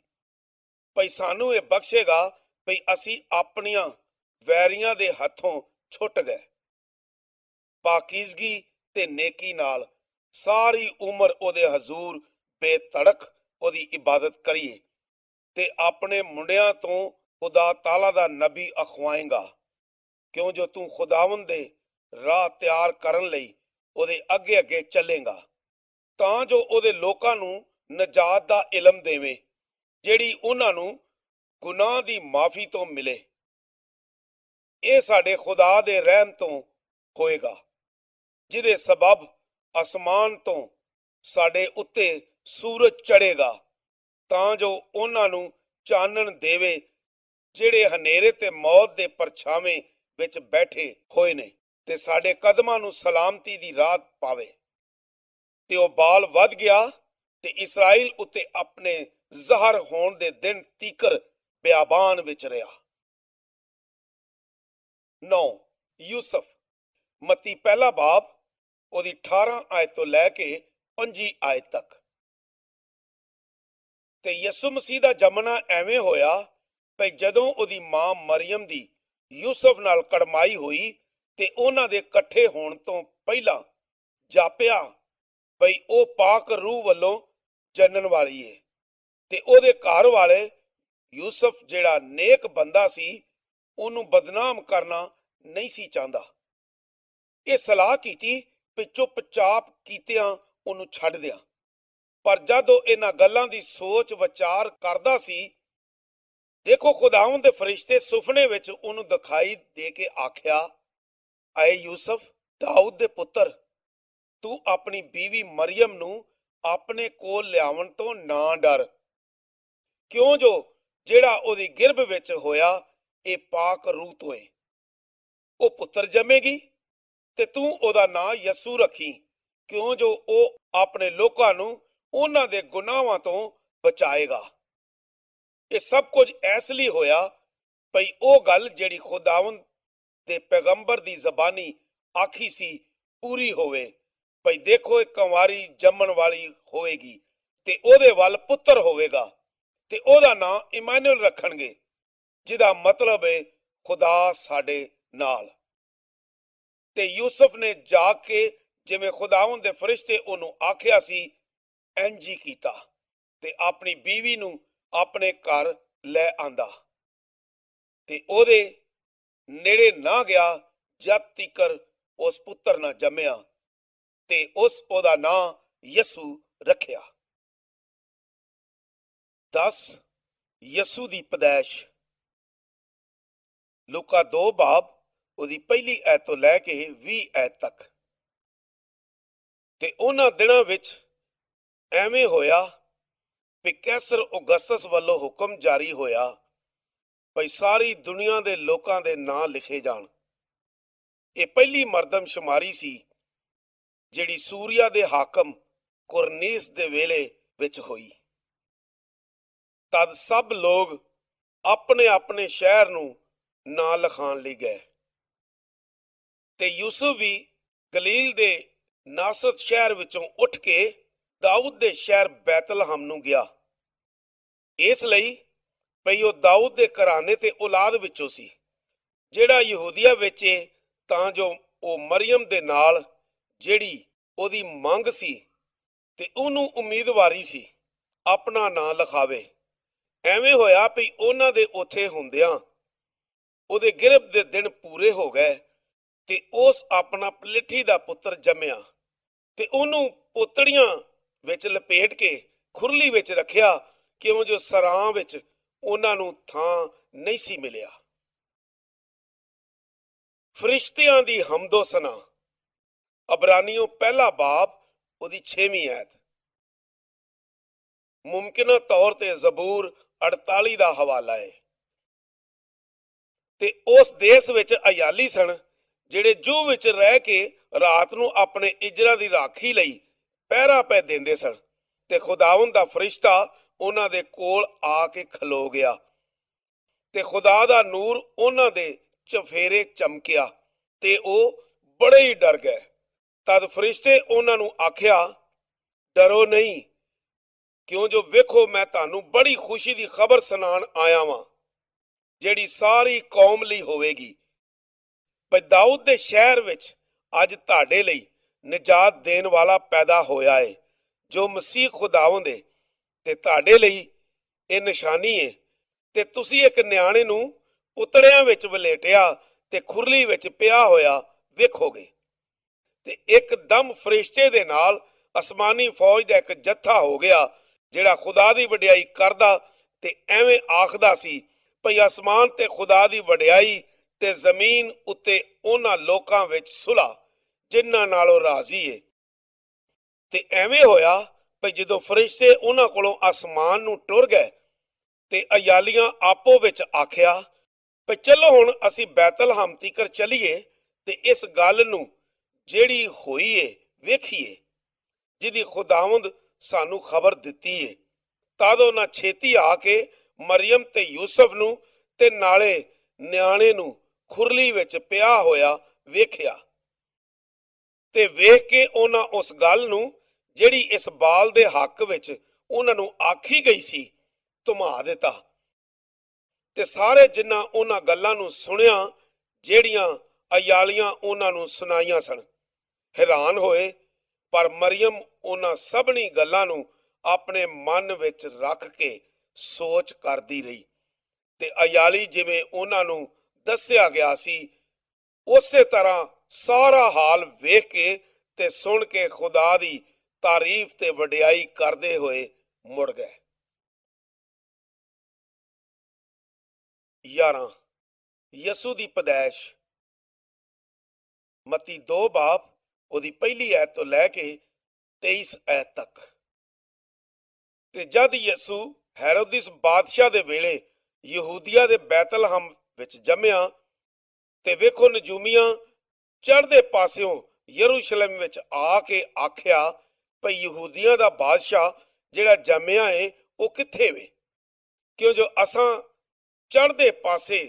ਭਈ ਸਾਨੂੰ ਇਹ ਬਖਸ਼ੇਗਾ ਭਈ ਅਸੀਂ ਆਪਣੀਆਂ ਵੈਰੀਆਂ ਦੇ ਹੱਥੋਂ ਛੁੱਟ ਗਏ। ਪਾਕੀਜ਼ਗੀ ਤੇ ਨੇਕੀ ਨਾਲ ਸਾਰੀ ਉਮਰ ਉਹਦੇ ਹਜ਼ੂਰ ਬੇਤੜਕ ਉਹਦੀ ਇਬਾਦਤ ਕਰੀਏ ਤੇ ਆਪਣੇ ਮੁੰਡਿਆਂ ਤੋਂ ਖੁਦਾ ਤਾਲਾ ਦਾ ਨਬੀ ਅਖਵਾਏਗਾ, ਕਿਉਂ ਜੋ ਤੂੰ ਖੁਦਾਵੰਦ ਦੇ ਰਾਹ ਤਿਆਰ ਕਰਨ ਲਈ ਉਹਦੇ ਅੱਗੇ ਅੱਗੇ ਚੱਲੇਗਾ, ਤਾਂ ਜੋ ਉਹਦੇ ਲੋਕਾਂ ਨੂੰ ਨਜਾਤ ਦਾ ਇਲਮ ਦੇਵੇ, ਜਿਹੜੀ ਉਹਨਾਂ ਨੂੰ ਗੁਨਾਹ ਦੀ ਮਾਫੀ ਤੋਂ ਮਿਲੇ। ਇਹ ਸਾਡੇ ਖੁਦਾ ਦੇ ਰਹਿਮ ਤੋਂ ਹੋਏਗਾ, ਜਿਹਦੇ ਸਬਬ ਅਸਮਾਨ ਤੋਂ ਸਾਡੇ ਉੱਤੇ ਸੂਰਜ ਚੜੇਗਾ, ਤਾਂ ਜੋ ਉਹਨਾਂ ਨੂੰ ਚਾਨਣ ਦੇਵੇ ਜਿਹੜੇ ਹਨੇਰੇ ਤੇ ਮੌਤ ਦੇ ਪਰਛਾਵੇਂ ਵਿੱਚ ਬੈਠੇ ਹੋਏ ਨੇ, ਤੇ ਸਾਡੇ ਕਦਮਾਂ ਨੂੰ ਸਲਾਮਤੀ ਦੀ ਰਾਹ ਪਾਵੇ। ਤੇ ਉਹ ਬਾਲ ਵੱਧ ਗਿਆ ਤੇ ਇਸਰਾਇਲ ਉੱਤੇ ਆਪਣੇ ਜ਼ਹਰ ਹੋਣ ਦੇ ਦਿਨ ਤੀਕਰ ਬਿਆਬਾਨ ਵਿੱਚ ਰਿਹਾ। 9 ਯੂਸਫ। ਮਤੀ ਪਹਿਲਾ ਬਾਬ ਉਹਦੀ 18 ਆਇਤ ਤੋਂ ਲੈ ਕੇ 25 ਆਇਤ ਤੱਕ। ਤੇ ਯਿਸੂ ਮਸੀਹ ਦਾ ਜੰਮਣਾ ਐਵੇਂ ਹੋਇਆ ਭਈ ਜਦੋਂ ਉਹਦੀ ਮਾਂ ਮਰੀਅਮ ਦੀ ਯੂਸਫ ਨਾਲ ਕੜਮਾਈ ਹੋਈ ਤੇ ਉਹਨਾਂ ਦੇ ਇਕੱਠੇ ਹੋਣ ਤੋਂ ਪਹਿਲਾਂ ਜਾਪਿਆ ਭਈ ਉਹ ਪਾਕ ਰੂਹ ਵੱਲੋਂ ਜਨਨ ਵਾਲੀ ਏ, ਤੇ ਉਹਦੇ ਘਰ ਵਾਲੇ ਯੂਸਫ ਜਿਹੜਾ ਨੇਕ ਬੰਦਾ ਸੀ, ਉਹਨੂੰ ਬਦਨਾਮ ਕਰਨਾ ਨਹੀਂ ਸੀ ਚਾਹੁੰਦਾ। ਇਹ ਸਲਾਹ ਕੀਤੀ ਵੀ ਚੁੱਪਚਾਪ ਕੀਤਿਆਂ ਉਹਨੂੰ ਛੱਡ ਦਿਆਂ। ਪਰ ਜਦੋਂ ਇਹਨਾਂ ਗੱਲਾਂ ਦੀ ਸੋਚ ਵਿਚਾਰ ਕਰਦਾ ਸੀ, ਦੇਖੋ ਖੁਦਾਵੰਦ ਦੇ ਫਰਿਸ਼ਤੇ ਸੁਪਨੇ ਵਿੱਚ ਉਹਨੂੰ ਦਿਖਾਈ ਦੇ ਕੇ ਆਖਿਆ, ਆਏ ਯੂਸਫ ਦਾਊਦ ਦੇ ਪੁੱਤਰ, ਤੂੰ ਆਪਣੀ ਬੀਵੀ ਮਰੀਅਮ ਨੂੰ ਆਪਣੇ ਕੋਲ ਲਿਆਉਣ ਤੋਂ ਨਾ ਡਰ, ਕਿਉਂ ਜੋ ਜਿਹੜਾ ਉਹਦੀ ਗਿਰਭ ਵਿੱਚ ਹੋਇਆ ਇਹ ਪਾਕ ਰੂਹ ਤੋਂ ਏ। ਉਹ ਪੁੱਤਰ ਜੰਮੇਗੀ ਤੇ ਤੂੰ ਉਹਦਾ ਨਾਂ ਯਸੂ ਰੱਖੀ, ਕਿਉਂ ਜੋ ਉਹ ਆਪਣੇ ਲੋਕਾਂ ਨੂੰ ਉਹਨਾਂ ਦੇ ਗੁਨਾਹਾਂ ਤੋਂ ਬਚਾਏਗਾ। ਇਹ ਸਭ ਕੁਝ ਇਸ ਲਈ ਹੋਇਆ ਭਈ ਉਹ ਗੱਲ ਜਿਹੜੀ ਖੁਦਾਵੰਦ ਦੇ ਪੈਗੰਬਰ ਦੀ ਜ਼ਬਾਨੀ ਆਖੀ ਸੀ ਪੂਰੀ ਹੋਵੇ, ਭਈ ਦੇਖੋ ਇੱਕ ਕੰਵਾਰੀ ਜੰਮਣ ਵਾਲੀ ਹੋਵੇਗੀ ਤੇ ਉਹਦੇ ਵੱਲ ਪੁੱਤਰ ਹੋਵੇਗਾ ਤੇ ਉਹਦਾ ਨਾਂ ਇਮਾਨੁਅਲ ਰੱਖਣਗੇ, ਜਿਹਦਾ ਮਤਲਬ ਹੈ ਖੁਦਾ ਸਾਡੇ ਨਾਲ। ਤੇ ਯੂਸਫ ਨੇ ਜਾ ਕੇ ਜਿਵੇਂ ਖੁਦਾਵੰਦ ਦੇ ਫਰਿਸ਼ਤੇ ਉਹਨੂੰ ਆਖਿਆ ਸੀ ਇੰਜ ਹੀ ਕੀਤਾ ਤੇ ਆਪਣੀ ਬੀਵੀ ਨੂੰ ਆਪਣੇ ਘਰ ਲੈ ਆਂਦਾ ਤੇ ਉਹਦੇ ਨੇੜੇ ਨਾ ਗਿਆ ਜਦ ਤੀਕਰ ਉਸ ਪੁੱਤਰ ਨਾ ਜੰਮਿਆ, ਤੇ ਉਹਦਾ ਨਾਂ ਯਸੂ ਰੱਖਿਆ। 10 ਯਸੂ ਦੀ ਪੈਦਾਇਸ਼। ਲੂਕਾ 2 ਬਾਬ ਉਹਦੀ ਪਹਿਲੀ ਐਤ ਤੋਂ ਲੈ ਕੇ 20 ਐਤ ਤੱਕ। ਤੇ ਉਹਨਾਂ ਦਿਨਾਂ ਵਿੱਚ ਐਵੇਂ ਹੋਇਆ ਵੀ ਕੈਸਰ ਔਗਸਤਸ ਵੱਲੋਂ ਹੁਕਮ ਜਾਰੀ ਹੋਇਆ ਭਈ ਸਾਰੀ ਦੁਨੀਆ ਦੇ ਲੋਕਾਂ ਦੇ ਨਾਂ ਲਿਖੇ ਜਾਣ। ਇਹ ਪਹਿਲੀ ਮਰਦਮਸ਼ੁਮਾਰੀ ਸੀ ਜਿਹੜੀ ਸੂਰੀਆ ਦੇ ਹਾਕਮ ਕੁਰਨੀਸ ਦੇ ਵੇਲੇ ਵਿੱਚ ਹੋਈ। ਤਦ ਸਭ ਲੋਕ ਆਪਣੇ ਆਪਣੇ ਸ਼ਹਿਰ ਨੂੰ ਨਾਂ ਲਿਖਾਉਣ ਲਈ ਗਏ ਤੇ ਯੂਸੁਫ ਵੀ ਗਲੀਲ ਦੇ ਨਾਸਰਤ ਸ਼ਹਿਰ ਵਿੱਚੋਂ ਉੱਠ ਕੇ ਦਾਊਦ ਦੇ ਸ਼ਹਿਰ ਬੈਤਲਹਮ ਨੂੰ ਗਿਆ, ਇਸ ਲਈ ਭਈ ਉਹ ਦਾਊਦ ਦੇ ਘਰਾਣੇ ਤੇ ਔਲਾਦ ਵਿੱਚੋਂ ਸੀ, ਜਿਹੜਾ ਯਹੂਦੀਆ ਵਿੱਚ ਏ, ਤਾਂ ਜੋ ਉਹ ਮਰੀਅਮ ਦੇ ਨਾਲ ਜਿਹੜੀ ਉਹਦੀ ਮੰਗ ਸੀ ਤੇ ਉਹਨੂੰ ਉਮੀਦਵਾਰੀ ਸੀ ਆਪਣਾ ਨਾਂ ਲਿਖਾਵੇ। ਐਵੇਂ ਹੋਇਆ ਵੀ ਉਹਨਾਂ ਦੇ ਉੱਥੇ ਹੁੰਦਿਆਂ ਉਹਦੇ ਗਿਰਬ ਦੇ ਦਿਨ ਪੂਰੇ ਹੋ ਗਏ ਤੇ ਉਸ ਆਪਣਾ ਪਲੇਠੀ ਦਾ ਪੁੱਤਰ ਜੰਮਿਆ ਤੇ ਉਹਨੂੰ ਪੋਤੜੀਆਂ ਵਿੱਚ ਲਪੇਟ ਕੇ ਖੁਰਲੀ ਵਿੱਚ ਰੱਖਿਆ, ਕਿਉਂ ਜੋ ਸਰਾਂ ਵਿੱਚ ਉਹਨਾਂ ਨੂੰ ਥਾਂ ਨਹੀਂ ਸੀ ਮਿਲਿਆ। ਫਰਿਸ਼ਤਿਆਂ ਦੀ ਹਮਦੋ ਸਨਾ, ਅਬਰਾਨੀਓ ਪਹਿਲਾ ਬਾਬ ਉਹਦੀ 6ਵੀਂ ਐਤ। ਮੁਮਕਿਨਾ ਤੌਰ ਤੇ ਜ਼ਬੂਰ 48 ਦਾ ਹਵਾਲਾ ਹੈ। ਤੇ ਉਸ ਦੇਸ਼ ਵਿੱਚ ਅਯਾਲੀ ਸਨ ਜਿਹੜੇ ਜੂ ਵਿੱਚ ਰਹਿ ਕੇ ਰਾਤ ਨੂੰ ਆਪਣੇ ਇਜਰਾਂ ਦੀ ਰਾਖੀ ਲਈ ਪਹਿਰਾ ਪੈ ਦਿੰਦੇ ਸਨ ਤੇ ਖੁਦਾਵੰਦ ਦਾ ਫਰਿਸ਼ਤਾ ਉਹਨਾਂ ਦੇ ਕੋਲ ਆ ਕੇ ਖਲੋ ਗਿਆ ਤੇ ਖੁਦਾ ਦਾ ਨੂਰ ਉਹਨਾਂ ਦੇ ਚਫੇਰੇ ਚਮਕਿਆ ਤੇ ਉਹ ਬੜੇ ਹੀ ਡਰ ਗਏ। ਤਦ ਫਰਿਸ਼ਤੇ ਉਹਨਾਂ ਨੂੰ ਆਖਿਆ, ਡਰੋ ਨਹੀਂ, ਕਿਉਂ ਜੋ ਵੇਖੋ ਮੈਂ ਤੁਹਾਨੂੰ ਬੜੀ ਖੁਸ਼ੀ ਦੀ ਖਬਰ ਸੁਣਾਉਣ ਆਇਆ ਵਾਂ ਜਿਹੜੀ ਸਾਰੀ ਕੌਮ ਲਈ ਹੋਵੇਗੀ। ਪਰ ਦਾਊਦ ਦੇ ਸ਼ਹਿਰ ਵਿੱਚ ਅੱਜ ਤੁਹਾਡੇ ਲਈ ਨਿਜਾਤ ਦੇਣ ਵਾਲਾ ਪੈਦਾ ਹੋਇਆ ਹੈ, ਜੋ ਮਸੀਹ ਖੁਦਾਵੰਦ ਹੈ। ਤੇ ਤੁਹਾਡੇ ਲਈ ਇਹ ਨਿਸ਼ਾਨੀ ਹੈ ਤੇ ਤੁਸੀਂ ਇੱਕ ਨਿਆਣੇ ਨੂੰ ਪੁਤੜਿਆਂ ਵਿੱਚ ਵਲੇਟਿਆ ਤੇ ਖੁਰਲੀ ਵਿੱਚ ਪਿਆ ਹੋਇਆ ਵੇਖੋਗੇ। ਤੇ ਇੱਕਦਮ ਫਰਿਸ਼ਤੇ ਦੇ ਨਾਲ ਅਸਮਾਨੀ ਫੌਜ ਦਾ ਇੱਕ ਜੱਥਾ ਹੋ ਗਿਆ ਜਿਹੜਾ ਖੁਦਾ ਦੀ ਵਡਿਆਈ ਕਰਦਾ ਤੇ ਐਵੇਂ ਆਖਦਾ ਸੀ ਭਈ ਅਸਮਾਨ ਤੇ ਖੁਦਾ ਦੀ ਵਡਿਆਈ ਤੇ ਜ਼ਮੀਨ ਉੱਤੇ ਉਹਨਾਂ ਲੋਕਾਂ ਵਿੱਚ ਸੁਲ੍ਹਾ ਜਿਨ੍ਹਾਂ ਨਾਲ ਉਹ ਰਾਜ਼ੀ ਏ। ਤੇ ਐਵੇਂ ਹੋਇਆ ਭਈ ਜਦੋਂ ਫਰਿਸ਼ਤੇ ਉਹਨਾਂ ਕੋਲੋਂ ਅਸਮਾਨ ਨੂੰ ਟੁਰ ਗਏ ਤੇ ਅਯਾਲੀਆਂ ਆਪੋ ਵਿੱਚ ਆਖਿਆ ਭਈ ਚਲੋ ਹੁਣ ਅਸੀਂ ਬੈਤਲਹਮ ਤੀਕਰ ਚਲੀਏ ਤੇ ਇਸ ਗੱਲ ਨੂੰ ਜਿਹੜੀ ਹੋਈ ਏ ਵੇਖੀਏ, ਜਿਹਦੀ ਖੁਦਾਵੰਦ ਸਾਨੂੰ ਖਬਰ ਦਿੱਤੀ ਏ। ਤਦ ਉਹਨਾਂ ਛੇਤੀ ਆ ਕੇ ਮਰੀਅਮ ਤੇ ਯੂਸਫ ਨੂੰ ਤੇ ਨਾਲੇ ਨਿਆਣੇ ਨੂੰ ਖੁਰਲੀ ਵਿੱਚ ਪਿਆ ਹੋਇਆ ਵੇਖਿਆ ਤੇ ਵੇਖ ਕੇ ਉਹਨਾਂ ਉਸ ਗੱਲ ਨੂੰ ਜਿਹੜੀ ਇਸ ਬਾਲ ਦੇ ਹੱਕ ਵਿੱਚ ਉਹਨਾਂ ਨੂੰ ਆਖੀ ਗਈ ਸੀ ਧੁਮਾ ਦਿੱਤਾ। ਤੇ ਸਾਰੇ ਜਿਨ੍ਹਾਂ ਉਹਨਾਂ ਗੱਲਾਂ ਨੂੰ ਸੁਣਿਆ ਜਿਹੜੀਆਂ ਅਯਾਲੀਆਂ ਉਹਨਾਂ ਨੂੰ ਸੁਣਾਈਆਂ ਸਨ ਹੈਰਾਨ ਹੋਏ, ਪਰ ਮਰੀਅਮ ਉਹਨਾਂ ਸਭਨੀ ਗੱਲਾਂ ਨੂੰ ਆਪਣੇ ਮਨ ਵਿੱਚ ਰੱਖ ਕੇ ਸੋਚ ਕਰਦੀ ਰਹੀ ਤੇ ਅਯਾਲੀ ਜਿਵੇਂ ਉਹਨਾਂ ਨੂੰ ਦੱਸਿਆ ਗਿਆ ਸੀ ਉਸੇ ਤਰ੍ਹਾਂ ਸਾਰਾ ਹਾਲ ਵੇਖ ਕੇ ਤੇ ਸੁਣ ਕੇ ਖੁਦਾ ਦੀ ਤਾਰੀਫ ਤੇ ਵਡਿਆਈ ਕਰਦੇ ਹੋਏ ਮੁੜ ਗਏ। 11 ਯਸੂ ਦੀ ਪੈਦਾਇਸ਼। ਮਤੀ 2 ਬਾਬ ਉਹਦੀ ਪਹਿਲੀ ਐਤ ਤੋਂ ਲੈ ਕੇ 23 ਐਤ ਤੱਕ। ਤੇ ਜਦ ਯਸੂ ਹੈਰੋਦਿਸ ਬਾਦਸ਼ਾਹ ਦੇ ਵੇਲੇ ਯਹੂਦੀਆ ਦੇ ਬੈਤਲਹਮ ਵਿੱਚ ਜੰਮਿਆ ਤੇ ਵੇਖੋ ਨਜੂਮੀਆਂ ਚੜ੍ਹਦੇ ਪਾਸਿਓਂ ਯਰੂਸ਼ਲਮ ਵਿੱਚ ਆ ਕੇ ਆਖਿਆ ਭਈ ਯਹੂਦੀਆਂ ਦਾ ਬਾਦਸ਼ਾਹ ਜਿਹੜਾ ਜੰਮਿਆ ਏ ਉਹ ਕਿੱਥੇ ਵੇ, ਕਿਉਂ ਜੋ ਅਸਾਂ ਚੜ੍ਹਦੇ ਪਾਸੇ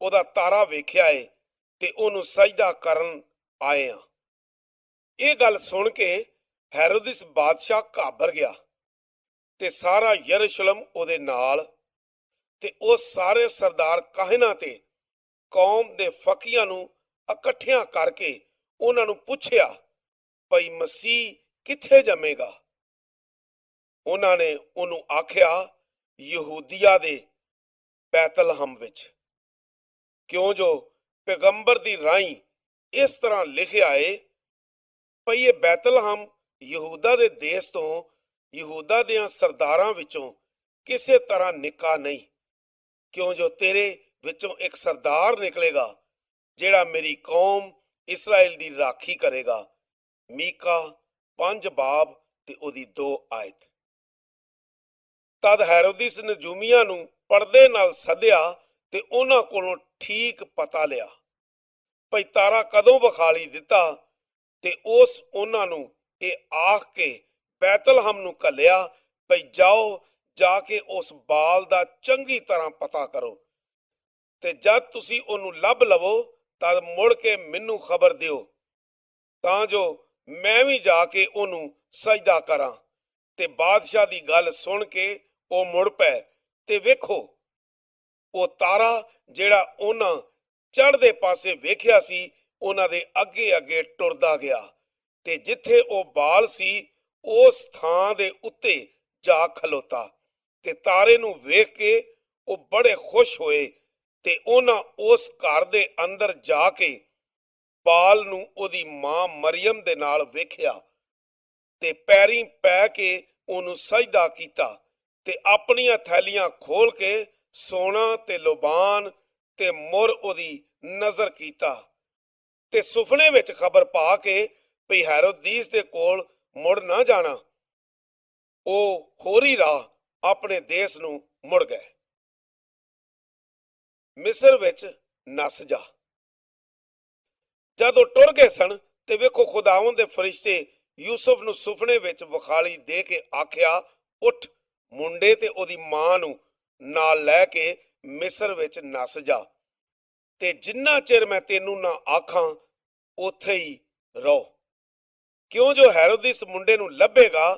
ਉਹਦਾ ਤਾਰਾ ਵੇਖਿਆ ਏ ਤੇ ਉਹਨੂੰ ਸਜਦਾ ਕਰਨ ਆਏ ਆ। ਇਹ ਗੱਲ ਸੁਣ ਕੇ ਹੈਰੋਦਿਸ ਬਾਦਸ਼ਾਹ ਘਾਬਰ ਗਿਆ ਤੇ ਸਾਰਾ ਯਰੂਸ਼ਲਮ ਉਹਦੇ ਨਾਲ ਤੇ ਉਹ ਸਾਰੇ ਸਰਦਾਰ ਕਾਹਿਨਾਂ ਤੇ ਕੌਮ ਦੇ ਫਕੀਆਂ ਨੂੰ ਇਕੱਠਿਆਂ ਕਰਕੇ ਉਹਨਾਂ ਨੂੰ ਪੁੱਛਿਆ ਭਈ ਮਸੀਹ ਕਿੱਥੇ ਜੰਮੇਗਾ। ਉਹਨਾਂ ਨੇ ਉਹਨੂੰ ਆਖਿਆ ਯਹੂਦੀਆ ਦੇ ਬੈਤਲਹਮ ਵਿੱਚ, ਕਿਉਂ ਜੋ ਪੈਗੰਬਰ ਦੀ ਰਾਹੀਂ ਇਸ ਤਰ੍ਹਾਂ ਲਿਖਿਆ ਏ ਭਈ ਇਹ ਬੈਤਲਹਮ ਯਹੂਦਾ ਦੇ ਦੇਸ਼ ਤੋਂ ਯਹੂਦਾ ਦੀਆਂ ਸਰਦਾਰਾਂ ਵਿੱਚੋਂ ਕਿਸੇ ਤਰ੍ਹਾਂ ਨਿੱਕਾ ਨਹੀਂ, ਕਿਉਂ ਜੋ ਤੇਰੇ ਵਿੱਚੋਂ ਇੱਕ ਸਰਦਾਰ ਨਿਕਲੇਗਾ ਜਿਹੜਾ ਮੇਰੀ ਕੌਮ ਇਸਰਾਇਲ ਦੀ ਰਾਖੀ ਕਰੇਗਾ। ਮੀਕਾ 5 ਬਾਬ ਤੇ ਉਹਦੀ 2 ਆਇਤ। ਤਦ ਹੈਰੋਦਿਸ ਨਜੂਮੀਆਂ ਨੂੰ ਪਰਦੇ ਨਾਲ ਸੱਦਿਆ ਤੇ ਉਹਨਾਂ ਕੋਲੋਂ ਠੀਕ ਪਤਾ ਲਿਆ ਭਈ ਤਾਰਾ ਕਦੋਂ ਵਿਖਾਲੀ ਦਿੱਤਾ, ਤੇ ਉਹਨਾਂ ਨੂੰ ਇਹ ਆਖ ਕੇ ਬੈਤਲਹਮ ਨੂੰ ਘੱਲਿਆ ਭਈ ਜਾਓ, ਜਾ ਕੇ ਉਸ ਬਾਲ ਦਾ ਚੰਗੀ ਤਰ੍ਹਾਂ ਪਤਾ ਕਰੋ, ਤੇ ਜਦ ਤੁਸੀਂ ਉਹਨੂੰ ਲੱਭ ਲਵੋ ਤਦ ਮੁੜ ਕੇ ਮੈਨੂੰ ਖਬਰ ਦਿਓ, ਤਾਂ ਜੋ ਮੈਂ ਵੀ ਜਾ ਕੇ ਉਹਨੂੰ ਸਜਦਾ ਕਰਾਂ। ਤੇ ਬਾਦਸ਼ਾਹ ਦੀ ਗੱਲ ਸੁਣ ਕੇ ਉਹ ਮੁੜ ਪਏ, ਤੇ ਵੇਖੋ ਉਹ ਤਾਰਾ ਜਿਹੜਾ ਉਹਨਾਂ ਚੜ੍ਹਦੇ ਪਾਸੇ ਵੇਖਿਆ ਸੀ, ਉਹਨਾਂ ਦੇ ਅੱਗੇ ਅੱਗੇ ਟੁਰਦਾ ਗਿਆ, ਤੇ ਜਿੱਥੇ ਉਹ ਬਾਲ ਸੀ ਉਸ ਥਾਂ ਦੇ ਉੱਤੇ ਜਾ ਖਲੋਤਾ। ਤੇ ਤਾਰੇ ਨੂੰ ਵੇਖ ਕੇ ਉਹ ਬੜੇ ਖੁਸ਼ ਹੋਏ, ਤੇ ਉਹਨਾਂ ਉਸ ਘਰ ਦੇ ਅੰਦਰ ਜਾ ਕੇ ਬਾਲ ਨੂੰ ਉਹਦੀ ਮਾਂ ਮਰੀਅਮ ਦੇ ਨਾਲ ਵੇਖਿਆ, ਤੇ ਪੈਰੀਂ ਪੈ ਕੇ ਉਹਨੂੰ ਸਜਦਾ ਕੀਤਾ, ਤੇ ਆਪਣੀਆਂ ਥੈਲੀਆਂ ਖੋਲ ਕੇ ਸੋਨਾ ਤੇ ਲੋਬਾਨ ਤੇ ਮੁਰ ਉਹਦੀ ਨਜ਼ਰ ਕੀਤਾ, ਤੇ ਸੁਪਨੇ ਵਿੱਚ ਖਬਰ ਪਾ ਕੇ ਭਈ ਹੈਰੋਦੀਸ ਦੇ ਕੋਲ ਮੁੜ ਨਾ ਜਾਣਾ, ਉਹ ਹੋਰੀ ਰਾਹ ਆਪਣੇ ਦੇਸ਼ ਨੂੰ ਮੁੜ ਗਏ। ਮਿਸਰ ਵਿੱਚ ਨਸ ਜਾ। ਜਦੋਂ ਟੁਰ ਗਏ ਸਨ ਤੇ ਵੇਖੋ ਖੁਦਾਵੰਦ ਦੇ ਫਰਿਸ਼ਤੇ ਯੂਸੁਫ ਨੂੰ ਸੁਪਨੇ ਵਿੱਚ ਵਿਖਾਲੀ ਦੇ ਕੇ ਆਖਿਆ, ਉੱਠ, ਮੁੰਡੇ ਤੇ ਉਹਦੀ ਮਾਂ ਨੂੰ ਨਾਲ ਲੈ ਕੇ ਮਿਸਰ ਵਿੱਚ ਨਸ ਜਾ, ਤੇ ਜਿੰਨਾ ਚਿਰ ਮੈਂ ਤੈਨੂੰ ਨਾ ਆਖਾਂ ਉੱਥੇ ਹੀ ਰਹੋ, ਕਿਉਂ ਜੋ ਹੈਰੋਦਿਸ ਮੁੰਡੇ ਨੂੰ ਲੱਭੇਗਾ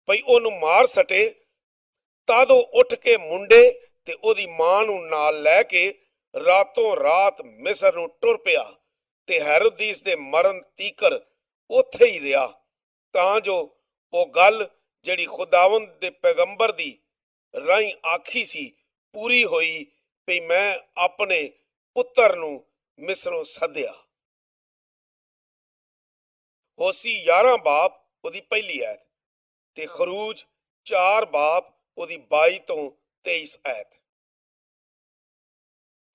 ਭਈ ਉਹਨੂੰ ਮਾਰ ਸਟੇ, ਤਦ ਉਹ ਉੱਠ ਕੇ ਮੁੰਡੇ ਤੇ ਉਹਦੀ ਮਾਂ ਨੂੰ ਨਾਲ ਲੈ ਕੇ ਰਾਤੋਂ ਰਾਤ ਮਿਸਰ ਨੂੰ ਟੁਰ ਪਿਆ, ਤੇ ਹੈਰੋਦੀਸ ਦੇ ਮਰਨ ਤੀਕਰ ਉੱਥੇ ਹੀ ਰਿਹਾ, ਤਾਂ ਜੋ ਉਹ ਗੱਲ ਜਿਹੜੀ ਖੁਦਾਵੰਦ ਦੇ ਪੈਗੰਬਰ ਦੀ ਰਾਹੀਂ ਆਖੀ ਸੀ ਪੂਰੀ ਹੋਈ ਵੀ ਮੈਂ ਆਪਣੇ ਪੁੱਤਰ ਨੂੰ ਮਿਸਰੋਂ ਸੱਦਿਆ। ਹੋਸੀ 11 ਬਾਬ ਉਹਦੀ ਪਹਿਲੀ ਆਇਤ ਤੇ ਖਰੂਜ 4 ਬਾਬ ਉਹਦੀ 22 ਤੋਂ 23 ਆਇਤ।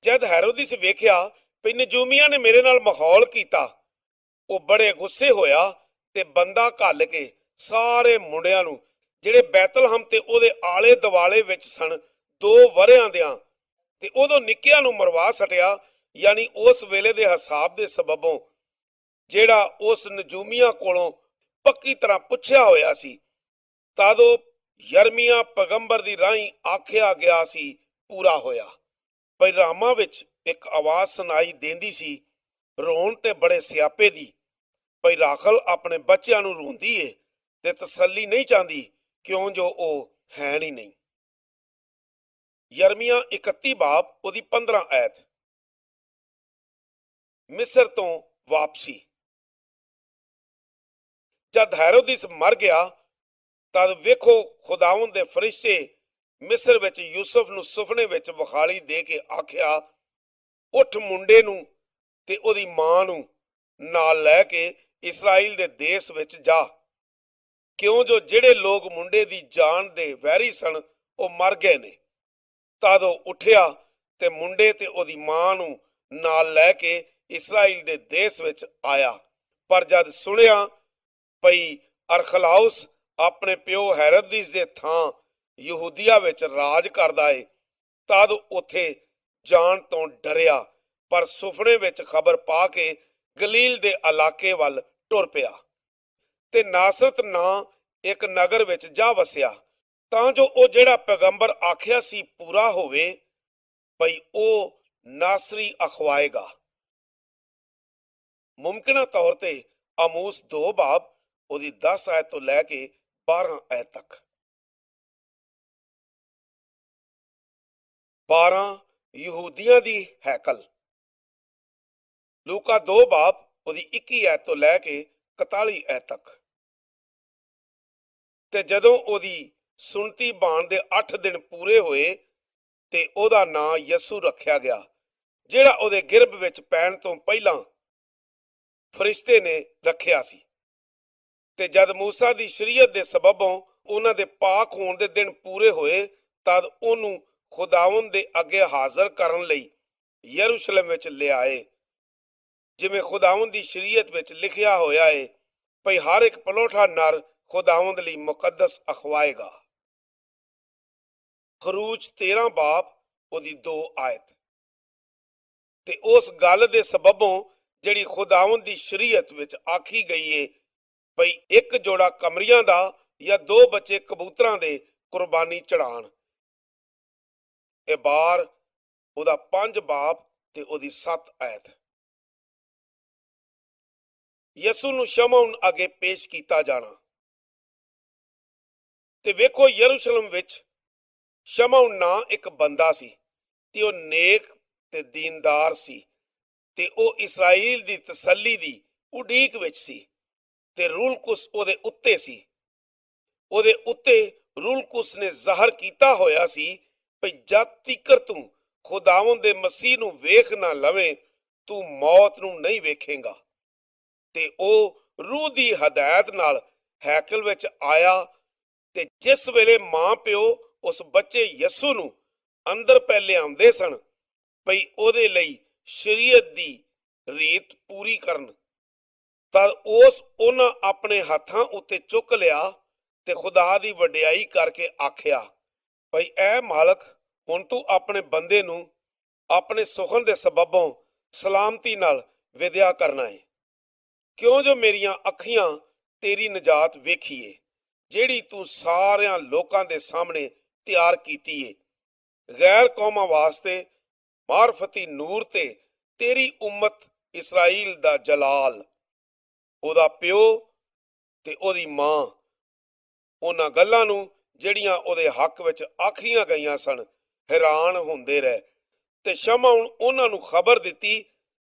ਜਦ ਹੈਰੋਦਿਸ ਵੇਖਿਆ ਵੀ ਨਜੂਮੀਆਂ ਨੇ ਮੇਰੇ ਨਾਲ ਮਾਹੌਲ ਕੀਤਾ, ਉਹ ਬੜੇ ਗੁੱਸੇ ਹੋਇਆ ਤੇ ਬੰਦਾ ਘੱਲ ਕੇ ਸਾਰੇ ਮੁੰਡਿਆਂ ਨੂੰ ਜਿਹੜੇ ਬੈਤਲਹਮ ਤੇ ਉਹਦੇ ਆਲੇ ਦੁਆਲੇ ਵਿੱਚ ਸਨ 2 ਵਰਿਆਂ ਦਿਆਂ, ਤੇ ਉਦੋਂ ਨਿੱਕਿਆਂ ਨੂੰ ਮਰਵਾ ਸਟਿਆ, ਯਾਨੀ ਉਸ ਵੇਲੇ ਦੇ ਹਿਸਾਬ ਦੇ ਸਬਬੋਂ ਜਿਹੜਾ ਉਸ ਨਜੂਮੀਆਂ ਕੋਲੋਂ ਪੱਕੀ ਤਰ੍ਹਾਂ ਪੁੱਛਿਆ ਹੋਇਆ ਸੀ, ਤਦ ਉਹ ਯਰਮੀਆ ਪੈਗੰਬਰ ਦੀ ਰਾਹੀਂ ਆਖਿਆ ਗਿਆ ਸੀ ਪੂਰਾ ਹੋਇਆ। ਭਈ ਰਾਮਾਂ ਵਿੱਚ ਇੱਕ ਆਵਾਜ਼ ਸੁਣਾਈ ਦੇਂਦੀ ਸੀ, ਰੋਣ ਤੇ ਬੜੇ ਸਿਆਪੇ ਦੀ। ਭਈ ਰਾਖਲ ਆਪਣੇ ਬੱਚਿਆਂ ਨੂੰ ਰੋਂਦੀ ਏ ਤੇ ਤਸੱਲੀ ਨਹੀਂ ਚਾਹੁੰਦੀ, ਕਿਉਂ ਜੋ ਉਹ ਹੈ ਹੀ ਨਹੀਂ। ਯਰਮੀਆ 31 ਬਾਬ ਉਹਦੀ 15 ਆਇਤ। ਮਿਸਰ ਤੋਂ ਵਾਪਸੀ। ਜਦ ਹੈਰੋਦਿਸ ਮਰ ਗਿਆ ਤਦ ਵੇਖੋ ਖੁਦਾਵੰਦ ਦੇ ਫਰਿਸ਼ਤੇ ਮਿਸਰ ਵਿੱਚ ਯੂਸੁਫ ਨੂੰ ਸੁਪਨੇ ਵਿੱਚ ਵਿਖਾਲੀ ਦੇ ਕੇ ਆਖਿਆ, ਉੱਠ, ਮੁੰਡੇ ਨੂੰ ਤੇ ਉਹਦੀ ਮਾਂ ਨੂੰ ਨਾਲ ਲੈ ਕੇ ਇਸਰਾਇਲ ਦੇ ਦੇਸ਼ ਵਿੱਚ ਜਾ, ਕਿਉਂ ਜੋ ਜਿਹੜੇ ਲੋਕ ਮੁੰਡੇ ਦੀ ਜਾਨ ਦੇ ਵੈਰੀ ਸਨ ਉਹ ਮਰ ਗਏ ਨੇ। ਤਦ ਉਹ ਉੱਠਿਆ ਤੇ ਮੁੰਡੇ ਤੇ ਉਹਦੀ ਮਾਂ ਨੂੰ ਨਾਲ ਲੈ ਕੇ ਇਸਰਾਇਲ ਦੇ ਦੇਸ਼ ਵਿੱਚ ਆਇਆ। ਪਰ ਜਦ ਸੁਣਿਆ ਭਈ ਅਰਖਲਾਉਸ ਆਪਣੇ ਪਿਓ ਹੈਰੋਦਿਸ ਦੇ ਥਾਂ ਯਹੂਦੀਆ ਵਿੱਚ ਰਾਜ ਕਰਦਾ ਏ, ਤਦ ਉੱਥੇ ਜਾਣ ਤੋਂ ਡਰਿਆ, ਪਰ ਸੁਪਨੇ ਵਿੱਚ ਖਬਰ ਪਾ ਕੇ ਗਲੀਲ ਦੇ ਇਲਾਕੇ ਵੱਲ ਟੁਰ ਪਿਆ, ਤੇ ਨਾਸਰਤ ਨਾਂ ਇੱਕ ਨਗਰ ਵਿੱਚ ਜਾ ਵਸਿਆ, ਤਾਂ ਜੋ ਉਹ ਜਿਹੜਾ ਪੈਗੰਬਰ ਆਖਿਆ ਸੀ ਪੂਰਾ ਹੋਵੇ ਭਈ ਉਹ ਨਾਸਰੀ ਅਖਵਾਏਗਾ। ਮੁਮਕਿਨਾ ਤੌਰ ਤੇ ਆਮੋਸ 2 ਬਾਬ ਉਹਦੀ 10 ਆਇਤ ਤੋਂ ਲੈ ਕੇ 12 ਆਇਤ ਤੱਕ। 12 ਯਹੂਦੀਆਂ ਦੀ ਹੈਕਲ। ਲੂਕਾ 2 ਬਾਬ ਉਹਦੀ 21 ਆਇਤ ਤੋਂ ਲੈ ਕੇ 41 ਆਇਤ ਤੱਕ। ਤੇ ਜਦੋਂ ਉਹਦੀ ਸੁਣਤੀ ਬਾਣ ਦੇ 8 ਦਿਨ ਪੂਰੇ ਹੋਏ ਤੇ ਉਹਦਾ ਨਾਂ ਯਸੂ ਰੱਖਿਆ ਗਿਆ, ਜਿਹੜਾ ਉਹਦੇ ਗਿਰਭ ਵਿੱਚ ਪੈਣ ਤੋਂ ਪਹਿਲਾਂ ਫਰਿਸ਼ਤੇ ਨੇ ਰੱਖਿਆ ਸੀ। ਤੇ ਜਦ ਮੂਸਾ ਦੀ ਸ਼ਰੀਅਤ ਦੇ ਸਬਬੋਂ ਉਹਨਾਂ ਦੇ ਪਾਕ ਹੋਣ ਦੇ ਦਿਨ ਪੂਰੇ ਹੋਏ, ਤਦ ਉਹਨੂੰ ਖੁਦਾਵੰਦ ਦੇ ਅੱਗੇ ਹਾਜ਼ਰ ਕਰਨ ਲਈ ਯਰੂਸ਼ਲਮ ਵਿੱਚ ਲਿਆਏ, ਜਿਵੇਂ ਖੁਦਾਵੰਦ ਦੀ ਸ਼ਰੀਅਤ ਵਿੱਚ ਲਿਖਿਆ ਹੋਇਆ ਹੈ ਭਈ ਹਰ ਇੱਕ ਪਲੋਠਾ ਨਰ ਖੁਦਾਵੰਦ ਲਈ ਮੁਕੱਦਸ ਅਖਵਾਏਗਾ। ਖਰੂਜ 13 ਬਾਬ ਉਹਦੀ 2 ਆਇਤ। ਤੇ ਉਸ ਗੱਲ ਦੇ ਸਬਬੋਂ ਜਿਹੜੀ ਖੁਦਾਵੰਦ ਦੀ ਸ਼ਰੀਅਤ ਵਿੱਚ ਆਖੀ ਗਈ ਏ ਭਈ ਇੱਕ ਜੋੜਾ ਕਮਰੀਆਂ ਦਾ ਜਾਂ 2 ਬੱਚੇ ਕਬੂਤਰਾਂ ਦੇ ਕੁਰਬਾਨੀ ਚੜਾਣ। ਇਬਾਰ ਉਹਦਾ 5 ਬਾਬ ਤੇ ਉਹਦੀ 7 ਆਇਤ। ਯਿਸੂ ਨੂੰ ਸ਼ਮਊਨ ਅੱਗੇ ਪੇਸ਼ ਕੀਤਾ ਜਾਣਾ। ਤੇ ਵੇਖੋ ਯਰੂਸ਼ਲਮ ਵਿੱਚ ਸ਼ਮਊਨ ਨਾਂ ਇੱਕ ਬੰਦਾ ਸੀ ਤੇ ਉਹ ਨੇਕ ਤੇ ਦੀਨਦਾਰ ਸੀ ਤੇ ਉਹ ਇਸਰਾਈਲ ਦੀ ਤਸੱਲੀ ਦੀ ਉਡੀਕ ਵਿੱਚ ਸੀ ਤੇ ਰੂਲਕੁਸ ਉਹਦੇ ਉੱਤੇ ਸੀ। ਉਹਦੇ ਉੱਤੇ ਰੂਲਕੁਸ ਨੇ ਜ਼ਾਹਰ ਕੀਤਾ ਹੋਇਆ ਸੀ ਭਈ ਜਦ ਤੀਕਰ ਤੂੰ ਖੁਦਾਵੰਦ ਦੇ ਮਸੀਹ ਨੂੰ ਵੇਖ ਨਾ ਲਵੇਂ ਤੂੰ ਮੌਤ ਨੂੰ ਨਹੀਂ ਵੇਖੇਂਗਾ। ਤੇ ਉਹ ਰੂਹ ਦੀ ਹਦਾਇਤ ਨਾਲ ਹੈਕਲ ਵਿੱਚ ਆਇਆ ਤੇ ਜਿਸ ਵੇਲੇ ਮਾਂ ਪਿਓ ਉਸ ਬੱਚੇ ਯਿਸੂ ਨੂੰ ਅੰਦਰ ਪੈ ਲਿਆਉਂਦੇ ਸਨ ਭਈ ਉਹਦੇ ਲਈ ਸ਼ਰੀਅਤ ਦੀ ਰੀਤ ਪੂਰੀ ਕਰਨ, ਤਦ ਉਹਨਾਂ ਆਪਣੇ ਹੱਥਾਂ ਉੱਤੇ ਚੁੱਕ ਲਿਆ ਤੇ ਖੁਦਾ ਦੀ ਵਡਿਆਈ ਕਰਕੇ ਆਖਿਆ ਭਈ ਐ ਮਾਲਕ, ਹੁਣ ਤੂੰ ਆਪਣੇ ਬੰਦੇ ਨੂੰ ਆਪਣੇ ਸੁਖਨ ਦੇ ਸਬਬੋਂ ਸਲਾਮਤੀ ਨਾਲ ਵਿਦਿਆ ਕਰਨਾ ਹੈ, ਕਿਉਂ ਜੋ ਮੇਰੀਆਂ ਅੱਖੀਆਂ ਤੇਰੀ ਨਜਾਤ ਵੇਖੀਏ ਜਿਹੜੀ ਤੂੰ ਸਾਰਿਆਂ ਲੋਕਾਂ ਦੇ ਸਾਹਮਣੇ ਤਿਆਰ ਕੀਤੀ ਏ, ਗੈਰ ਕੌਮਾਂ ਵਾਸਤੇ ਮਾਰਫਤੀ ਨੂਰ ਤੇ ਤੇਰੀ ਉਮਤ ਇਸਰਾਈਲ ਦਾ ਜਲਾਲ। ਉਹਦਾ ਪਿਓ ਤੇ ਉਹਦੀ ਮਾਂ ਉਹਨਾਂ ਗੱਲਾਂ ਨੂੰ ਜਿਹੜੀਆਂ ਉਹਦੇ ਹੱਕ ਵਿੱਚ ਆਖੀਆਂ ਗਈਆਂ ਸਨ ਹੈਰਾਨ ਹੁੰਦੇ ਰਹੇ। ਤੇ ਸ਼ਮਊਨ ਉਹਨਾਂ ਨੂੰ ਖਬਰ ਦਿੱਤੀ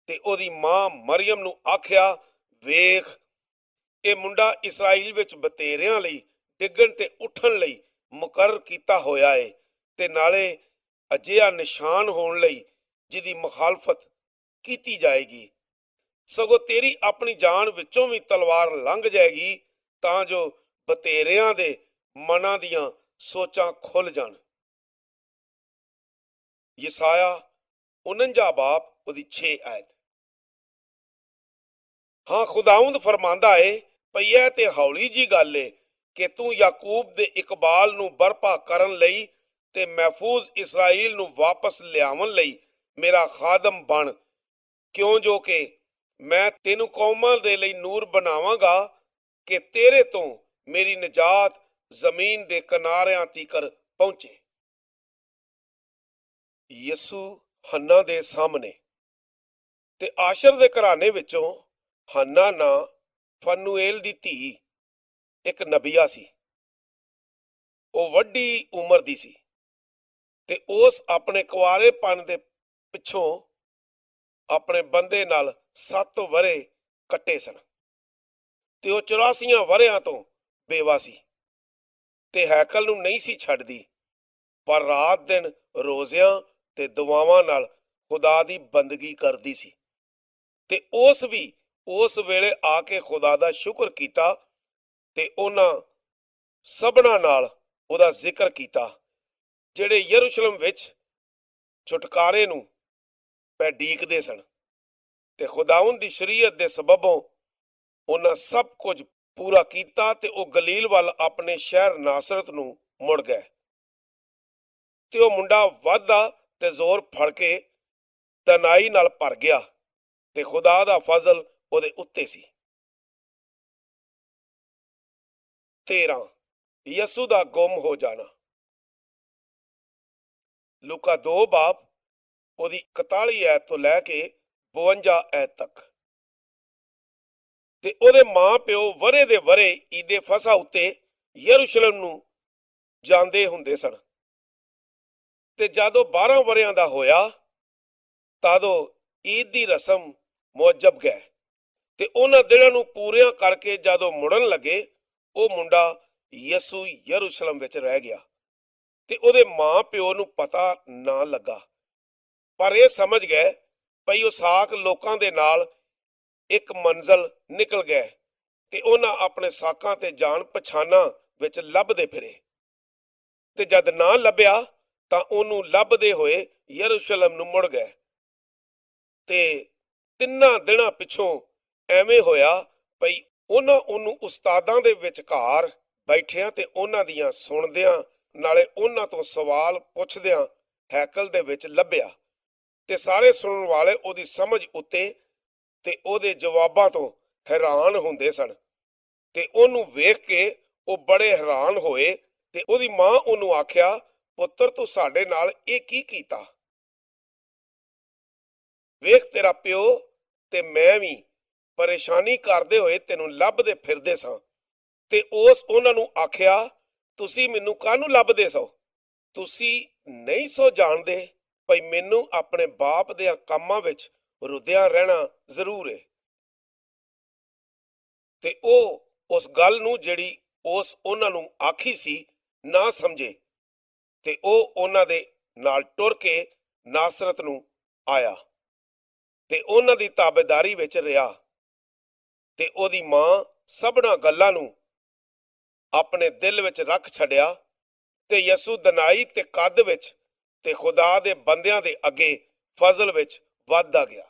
ਤੇ ਉਹਦੀ ਮਾਂ ਮਰੀਅਮ ਨੂੰ ਆਖਿਆ, ਵੇਖ ਇਹ ਮੁੰਡਾ ਇਸਰਾਈਲ ਵਿੱਚ ਬਤੇਰਿਆਂ ਲਈ ਡਿੱਗਣ ਤੇ ਉੱਠਣ ਲਈ ਮੁਕਰਰ ਕੀਤਾ ਹੋਇਆ ਏ ਤੇ ਨਾਲੇ ਅਜਿਹਾ ਨਿਸ਼ਾਨ ਹੋਣ ਲਈ ਜਿਹਦੀ ਮੁਖਾਲਫਤ ਕੀਤੀ ਜਾਏਗੀ, ਸਗੋਂ ਤੇਰੀ ਆਪਣੀ ਜਾਨ ਵਿੱਚੋਂ ਵੀ ਤਲਵਾਰ ਲੰਘ ਜਾਏਗੀ ਤਾਂ ਜੋ ਬਤੇਰਿਆਂ ਦੇ ਮਨਾਂ ਦੀਆਂ ਸੋਚਾਂ ਖੁੱਲ ਜਾਣ। ਯਸਾਇਆ 49 ਬਾਬ ਉਹਦੀ 6 ਆਇਤ। ਹਾਂ, ਖੁਦਾਵੰਦ ਫਰਮਾਂਦਾ ਏ ਭਈ ਇਹ ਤੇ ਹੌਲੀ ਜੀ ਗੱਲ ਏ ਕਿ ਤੂੰ ਯਾਕੂਬ ਦੇ ਇਕਬਾਲ ਨੂੰ ਬਰਪਾ ਕਰਨ ਲਈ ਤੇ ਮਹਿਫੂਜ਼ ਇਸਰਾਈਲ ਨੂੰ ਵਾਪਸ ਲਿਆਉਣ ਲਈ ਮੇਰਾ ਖਾਦਮ ਬਣ, ਕਿਉਂ ਜੋ ਕਿ ਮੈਂ ਤੈਨੂੰ ਕੌਮਾਂ ਦੇ ਲਈ ਨੂਰ ਬਣਾਵਾਂਗਾ ਕਿ ਤੇਰੇ ਤੋਂ ਮੇਰੀ ਨਜਾਤ ਜ਼ਮੀਨ ਦੇ ਕਿਨਾਰਿਆਂ ਤੀਕਰ ਪਹੁੰਚੇ। ਯਿਸੂ ਹੰਨਾ ਦੇ ਸਾਹਮਣੇ। ਤੇ ਆਸ਼ਰ ਦੇ ਘਰਾਣੇ ਵਿੱਚੋਂ ਹੰਨਾ ਨਾਂ ਫਨੂਏਲ ਦੀ ਧੀ ਇੱਕ ਨਬੀਆ ਸੀ। ਉਹ ਵੱਡੀ ਉਮਰ ਦੀ ਸੀ ਤੇ ਉਸ ਆਪਣੇ ਕੁਆਰੇਪਨ ਦੇ ਪਿੱਛੋਂ ਆਪਣੇ ਬੰਦੇ ਨਾਲ 7 ਵਰ੍ਹੇ ਕੱਟੇ ਸਨ ਤੇ ਉਹ 84 ਵਰ੍ਹਿਆਂ ਤੋਂ ਬੇਵਾ ਸੀ ਤੇ ਹੈਕਲ ਨੂੰ ਨਹੀਂ ਸੀ ਛੱਡਦੀ, ਪਰ ਰਾਤ ਦਿਨ ਰੋਜ਼ਿਆਂ ਤੇ ਦੁਆਵਾਂ ਨਾਲ ਖੁਦਾ ਦੀ ਬੰਦਗੀ ਕਰਦੀ ਸੀ। ਤੇ ਉਸ ਵੇਲੇ ਆ ਕੇ ਖੁਦਾ ਦਾ ਸ਼ੁਕਰ ਕੀਤਾ ਤੇ ਉਹਨਾਂ ਸਭਨਾਂ ਨਾਲ ਉਹਦਾ ਜ਼ਿਕਰ ਕੀਤਾ ਜਿਹੜੇ ਯਰੂਸ਼ਲਮ ਵਿੱਚ ਛੁਟਕਾਰੇ ਨੂੰ ਪੈ ਡੀਕਦੇ ਸਨ। ਤੇ ਖੁਦਾਵੰਦ ਦੀ ਸ਼ਰੀਅਤ ਦੇ ਸਬਬੋਂ ਉਹਨਾਂ ਸਭ ਕੁਝ ਪੂਰਾ ਕੀਤਾ ਤੇ ਉਹ ਗਲੀਲ ਵੱਲ ਆਪਣੇ ਸ਼ਹਿਰ ਨਾਸਰਤ ਨੂੰ ਮੁੜ ਗਏ। ਤੇ ਉਹ ਮੁੰਡਾ ਵੱਧਦਾ ਤੇ ਜ਼ੋਰ ਫੜ ਕੇ ਤਨਾਈ ਨਾਲ ਭਰ ਗਿਆ ਤੇ ਖੁਦਾ ਦਾ ਫਜ਼ਲ ਉਹਦੇ ਉੱਤੇ ਸੀ। 13 ਯਿਸੂ ਦਾ ਗੁੰਮ ਹੋ ਜਾਣਾ। ਲੂਕਾ 2 ਬਾਬ ਉਹਦੀ 41 ਐਤ ਤੋਂ ਲੈ ਕੇ 52 ਐਤ ਤੱਕ। ਤੇ ਉਹਦੇ ਮਾਂ ਪਿਓ ਵਰੇ ਦੇ ਵਰੇ ਈਦੇ ਫਸਾ ਉੱਤੇ ਯਰੂਸ਼ਲਮ ਨੂੰ ਜਾਂਦੇ ਹੁੰਦੇ ਸਨ। ਤੇ ਜਦੋਂ 12 ਵਰਿਆਂ ਦਾ ਹੋਇਆ ਤਦ ਉਹ ਈਦ ਦੀ ਰਸਮ ਮੁਅੱਜਬ ਗਏ ਤੇ ਉਹਨਾਂ ਦਿਨਾਂ ਨੂੰ ਪੂਰਿਆਂ ਕਰਕੇ ਜਦੋਂ ਮੁੜਨ ਲੱਗੇ ਉਹ ਮੁੰਡਾ ਯਿਸੂ ਯਰੂਸ਼ਲਮ ਵਿੱਚ ਰਹਿ ਗਿਆ ਤੇ ਉਹਦੇ ਮਾਂ ਪਿਓ ਨੂੰ ਪਤਾ ਨਾ ਲੱਗਾ, ਪਰ ਇਹ ਸਮਝ ਗਏ ਭਈ ਉਹ ਸਾਕ ਲੋਕਾਂ ਦੇ ਨਾਲ ਇੱਕ ਮੰਜ਼ਲ ਨਿਕਲ ਗਏ ਤੇ ਉਹਨਾਂ ਆਪਣੇ ਸਾਕਾਂ ਤੇ ਜਾਣ ਪਛਾਣਾਂ ਵਿੱਚ ਲੱਭਦੇ ਫਿਰੇ। ਤੇ ਜਦ ਨਾ ਲੱਭਿਆ ਤਾਂ ਉਹਨੂੰ ਲੱਭਦੇ ਹੋਏ ਯਰੂਸ਼ਲਮ ਨੂੰ ਮੁੜ ਗਏ। ਤੇ 3 ਦਿਨਾਂ ਪਿੱਛੋਂ ਐਵੇਂ ਹੋਇਆ ਭਈ ਉਹਨਾਂ ਉਹਨੂੰ ਉਸਤਾਦਾਂ ਦੇ ਵਿਚਕਾਰ ਬੈਠਿਆਂ ਤੇ ਉਹਨਾਂ ਦੀਆਂ ਸੁਣਦਿਆਂ ਨਾਲੇ ਉਹਨਾਂ ਤੋਂ ਸਵਾਲ ਪੁੱਛਦਿਆਂ ਹੈਕਲ ਦੇ ਵਿੱਚ ਲੱਭਿਆ ਤੇ ਸਾਰੇ ਸੁਣਨ ਵਾਲੇ ਉਹਦੀ ਸਮਝ ਉੱਤੇ ਤੇ ਉਹਦੇ ਜਵਾਬਾਂ ਤੋਂ ਹੈਰਾਨ ਹੁੰਦੇ ਸਨ ਤੇ ਉਹਨੂੰ ਵੇਖ ਕੇ ਉਹ ਬੜੇ ਹੈਰਾਨ ਹੋਏ ਤੇ ਉਹਦੀ ਮਾਂ ਉਹਨੂੰ ਆਖਿਆ, ਪੁੱਤਰ ਤੂੰ ਸਾਡੇ ਨਾਲ ਇਹ ਕੀ ਕੀਤਾ? ਵੇਖ ਤੇਰਾ ਪਿਓ ਤੇ ਮੈਂ ਵੀ ਪਰੇਸ਼ਾਨੀ ਕਰਦੇ ਹੋਏ ਤੈਨੂੰ ਲੱਭਦੇ ਫਿਰਦੇ ਸਾਂ। ਤੇ ਉਹਨਾਂ ਨੂੰ ਆਖਿਆ, ਤੁਸੀਂ ਮੈਨੂੰ ਕਾਹਨੂੰ ਲੱਭਦੇ ਸੋ? ਤੁਸੀਂ ਨਹੀਂ ਸੋ ਜਾਣਦੇ ਭਈ ਮੈਨੂੰ ਆਪਣੇ ਬਾਪ ਦੇ ਕੰਮਾਂ ਵਿੱਚ ਰੁੱਝਿਆ ਰਹਿਣਾ ਜ਼ਰੂਰ ਹੈ। ਤੇ ਉਹ ਉਸ ਗੱਲ ਨੂੰ ਜਿਹੜੀ ਉਹਨਾਂ ਨੂੰ ਆਖੀ ਸੀ ਨਾ ਸਮਝੇ ਤੇ ਉਹ ਉਹਨਾਂ ਦੇ ਨਾਲ ਟੁਰ ਕੇ ਨਾਸਰਤ ਨੂੰ ਆਇਆ ਤੇ ਉਹਨਾਂ ਦੀ ਤਾਬੇਦਾਰੀ ਵਿੱਚ ਰਿਹਾ ਤੇ ਉਹਦੀ ਮਾਂ ਸਭਨਾਂ ਗੱਲਾਂ ਨੂੰ ਆਪਣੇ ਦਿਲ ਵਿੱਚ ਰੱਖ ਛੱਡਿਆ ਤੇ ਯਿਸੂ ਦਨਾਈ ਤੇ ਕੱਦ ਵਿੱਚ ਤੇ ਖੁਦਾ ਦੇ ਬੰਦਿਆਂ ਦੇ ਅੱਗੇ ਫਜ਼ਲ ਵਿੱਚ ਵੱਧਦਾ ਗਿਆ।